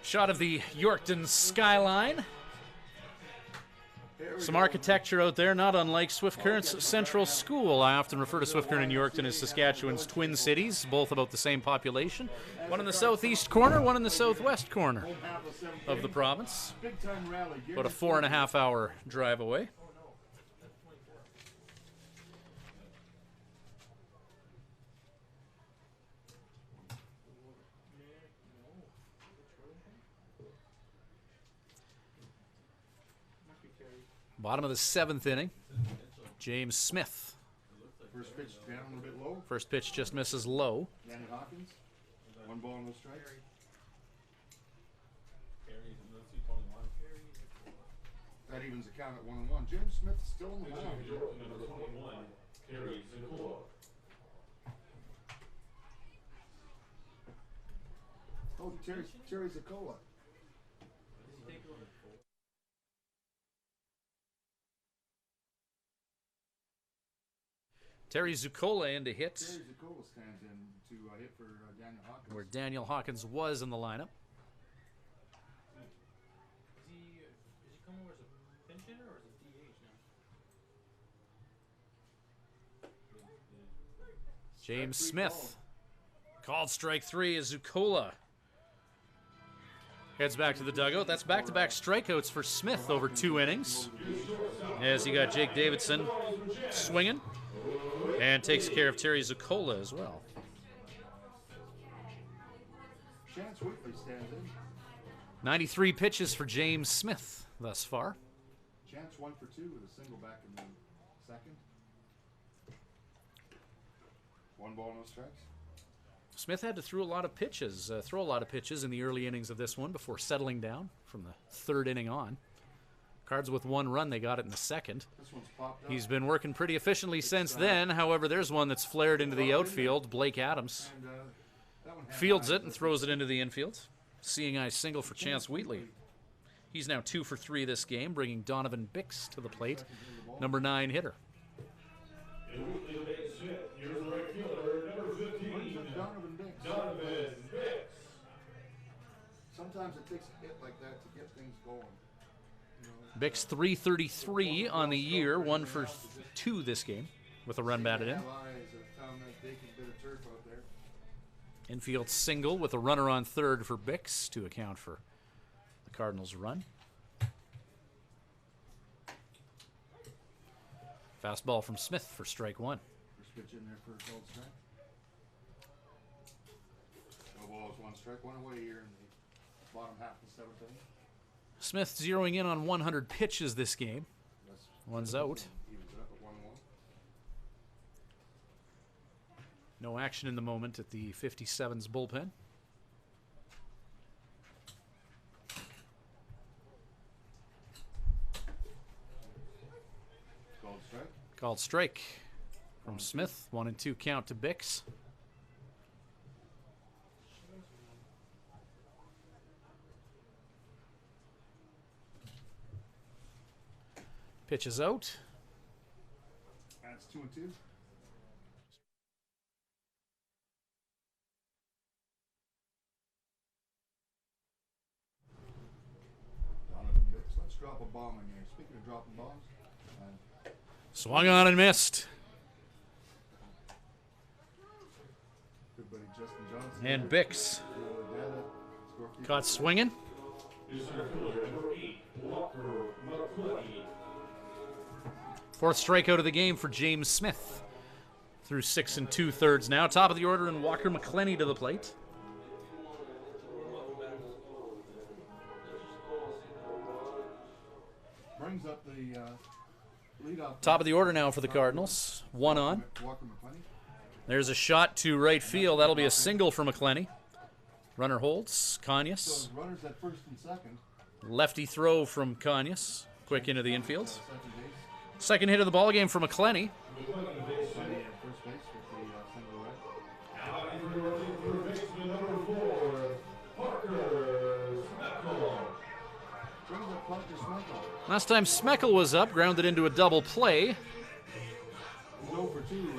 Shot of the Yorkton skyline. Some architecture out there, not unlike Swift Current's Central School. I often refer to Swift Current and Yorkton as Saskatchewan's twin cities, both about the same population. One in the southeast corner, one in the southwest corner of the province. Big time rally. About a 4.5-hour drive away. Bottom of the 7th inning. James Smith. First pitch down a little bit low. First pitch just misses low. Danny Hawkins. 1 ball, no strikes. That evens the count at 1-1. James Smith is still on the mound. Oh, Terry Zacola. Terry Zucola in to hit, Terry Zacola stands in to hit for Daniel Hawkins. where Daniel Hawkins was in the lineup. Is he come over as a pinch hitter or is it DH now? James Smith. Called strike 3 as Zucola heads back to the dugout. That's back-to-back strikeouts for Smith over 2 innings. As he got Jake Davidson swinging. And takes care of Terry Zucola as well. Chance Whitley stands in. 93 pitches for James Smith thus far. Chance 1 for 2 with a single back in the 2nd. 1 ball, no strikes. Smith had to throw a lot of pitches in the early innings of this one before settling down from the 3rd inning on. Cards with 1 run, they got it in the second. This one's popped up. He's been working pretty efficiently since then. However, there's one that's flared into the outfield. Blake Adams And, that one had fields eyes, it and throws it into the infield. Seeing eye single for Chance Wheatley. He's now 2 for 3 this game, bringing Donovan Bix to the plate, number 9 hitter. And Wheatley will make Smith. Here's the right fielder, number 15. Donovan Bix. Donovan Bix. Sometimes it takes a hit like that to get things going. Bix 333 on the year, 1 for 2 this game, with a run batted in. Infield single with a runner on third for Bix to account for the Cardinals' run. Fastball from Smith for strike 1. First pitch in there for a called strike. No balls, 1 strike, 1 away here in the bottom half of the 7th inning. Smith zeroing in on 100 pitches this game. One's out. Evens it up at 1-1. No action in the moment at the 57's bullpen. Called strike. Called strike from Smith. 1-2 count to Bix. Pitch is out. That's 2-2. Donovan Bix. Let's drop a bomb in here. Speaking of dropping bombs, Swung on and missed. good buddy Justin Johnson. And Bix caught swinging. Here's our fielder, number 8, Walker McCoy. 4th strikeout of the game for James Smith. Through 6 2/3 now. Top of the order, and Walker McClenny to the plate. Brings up the leadoff. Top of the order now for the Cardinals. 1 on. Walker McClenny. There's a shot to right field. That'll be a single for McClenny. Runner holds. Conyas. So runners at first and second. Lefty throw from Conyas. Quick into the infield. Second base. Second hit of the ball game for McClenny. Buddy at first base with the single right. Now into the third baseman, number 4, Parker Smeckel. Brings up Parker Smeckel. Last time Smeckel was up, grounded into a double play. He's 0 for 2.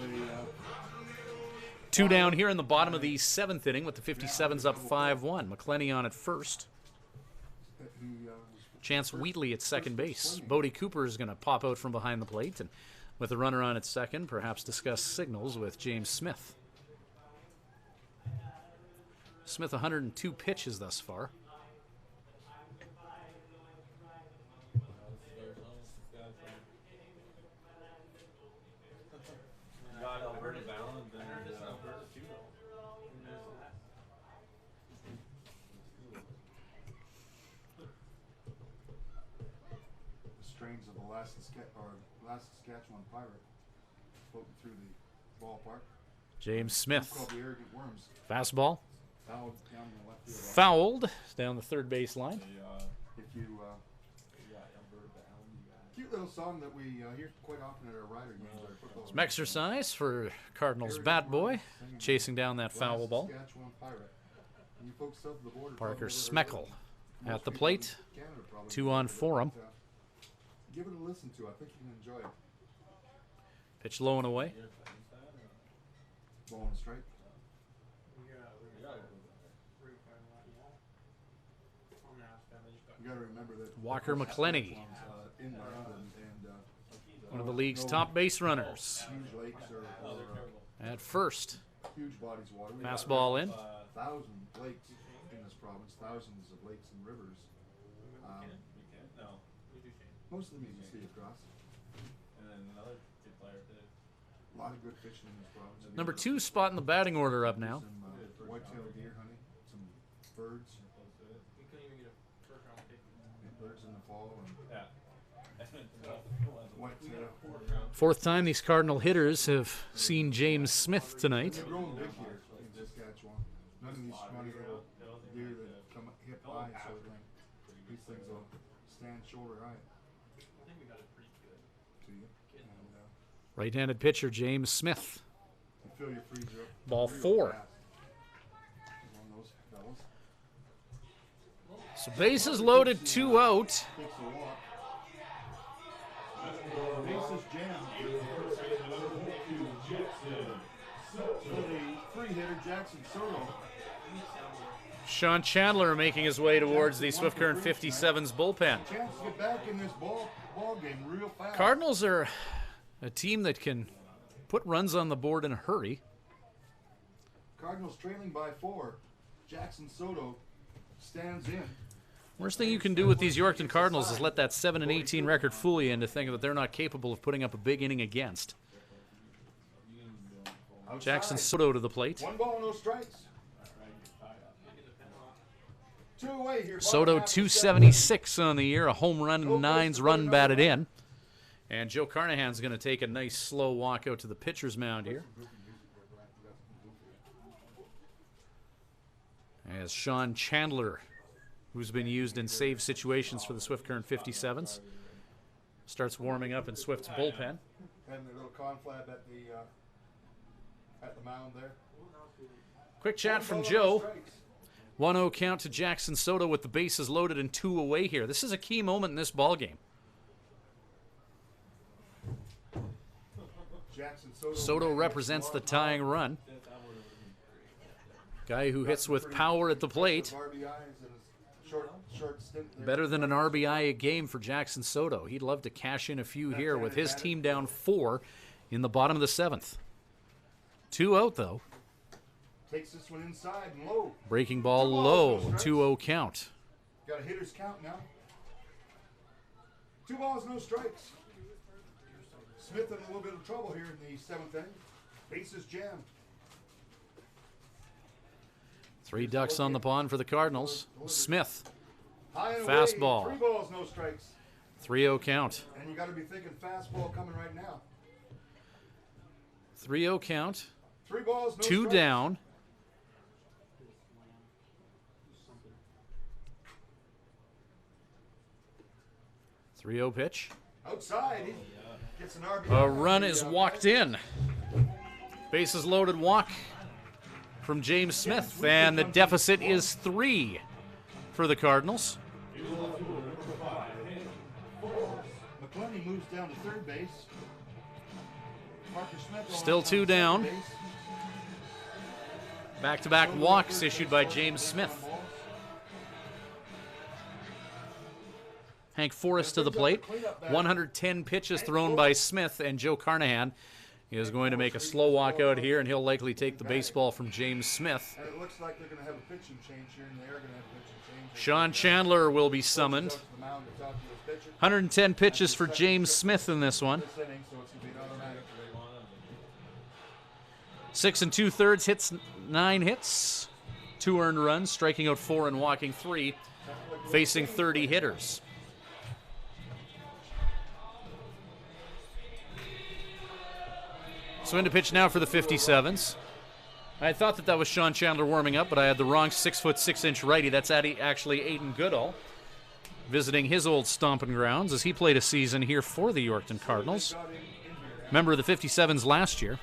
2 down here in the bottom of the 7th inning with the 57's up 5-1. McClenny on at first. Chance Wheatley at second base. Bodie Cooper is going to pop out from behind the plate, and with the runner on at second, perhaps discuss signals with James Smith. Smith 102 pitches thus far. Got Alberta bound, and then there's Alberta too. The strains of the last Saskatchewan Pirate floating through the ballpark. James Smith. Called the Arrogant Worms. Fastball. Fouled down the left field. Fouled down the third base line. If you cute little song that we hear quite often at our Rider games. Our football Some exercise for Cardinals bat boy, chasing down that foul ball. Saskatchewan Pirate. And you folks south of the border Parker probably Smeckel most at the people plate. in Canada probably 2 on for him. Give it a listen to. I think you can enjoy it. Pitch low and away. Ball and strike. You got to remember that Walker McClenny, inland one of the league's top base runners. huge lakes or At first. huge bodies of water. We Fastball in. 1,000 lakes in this province, thousands of lakes and rivers. Most of them you can see across. And then another good player too. A lot of good fishing in this province. Number 2 spot in the batting order up now. Some white-tailed deer hunting, some birds. We couldn't even get a first round pick. Birds in the fall and Yeah. white-tail. 4th time these Cardinal hitters have seen James Smith tonight. They're growing big here in Saskatchewan. None of these scrawny little deer that come hip high sort of thing. These things will stand shoulder high. Right-handed pitcher James Smith. Fill your freezer up Ball real 4. fast. One of those fellas. So bases loaded, 2 out. Takes a walk. Bases jammed. So the free hitter, Jackson Soto. Sean Chandler making his way towards the Swift Current 57's bullpen. Chance to get back in this ball game real fast. Cardinals are a team that can put runs on the board in a hurry. Cardinals trailing by 4. Jackson Soto stands in. Worst thing you can do with these Yorkton Cardinals is let that 7-18 record fool you into thinking that they're not capable of putting up a big inning against. Jackson Soto to the plate. 1 ball, no strikes. 2 away here. Soto 276 on the year, a home run and 9s run batted in. And Joe Carnahan's going to take a nice slow walk out to the pitcher's mound here. As Sean Chandler, who's been used in save situations for the Swift Current 57's, starts warming up in Swift's bullpen. And a little conflab at the mound there. Quick chat from Joe. 1-0 count to Jackson Soto with the bases loaded and 2 away here. This is a key moment in this ball game. Soto represents the tying run. Guy who hits with power at the plate. Better than an RBI a game for Jackson Soto. He'd love to cash in a few here with his team down 4 in the bottom of the 7th. 2 out, though. Takes this one inside and low. Breaking ball low, 2-0 count. Got a hitter's count now. 2 balls, no strikes. Smith in a little bit of trouble here in the 7th inning. Bases jammed. 3 ducks on the pond for the Cardinals. Smith, High and fastball. away. 3 balls, no strikes. 3-0 count. And you got to be thinking fastball coming right now. 3-0 count. 3 balls, no 2 strikes. down. Three-0 pitch. Outside. He gets an RBI. A run is walked in. Bases loaded walk from James Smith, and the deficit is 3 for the Cardinals. McClellan moves down to third base. Parker Smith Still 2 down. Back-to-back walks issued by James Smith. Hank Forrest to the plate. 110 pitches thrown by Smith, and Joe Carnahan is going to make a slow walk out here, and he'll likely take the baseball from James Smith. And it looks like they're going to have a pitching change here, and they are going to have a pitching change. Sean Chandler will be summoned. 110 pitches for James Smith in this one. 6 2/3 hits, 9 hits, 2 earned runs, striking out 4 and walking 3, facing 30 hitters. So into pitch now for the 57's. I thought that was Sean Chandler warming up, but I had the wrong 6'6" righty. That's actually Aiden Goodall, visiting his old stomping grounds as he played a season here for the Yorkton Cardinals. Member of the 57's last year.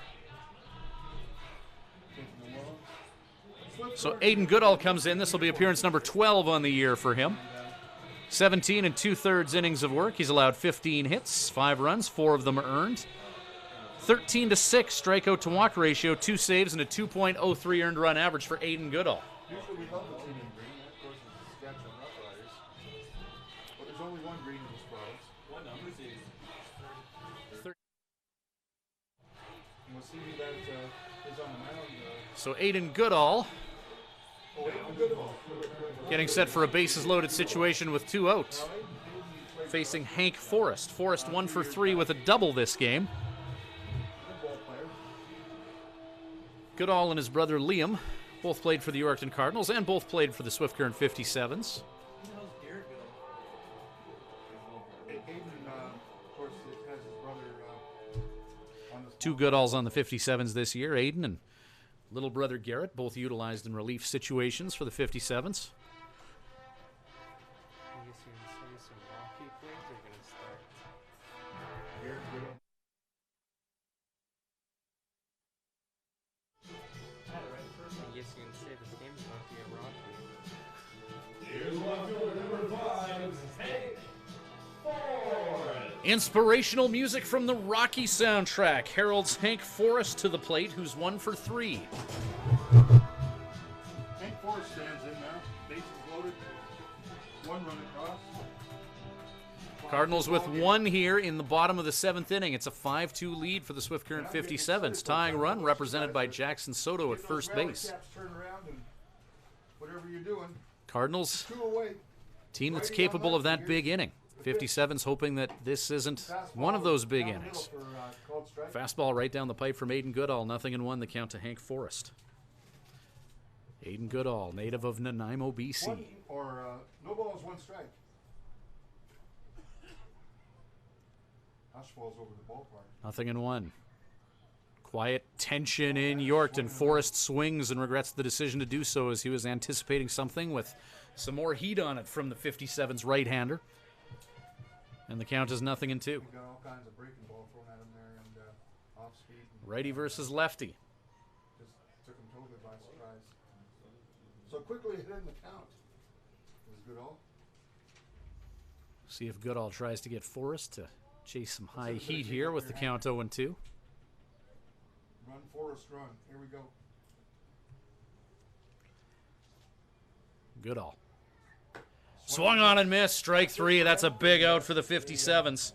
So Aiden Goodall comes in. This will be appearance number 12 on the year for him. 17 2/3 innings of work. He's allowed 15 hits, 5 runs, 4 of them earned. 13-6 strikeout to walk ratio, 2 saves, and a 2.03 earned run average for Aiden Goodall. Usually we love the team in green. That, of course, is the Saskatchewan Roughriders. But there's only one green in this province. What number is he? And we'll see who that is on the mound. So Aiden Goodall Aiden Goodall. getting set for a bases loaded situation with 2 out. Facing Hank Forrest. Forrest 1 for 3 with a double this game. Goodall and his brother Liam both played for the Yorkton Cardinals and both played for the Swift Current 57's. Aiden, of course, has his brother on the 2 Goodalls on the 57's this year. Aiden and little brother Garrett, both utilized in relief situations for the 57's. guess you can say this game's about to get rocky. Here's left fielder number 5, Hank Forrest. Inspirational music from the Rocky soundtrack heralds Hank Forrest to the plate, who's 1 for 3. Hank Forrest stands in now. Bases loaded. 1 run across. Cardinals with 1 here in the bottom of the 7th inning. It's a 5-2 lead for the Swift Current 57's. Tying run represented by Jackson Soto at first base. Turn around and whatever you're doing. Cardinals, 2 away. team that's capable of that big inning. 57's hoping that this isn't one of those big innings. Fastball right down the pipe from Aiden Goodall. 0-1 the count to Hank Forrest. Aiden Goodall, native of Nanaimo, BC. No balls, 1 strike. Hush falls over the ballpark. 0-1. Quiet tension in Yorkton. Forrest swings and regrets the decision to do so as he was anticipating something with some more heat on it from the 57's right-hander. And the count is 0-2. We got all kinds of breaking ball thrown at him there and off speed. Righty versus lefty. Just took him totally by surprise. So quickly hit in the count. It was Goodall. See if Goodall tries to get Forrest to chase some high heat here with the count 0-2. Run, Forrest, run. Here we go. Goodall. Swung on and missed. Strike 3. That's a big out for the 57's.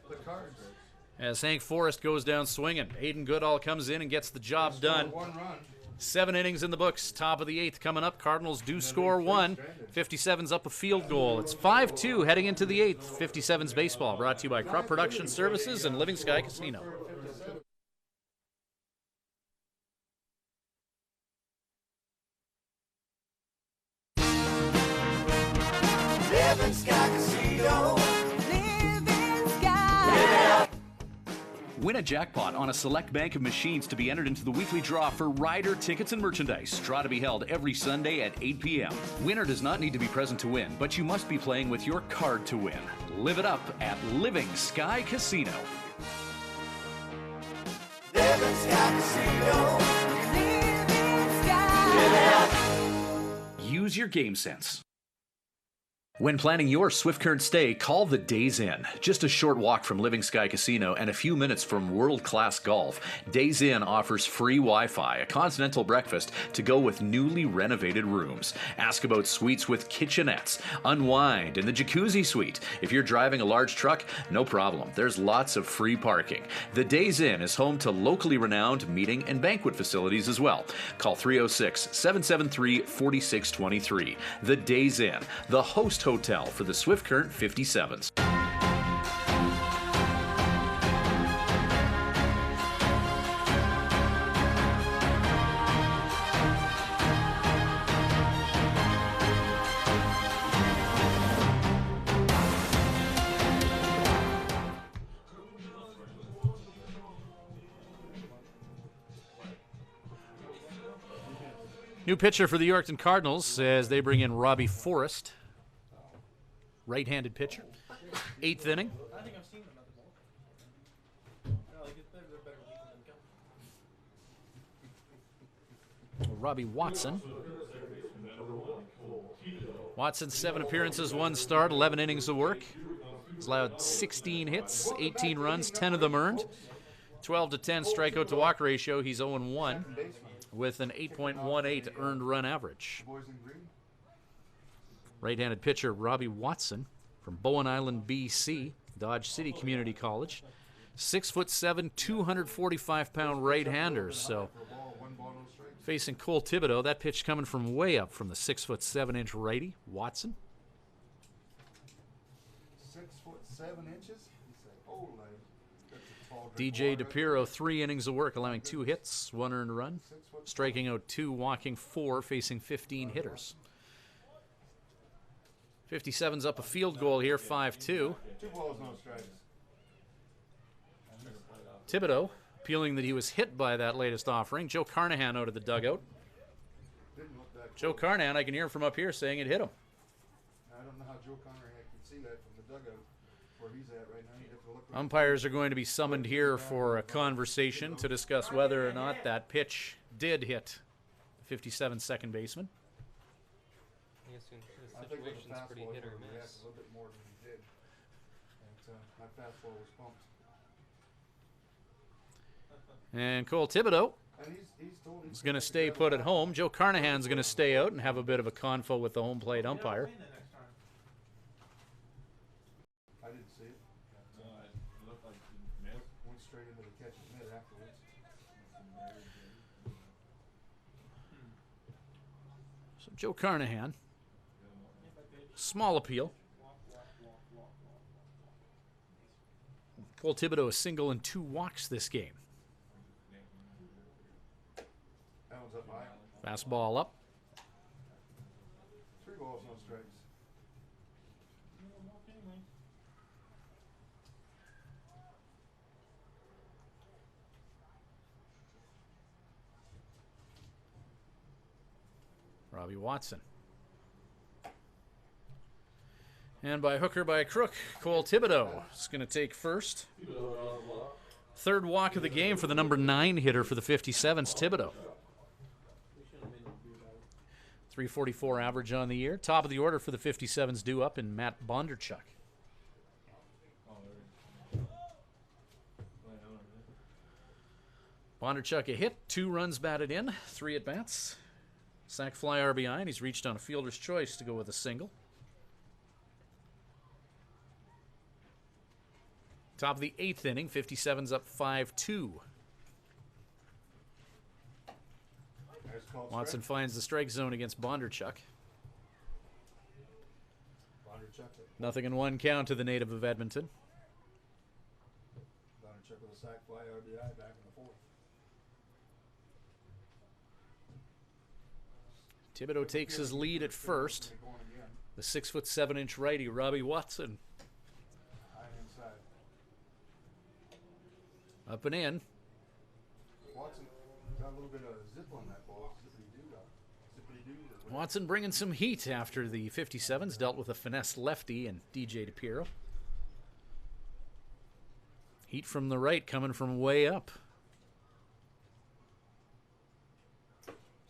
As Hank Forrest goes down swinging. Aiden Goodall comes in and gets the job done. 7 innings in the books. Top of the 8th coming up. Cardinals do score 1. 57's up a field goal. It's 5-2 heading into the 8th. 57's baseball brought to you by Crop Production Services and Living Sky Casino. Living Sky Casino. Living Sky. Win a jackpot on a select bank of machines to be entered into the weekly draw for rider tickets and merchandise. Draw to be held every Sunday at 8 p.m. Winner does not need to be present to win, but you must be playing with your card to win. Live it up at Living Sky Casino. Living Sky Casino. Living Sky. Use your game sense. When planning your Swift Current stay, call the Days Inn. Just a short walk from Living Sky Casino and a few minutes from world-class golf, Days Inn offers free Wi-Fi, a continental breakfast to go with newly renovated rooms. Ask about suites with kitchenettes. Unwind in the jacuzzi suite. If you're driving a large truck, no problem. There's lots of free parking. The Days Inn is home to locally renowned meeting and banquet facilities as well. Call 306-773-4623. The Days Inn, the host hotel for the Swift Current 57's. New pitcher for the Yorkton Cardinals as they bring in Robbie Forrest. Right-handed pitcher. 8th inning. I think I've seen them at the ball. No, like it's better than Robbie Watson. Watson, 7 appearances, 1 start, 11 innings of work. He's allowed 16 hits, 18 runs, 10 of them earned. 12-10 strikeout to walk ratio. He's 0-1 with an 8.18 earned run average. Right-handed pitcher Robbie Watson from Bowen Island, BC, Dodge City Community College. 6'7", 245-pound right-hander. So facing Cole Thibodeau, that pitch coming from way up from the 6'7" righty Watson. 6'7" inches. DJ DePiro, 3 innings of work, allowing 2 hits, 1 earned run, striking out 2, walking 4, facing 15 hitters. 57's up a field goal here, 5-2. 2 balls, no strikes. Thibodeau appealing that he was hit by that latest offering. Joe Carnahan out of the dugout. Joe Carnahan, I can hear him from up here saying it hit him. I don't know how Joe Carnahan can see that from the dugout where he's at right now. He'd have to look right. Umpires are going to be summoned here for a conversation to discuss whether or not that pitch did hit 57 second baseman. I guess the I think with the situation's pretty fastball, hit or he reacted miss. a little bit more than he did. And my fastball was pumped. And Cole Thibodeau And he's told is going to stay put at home. Joe Carnahan's going to stay out and have a bit of a convo with the home plate umpire. I didn't see it. No, it looked like he missed. Went straight into the catcher's mitt afterwards. So Joe Carnahan, small appeal. Cole Thibodeau a single and 2 walks this game. That one's up high. Fastball up. 3 balls, no strikes. Robbie Watson. And by hook or by crook, Cole Thibodeau is going to take first. 3rd walk of the game for the number 9 hitter for the 57's, Thibodeau. 344 average on the year. Top of the order for the 57's due up in Matt Bondarchuk. Bondarchuk a hit, 2 runs batted in, 3 at bats. Sac fly RBI, and he's reached on a fielder's choice to go with a single. Top of the 8th inning, 57's up 5-2. Watson finds the strike zone against Bondarchuk. Nothing in 1 count to the native of Edmonton. Bondarchuk with a sac fly RBI back in the 4th. Thibodeau takes his lead at first. The 6'7" righty, Robbie Watson. Up and in. Watson got a little bit of zip on that ball. Zippity-doo. Watson bringing some heat after the 57's dealt with a finesse lefty and DJ DePiero. Heat from the right coming from way up.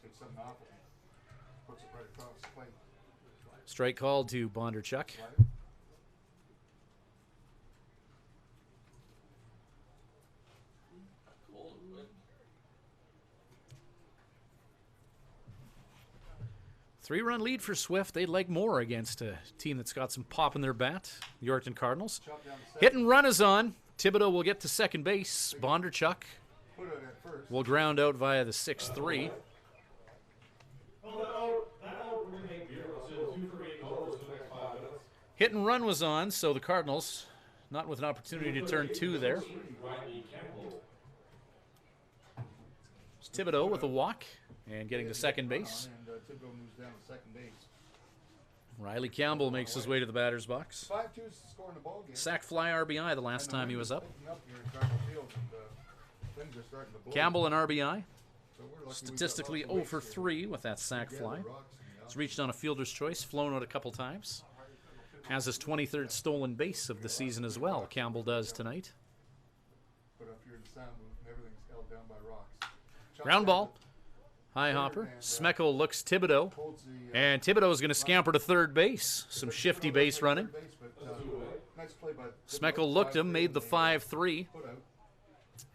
Takes something off it. Puts it right across the plate. Strike called to Bondarchuk. 3-run lead for Swift. They'd like more against a team that's got some pop in their bat, the Yorkton Cardinals. Hit and run is on. Thibodeau will get to second base. Bondarchuk will ground out via the 6-3. Hit and run was on, so the Cardinals not with an opportunity to turn 2 there. It's Thibodeau with a walk and getting to second base. Thibodeau moves down to second base. Riley Campbell makes his way to the batter's box. 5-2 scoring the ball game. Sac fly RBI the last time he was up. Things are starting to blow. Campbell an RBI. So we're lucky Statistically we got 0 for 3 with that sac fly. He's reached on a fielder's choice, flown out a couple times. Has his 23rd stolen base of the season as well, Campbell does tonight. But up here in the sound booth, everything's held down by rocks. Ground ball. High hopper. Smeckel looks Thibodeau. And Thibodeau is going to scamper to third base. Some shifty base running. Smeckel looked him, made the 5-3.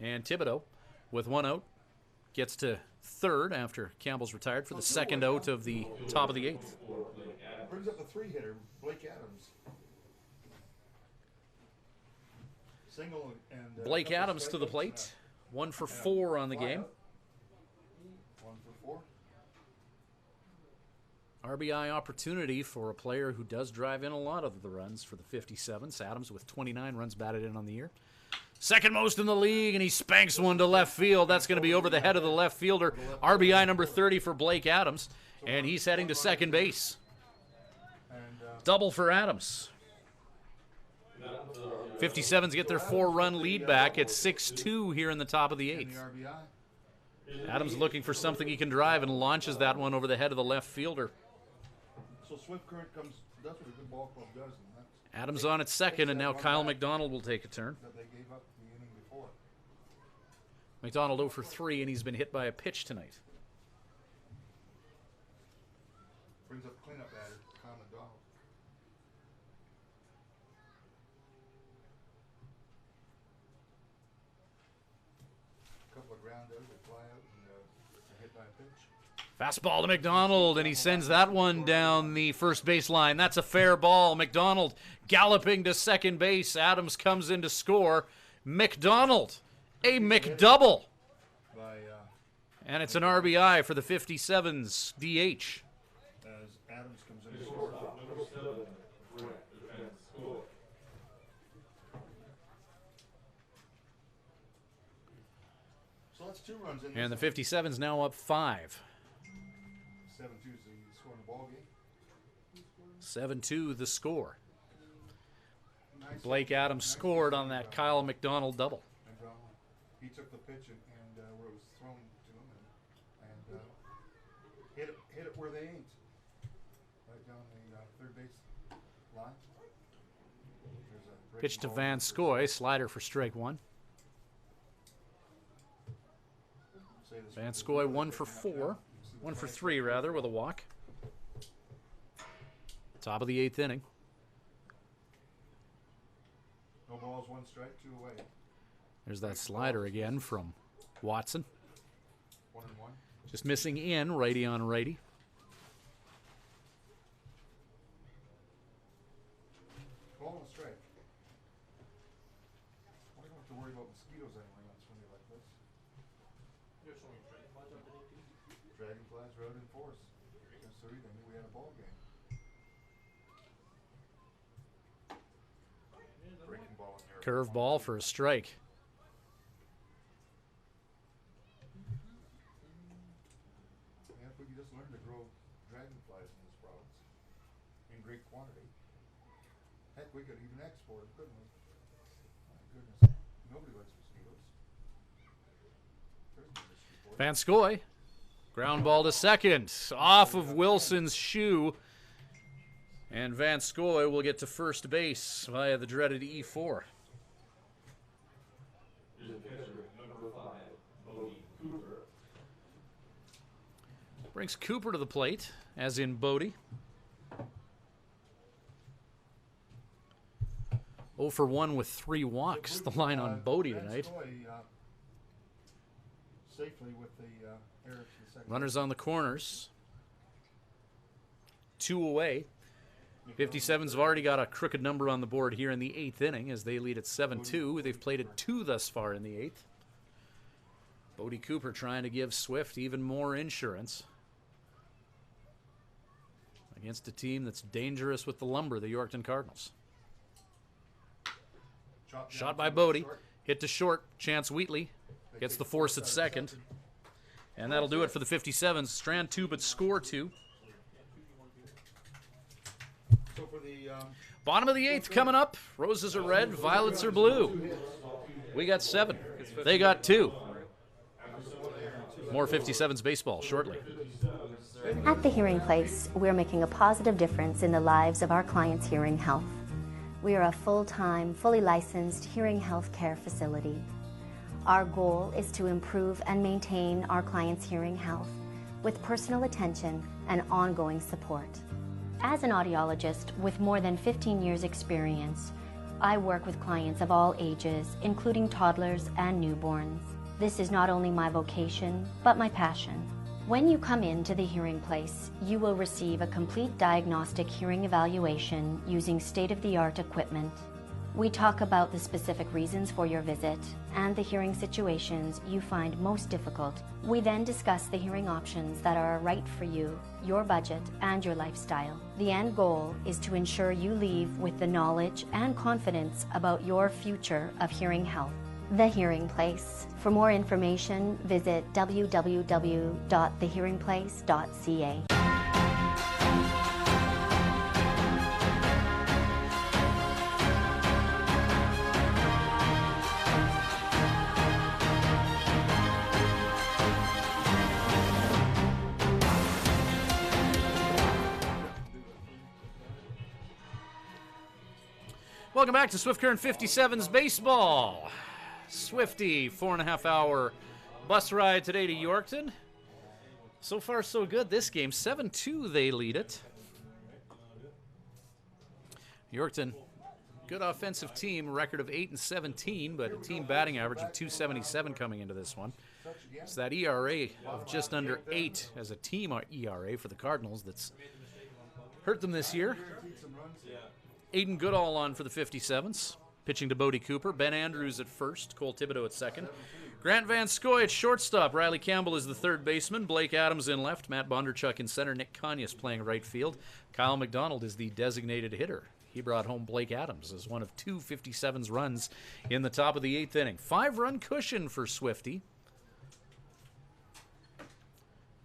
And Thibodeau, with 1 out, gets to third after Campbell's retired for the 2nd out of the top of the 8th. Brings up the 3-hitter, Blake Adams. Single and Blake Adams to the plate. 1 for 4 on the game. 1 for 4. RBI opportunity for a player who does drive in a lot of the runs for the 57's. Adams with 29 runs batted in on the year. Second most in the league, and he spanks one to left field. That's going to be over the head of the left fielder. RBI number 30 for Blake Adams, and he's heading to second base. Double for Adams. 57's get their 4-run lead back at 6-2 here in the top of the 8th. Adams looking for something he can drive and launches that one over the head of the left fielder. So Swift Current comes, that's what a good ball club does. Adams on at second, and now Kyle Mcdonald will take a turn. That they gave up the inning before. Mcdonald 0 for 3, and he's been hit by a pitch tonight. cleans up cleanup batter, Macdonald. Couple of ground outs that fly out and are hit by a pitch. Fastball to Mcdonald, and he sends that one down the first baseline. That's a fair ball. Mcdonald galloping to second base. Adams comes in to score. Mcdonald, a McDouble. And it's an RBI for the 57's DH. As Adams comes in to score. So that's 2 runs in. And the 57's now up 5. 7-2 is the score in the ball game. 7-2 the score. Nice. Blake Adams scored on that Kyle McDonald double. He took the pitch and where it was thrown to him and hit it where they ain't. Right down the third base line. There's a Pitch to Van Scoy, slider for strike 1. Van Scoy 1 for 4. 1 for 3 rather, with a walk. Top of the 8th inning. No balls, 1 strike, 2 away. There's that slider again from Watson. 1-1. Just missing in, righty on righty. Ball and a strike. Why don't have to worry about mosquitoes anyway on Sunday like this? There's so many dragonflies out today, too. Dragonflies are out in force. Yes, sir, they knew we had a ball game. Breaking ball in there. Curve ball for a strike. Yeah, if we could just learn to grow dragonflies in this province in great quantity. Heck, we could even export them, couldn't we? My goodness, nobody likes mosquitoes. There's no mosquito. Van Scoy, ground ball to second, off of Wilson's shoe. And Van Scoy will get to first base via the dreaded E4. Brings Cooper to the plate, as in Bodie. 0 for 1 with 3 walks, the line on Bodie tonight. Safely with the error to the second. Runners on the corners. 2 away. 57's have already got a crooked number on the board here in the 8th inning as they lead at 7-2. They've played at 2 thus far in the 8th. Bodie Cooper trying to give Swift even more insurance against a team that's dangerous with the lumber, the Yorkton Cardinals. Shot by Bodie. Hit to short. Chance Wheatley gets the force at second. And that'll do it for the 57's. Strand 2 but score 2. So for the bottom of the 8th coming up. Roses are red, violets are blue. We got 7. They got 2. More 57's baseball shortly. At the Hearing Place, we're making a positive difference in the lives of our clients' hearing health. We are a full-time, fully licensed hearing health care facility. Our goal is to improve and maintain our clients' hearing health with personal attention and ongoing support. As an audiologist with more than 15 years' experience, I work with clients of all ages, including toddlers and newborns. This is not only my vocation, but my passion. When you come into the Hearing Place, you will receive a complete diagnostic hearing evaluation using state-of-the-art equipment. We talk about the specific reasons for your visit and the hearing situations you find most difficult. We then discuss the hearing options that are right for you, your budget, and your lifestyle. The end goal is to ensure you leave with the knowledge and confidence about your future of hearing health. The Hearing Place. For more information, visit www.thehearingplace.ca. Welcome back to Swift Current 57's baseball. Swifty, 4.5-hour bus ride today to Yorkton. So far, so good this game. 7-2 they lead it. Yorkton, good offensive team, record of 8-17, but a team batting average of 277 coming into this one. It's that ERA of just under 8 as a team ERA for the Cardinals that's hurt them this year. Aiden Goodall on for the 57's, pitching to Bodie Cooper. Ben Andrews at first, Cole Thibodeau at second. Grant Van Scoy at shortstop. Riley Campbell is the third baseman. Blake Adams in left. Matt Bondarchuk in center. Nick Conyas playing right field. Kyle Mcdonald is the designated hitter. He brought home Blake Adams as one of 2 57's runs in the top of the 8th inning. 5-run cushion for Swifty.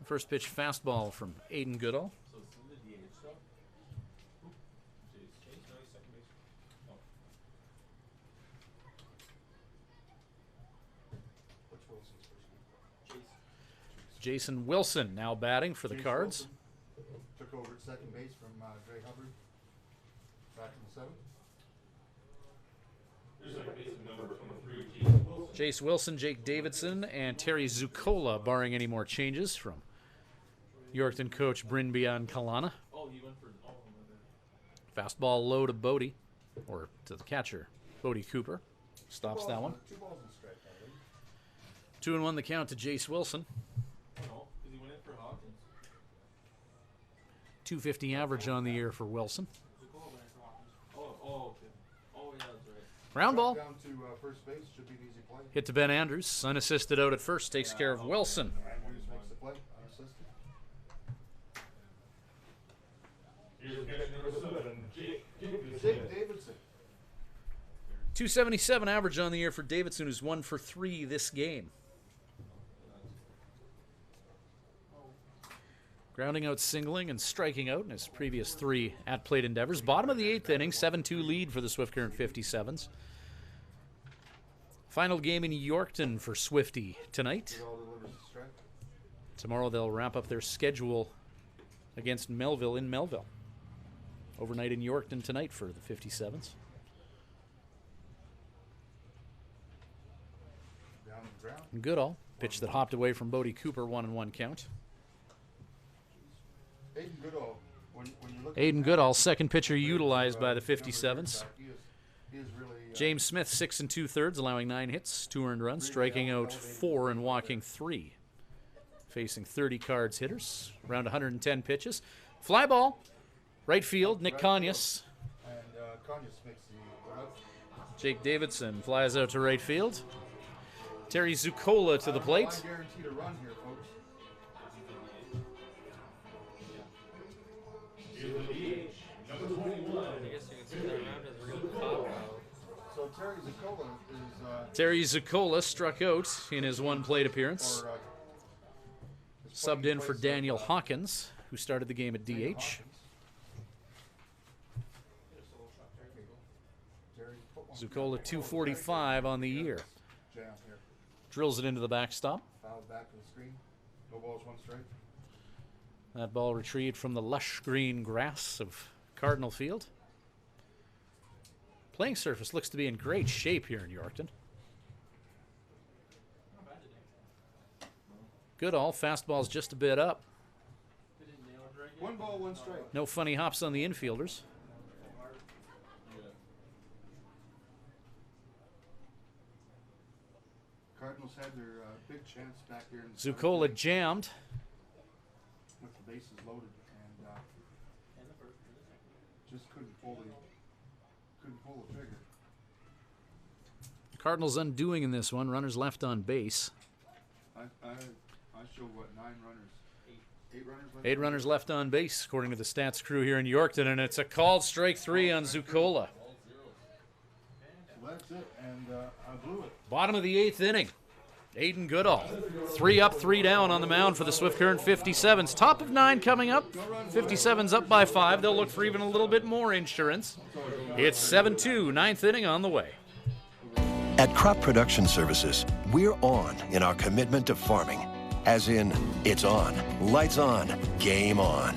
First pitch fastball from Aiden Goodall. Jason Wilson now batting for the Cards. Took over at second base from Dre Hubbard back in the 7th. Jace Wilson, Jake Davidson, and Terry Zuccola, barring any more changes from Yorkton coach Bryn Biancalana. Fastball low to Bodie, or to the catcher, Bodie Cooper. Stops that one. 2-1 the count to Jace Wilson. 250 average on the year for Wilson. Ground ball. Down to first base, should be an easy play. Hit to Ben Andrews. Unassisted out at first. Takes care of Wilson. Andrews makes the play, unassisted. Jake Davidson. 277 average on the year for Davidson, who's 1 for 3 this game. Grounding out, singling, and striking out in his previous 3 at-plate endeavors. Bottom of the 8th inning, 7-2 lead for the Swift Current 57's. Final game in Yorkton for Swifty tonight. Tomorrow they'll wrap up their schedule against Melville in Melville. Overnight in Yorkton tonight for the 57's. And Goodall, pitch that hopped away from Bodie Cooper, 1-1 count. Aiden Goodall. Aiden Goodall, second pitcher utilized by the 57's. He is really, James Smith, 6 2/3, allowing 9 hits, 2 earned runs, striking out 4 and walking 3. Facing 30 Cards hitters, around 110 pitches. Fly ball, right field, Nick Conyas. And Conyas makes the left. Jake Davidson flies out to right field. Terry Zuccola to the plate. I guarantee to run here, folks. So Terry Zuccola struck out in his 1 plate appearance. Subbed in for Daniel Hawkins, who started the game at DH. Zuccola 245 on the year. Drills it into the backstop. Fouled back to the screen. No balls, 1 strike. That ball retrieved from the lush green grass of Cardinal Field. Playing surface looks to be in great shape here in Yorkton. Goodall, fastball's just a bit up. 1 ball, 1 strike. No funny hops on the infielders. Cardinals had their big chance back there. In the Zuccola jammed. With the bases loaded and just couldn't pull the trigger. Cardinals undoing in this one. Runners left on base. I showed what, 9 runners? 8 runners left? 8 runners left on base, according to the stats crew here in Yorkton, and it's a called strike 3 on Zuccola. So that's it, and I blew it. Bottom of the 8th inning. Aiden Goodall, 3 up, 3 down on the mound for the Swift Current 57's. Top of 9 coming up. 57's up by 5. They'll look for even a little bit more insurance. It's 7-2, 9th inning on the way. At Crop Production Services, we're on in our commitment to farming. As in, it's on, lights on, game on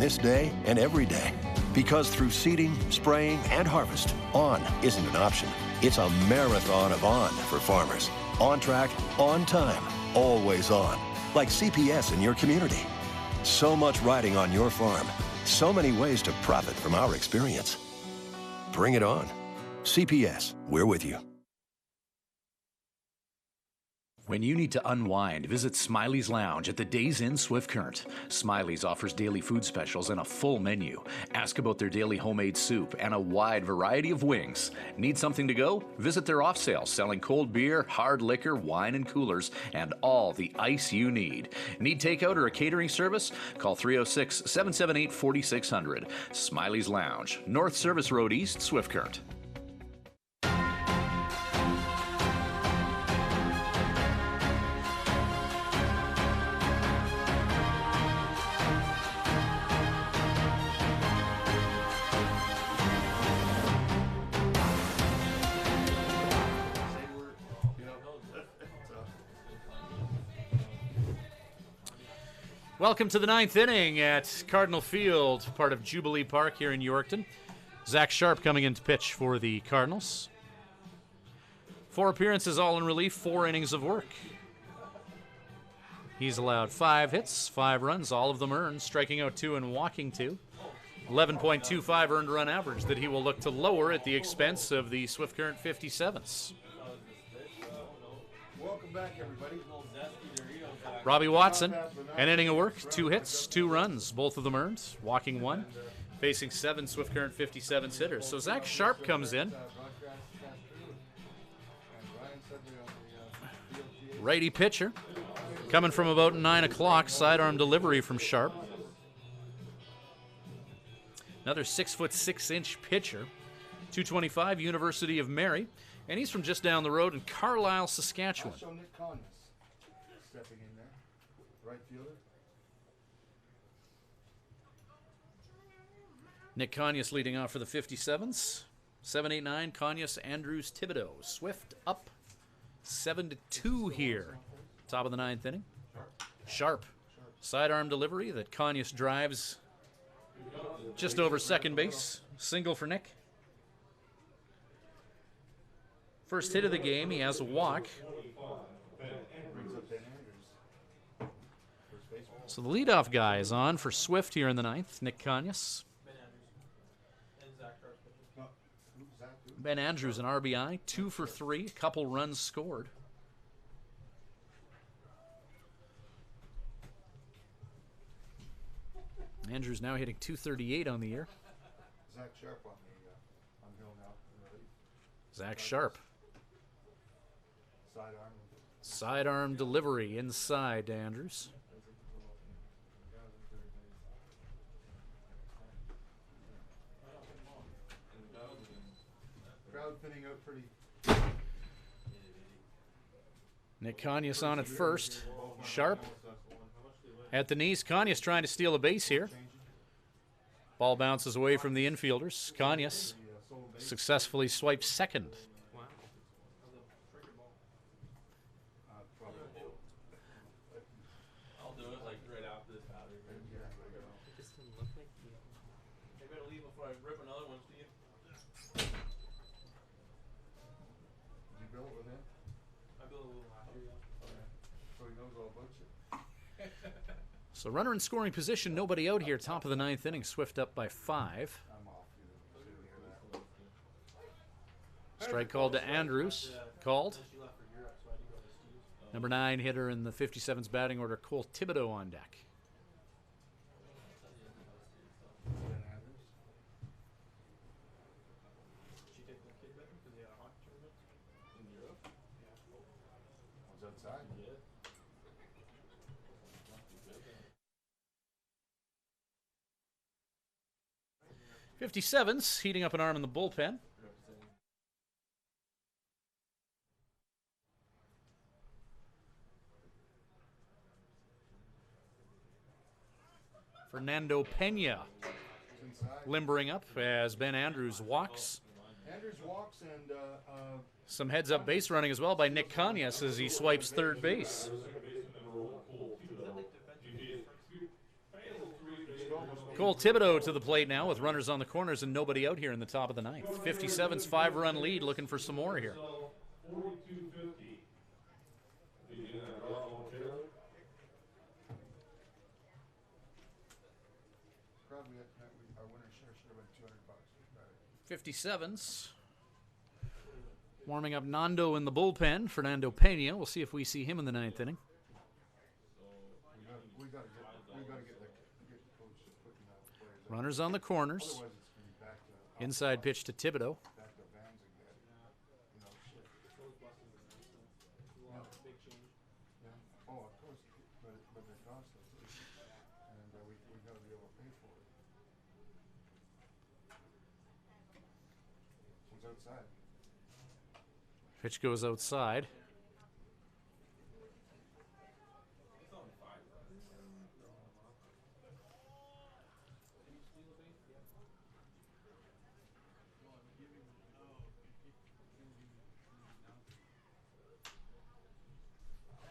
this day and every day. Because through seeding, spraying, and harvest, on isn't an option. It's a marathon of on for farmers. On track, on time, always on. Like CPS in your community. So much riding on your farm. So many ways to profit from our experience. Bring it on. CPS, we're with you. When you need to unwind, visit Smiley's Lounge at the Days Inn Swift Current. Smiley's offers daily food specials and a full menu. Ask about their daily homemade soup and a wide variety of wings. Need something to go? Visit their off sale selling cold beer, hard liquor, wine and coolers, and all the ice you need. Need takeout or a catering service? Call 306-778-4600. Smiley's Lounge, North Service Road East, Swift Current. Welcome to the ninth inning at Cardinal Field, part of Jubilee Park here in Yorkton. Zach Sharp coming in to pitch for the Cardinals. 4 appearances, all in relief, 4 innings of work. He's allowed 5 hits, 5 runs, all of them earned, striking out 2 and walking 2. 11.25 earned run average that he will look to lower at the expense of the Swift Current 57's. Welcome back, everybody. Robbie Watson, an inning of work, 2 hits, 2 runs, both of them earned, walking 1, facing 7 Swift Current 57's hitters. So Zach Sharp comes in. Righty pitcher, coming from about 9 o'clock, sidearm delivery from Sharp. Another 6'6" pitcher, 225, University of Mary, and he's from just down the road in Carlisle, Saskatchewan. Stepping in there, right fielder. Nick Conyers leading off for the 57's. 7-8-9, Conyers, Andrews, Thibodeau. Swift up 7-2 here. Top of the 9th inning. Sharp. Sidearm delivery that Conyers drives just over second base. Single for Nick. First hit of the game, he has a walk. So the leadoff guy is on for Swift here in the 9th, Nick Conyers. Ben Andrews, an RBI, 2 for 3, a couple runs scored. Andrews now hitting .238 on the year. Zach Sharp on hill now. Zach Sharp. Sidearm. Sidearm delivery inside to Andrews. Crowd thinning out pretty. Nick Conyers on at first. Sharp at the knees. Conyers trying to steal a base here. Ball bounces away from the infielders. Conyers successfully swipes second. I'll do it like right after this battery. It just didn't look like you. I better leave before I rip another one, Steve. Did you build it with him? I built a little last year, yeah. Okay. So he knows all about you. So runner in scoring position, nobody out here. Top of the 9th inning, Swift up by 5. Strike called to Andrews. Called. Number 9 hitter in the 57's batting order, Cole Thibodeau on deck. Outside. 57's heating up an arm in the bullpen. Fernando Pena limbering up as Ben Andrews walks. Andrews walks and Some heads-up base running as well by Nick Conyers as he swipes third base. Cole Thibodeau to the plate now with runners on the corners and nobody out here in the top of the 9th. 57's 5-run lead, looking for some more here. 57's warming up Nando in the bullpen. Fernando Pena. We'll see if we see him in the 9th inning. We got to get coach putting players. Runners on the corners. Otherwise, it's going to be back to Inside pitch to Thibodeau. back to Vans again. You know, shit. Big change. Yeah. Oh, of course, but they cost us, and we got to be able to pay for it. Who's outside? Pitch goes outside.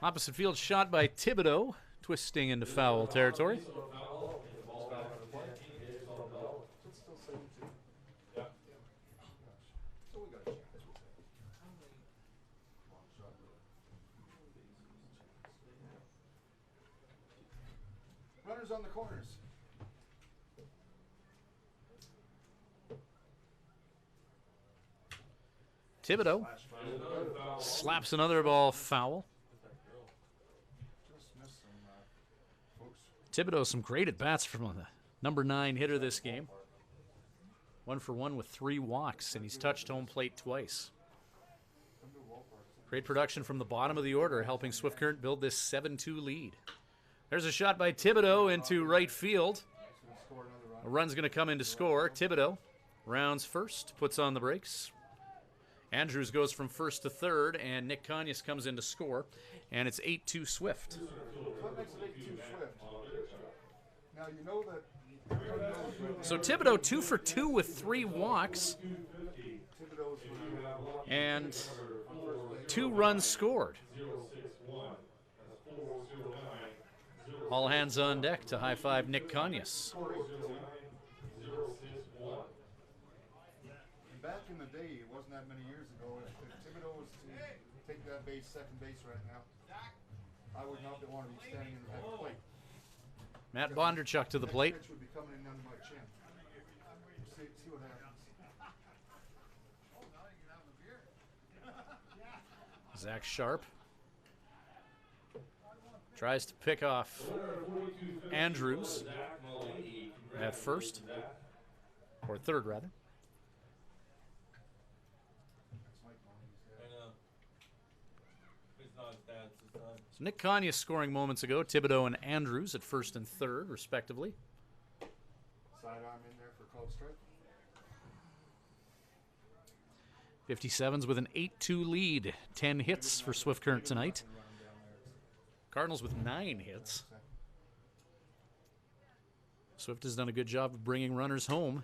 Opposite field shot by Thibodeau, twisting into foul territory. Runners on the corners. Thibodeau slaps another ball foul. Just missed some folks. Thibodeau, some great at-bats from the number 9 hitter this game. 1 for 1 with 3 walks, and he's touched home plate twice. Great production from the bottom of the order, helping Swift Current build this 7-2 lead. There's a shot by Thibodeau into right field. A run's going to come in to score. Thibodeau rounds first, puts on the brakes. Andrews goes from first to third, and Nick Conyers comes in to score. And it's 8-2 Swift. What makes it 8-2 Swift? Now, you know that. So Thibodeau 2 for 2 with 3 walks. And 2 runs scored. All hands on deck to high-five Nick Conyers. Back in the day, it wasn't that many years ago, if Thibodeau was to take that second base right now, I would not want to be standing in the plate. Matt Bondarchuk to the plate. Pitch would be coming in under my chin. See what happens. Zach Sharp tries to pick off Andrews at first, or third rather. So Nick Conyers scoring moments ago. Thibodeau and Andrews at first and third, respectively. Sidearm in there for called strike. 57's with an 8-2 lead. 10 hits for Swift Current tonight. Cardinals with 9 hits. Swift has done a good job of bringing runners home.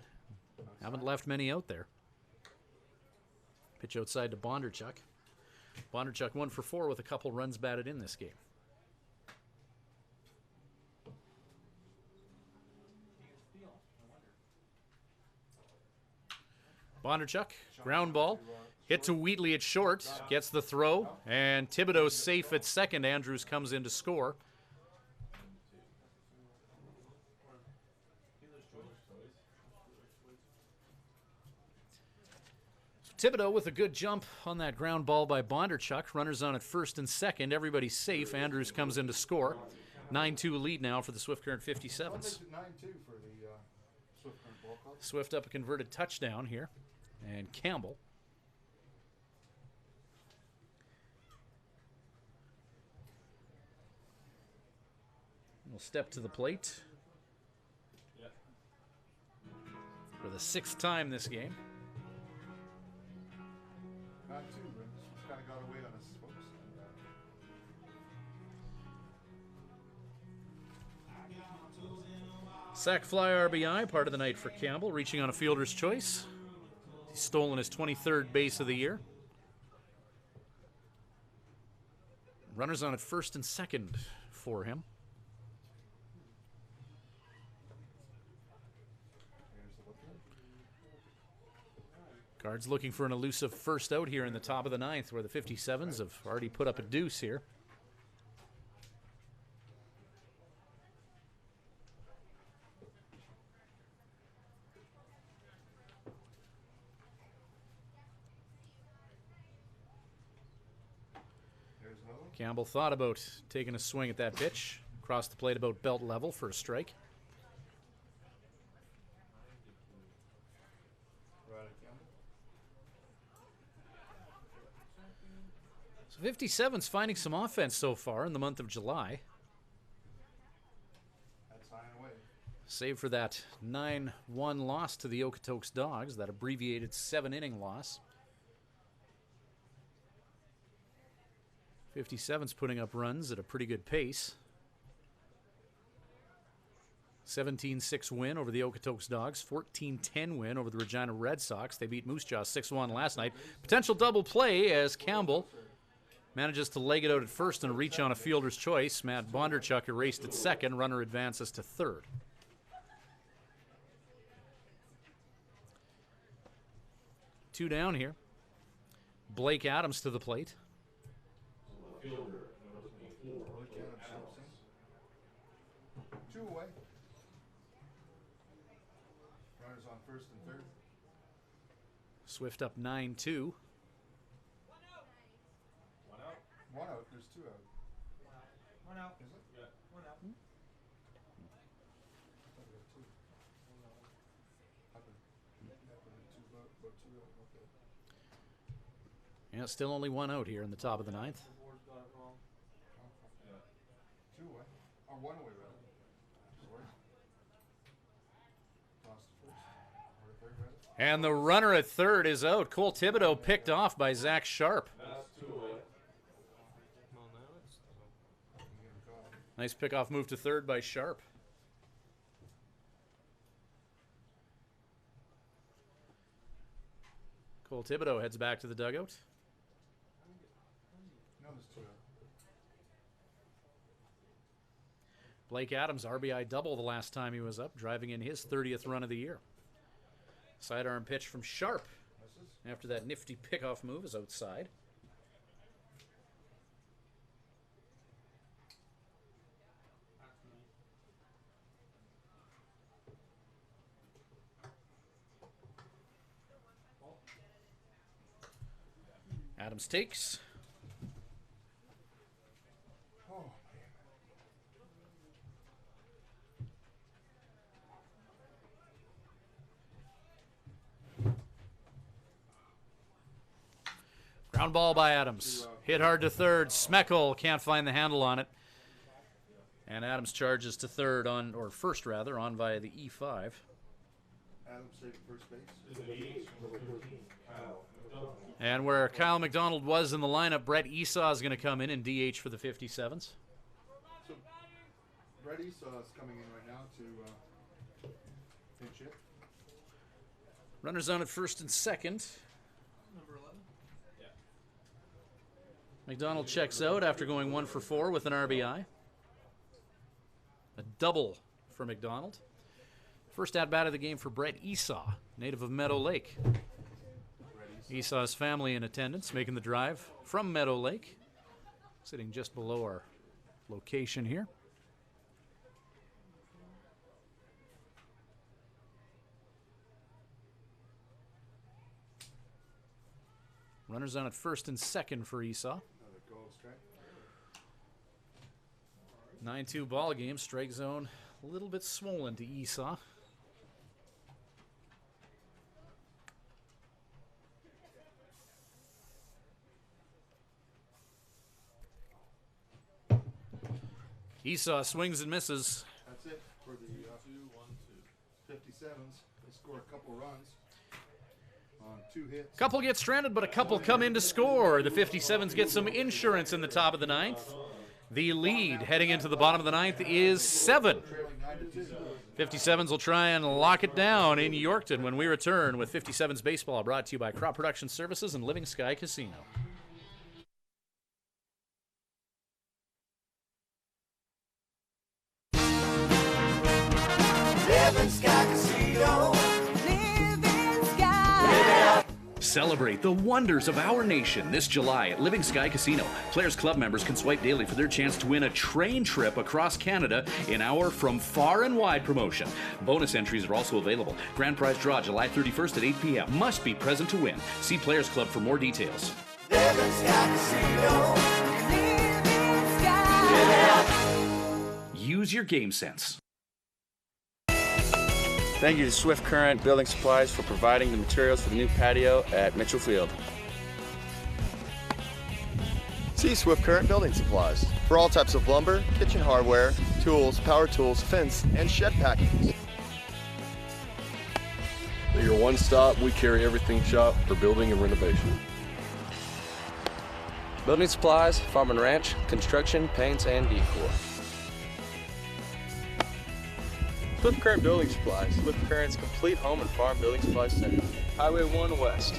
Haven't left many out there. Pitch outside to Bondarchuk. Bondarchuk 1 for 4 with a couple runs batted in this game. Bondarchuk, ground ball. Hit to Wheatley at short. Gets the throw. And Thibodeau safe at second. Andrews comes in to score. Thibodeau with a good jump on that ground ball by Bondarchuk. Runners on at first and second. Everybody's safe. Andrews comes in to score. 9-2 lead now for the Swift Current 57's. 9-2 for the Swift Current ball club. Swift up a converted touchdown here. And Campbell. Will step to the plate for the 6th time this game. Not two, but it's kind of got away on us, folks. Sack fly RBI, part of the night for Campbell, reaching on a fielder's choice. He's stolen his 23rd base of the year. Runners on at first and second for him. Cards looking for an elusive first out here in the top of the 9th, where the 57's have already put up a deuce here. Campbell thought about taking a swing at that pitch. Across the plate about belt level for a strike. So 57's finding some offense so far in the month of July. That's high and away. Save for that 9-1 loss to the Okotoks Dogs, that abbreviated 7-inning loss. 57's putting up runs at a pretty good pace. 17-6 win over the Okotoks Dogs, 14-10 win over the Regina Red Sox. They beat Moose Jaw 6-1 last night. Potential double play as Campbell manages to leg it out at first and reach on a fielder's choice. Matt Bondarchuk erased at second. Runner advances to third. Two down here. Blake Adams to the plate. Two away. Runners on first and third. Swift up 9-2. One out. There's two out. One out. Is it? Yeah. One out. Yeah, still only one out here in the top of the ninth. Two away. Or one away, rather. Sorry. Lost first. Or third, rather. And the runner at third is out. Cole Thibodeau picked off by Zach Sharp. Nice pickoff move to third by Sharp. Cole Thibodeau heads back to the dugout. No, there's two out. Blake Adams, RBI double the last time he was up, driving in his 30th run of the year. Sidearm pitch from Sharp after that nifty pickoff move is outside. Adams takes. Oh, Ground ball by Adams. Hit hard to third. Smeckel can't find the handle on it. And Adams charges to third on, or first rather, on via the E5. Adams saved first base. And where Kyle Mcdonald was in the lineup, Brett Esau is going to come in and DH for the 57's. So, Brett Esau is coming in right now to pinch hit. Runners on at first and second. Number 11? Yeah. McDonald checks out after going 1 for 4 with an RBI. A double for McDonald. First at-bat of the game for Brett Esau, native of Meadow Lake. Esau's family in attendance, making the drive from Meadow Lake, sitting just below our location here. Runners on at first and second for Esau. Another goal strike. 9-2 ball game, strike zone a little bit swollen to Esau. Esau swings and misses. That's it for the 57's. They score a couple runs on 2 hits. Couple get stranded, but a couple come in to score. The 57's get some insurance in the top of the ninth. The lead heading into the bottom of the ninth is 7. 57's will try and lock it down in Yorkton when we return with 57's Baseball, brought to you by Crop Production Services and Living Sky Casino. Living Sky Casino. Living Sky. Celebrate the wonders of our nation this July at Living Sky Casino. Players Club members can swipe daily for their chance to win a train trip across Canada in our From Far and Wide promotion. Bonus entries are also available. Grand prize draw July 31st at 8 p.m. Must be present to win. See Players Club for more details. Living Sky Casino. Living Use your game sense. Thank you to Swift Current Building Supplies for providing the materials for the new patio at Mitchell Field. See Swift Current Building Supplies for all types of lumber, kitchen hardware, tools, power tools, fence, and shed packings. At your one stop, we carry everything shop for building and renovation. Building supplies, farm and ranch, construction, paints, and decor. Swift Current Building Supplies, Swift Current's complete home and farm building supply center. Highway 1 West.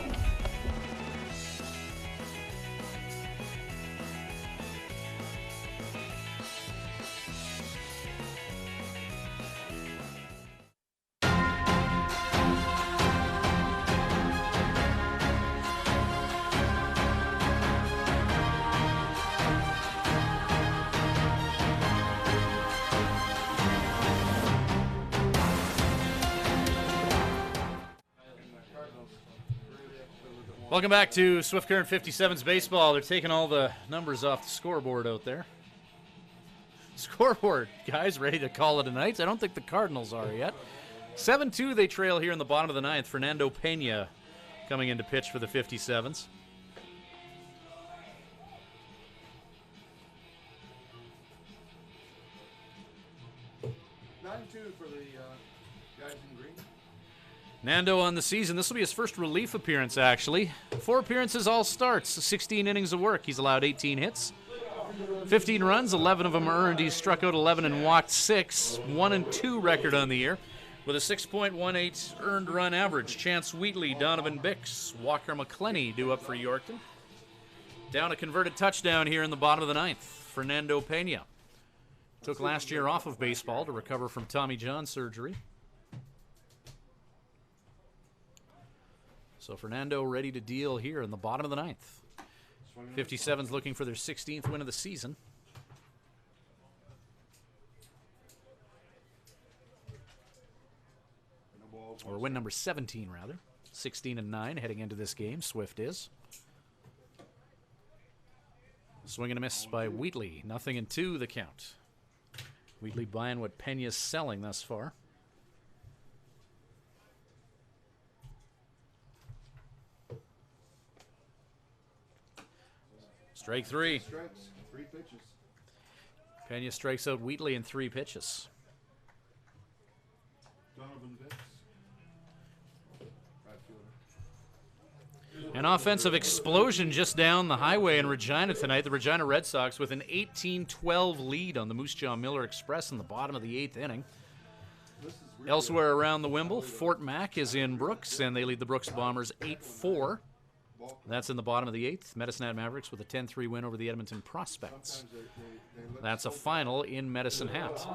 Welcome back to Swift Current 57's baseball. They're taking all the numbers off the scoreboard out there. Scoreboard, guys, ready to call it a night? I don't think the Cardinals are yet. 7-2 they trail here in the bottom of the ninth. Fernando Pena coming in to pitch for the 57's. For the guys in green. Nando on the season. This will be his first relief appearance, actually. 4 appearances, all starts, 16 innings of work. He's allowed 18 hits, 15 runs, 11 of them earned. He's struck out 11 and walked 6. 1-2 record on the year with a 6.18 earned run average. Chance Wheatley, Donovan Bix, Walker McClenny due up for Yorkton. Down a converted touchdown here in the bottom of the ninth. Fernando Pena took last year off of baseball to recover from Tommy John surgery. So Fernando ready to deal here in the bottom of the ninth. 57's looking for their 16th win of the season. Or win number 17, rather. 16-9 heading into this game. Swift is. Swing and a miss by Wheatley. 0-2 the count. Wheatley buying what Pena's selling thus far. Strike 3. Strikes, 3 pitches. Pena strikes out Wheatley in 3 pitches. Donovan Bix. An offensive explosion just down the highway in Regina tonight. The Regina Red Sox with an 18-12 lead on the Moose Jaw Miller Express in the bottom of the 8th inning. Elsewhere around the Wimble, Fort Mac is in Brooks, and they lead the Brooks Bombers 8-4. That's in the bottom of the 8th. Medicine Hat Mavericks with a 10-3 win over the Edmonton Prospects. That's a final in Medicine Hat.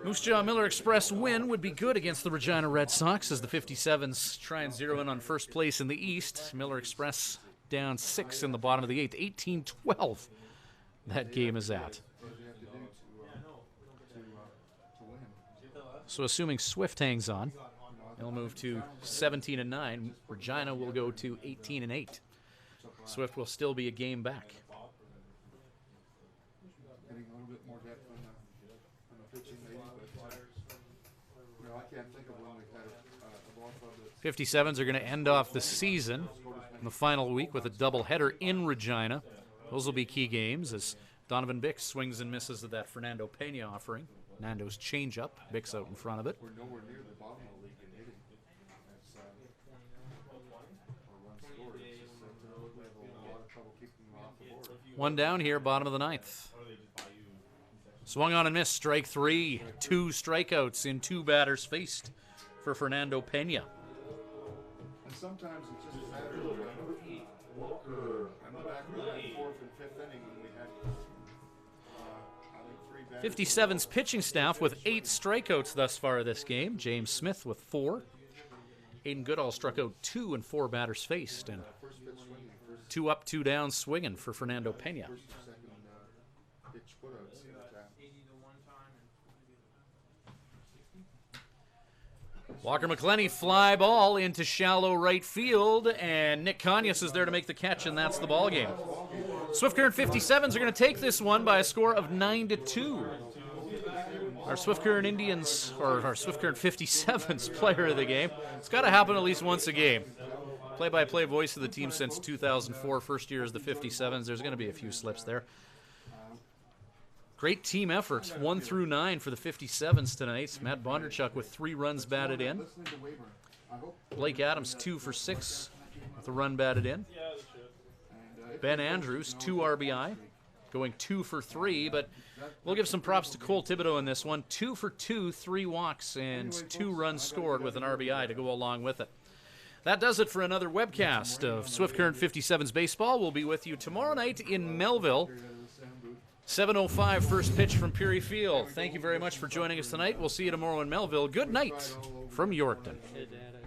Moose Jaw Miller Express win would be good against the Regina Red Sox as the 57's try and zero in on first place in the East. Miller Express down 6 in the bottom of the 8th. 18-12 that game is at. So assuming Swift hangs on, they'll move to 17-9. Regina will go to 18-8. Swift will still be a game back. Getting a little bit more depth on the pitching maybe, but I can't think of when we've had a ball club that's 57's are going to end off the season in the final week with a doubleheader in Regina. Those will be key games as Donovan Bix swings and misses at that Fernando Pena offering. Nando's changeup, Bix out in front of it. We're nowhere near the bottom of the league in hitting. That's or run scored. It's just that we have a lot of trouble keeping them off the board. One down here, bottom of the 9th. Swung on and missed, strike 3. 2 strikeouts in 2 batters faced for Fernando Pena. And sometimes it's just a matter of I'm back in the 4th and 5th inning when we had I think 3 batters. 57's pitching staff with 8 strikeouts thus far this game. James Smith with 4. Aiden Goodall struck out 2 and 4 batters faced, and 2 up, 2 down swinging for Fernando Pena. Walker McClenny fly ball into shallow right field, and Nick Conyas is there to make the catch, and that's the ball game. Swift Current 57's are going to take this one by a score of 9-2. Our Swift Current Indians, or our Swift Current 57's player of the game. It's got to happen at least once a game. Play-by-play voice of the team since 2004. First year as the 57's. There's going to be a few slips there. Great team effort, 1 through 9 for the 57's tonight. Matt Bondarchuk with 3 runs batted in. Blake Adams 2 for 6 with a run batted in. Ben Andrews 2 RBI, going 2 for 3, but we'll give some props to Cole Thibodeau in this one. 2 for 2, 3 walks, and 2 runs scored with an RBI to go along with it. That does it for another webcast of Swift Current 57's baseball. We'll be with you tomorrow night in Melville. 7:05 first pitch from Peary Field. Thank you very much for joining us tonight. We'll see you tomorrow in Melville. Good night from Yorkton. Hey, Dad,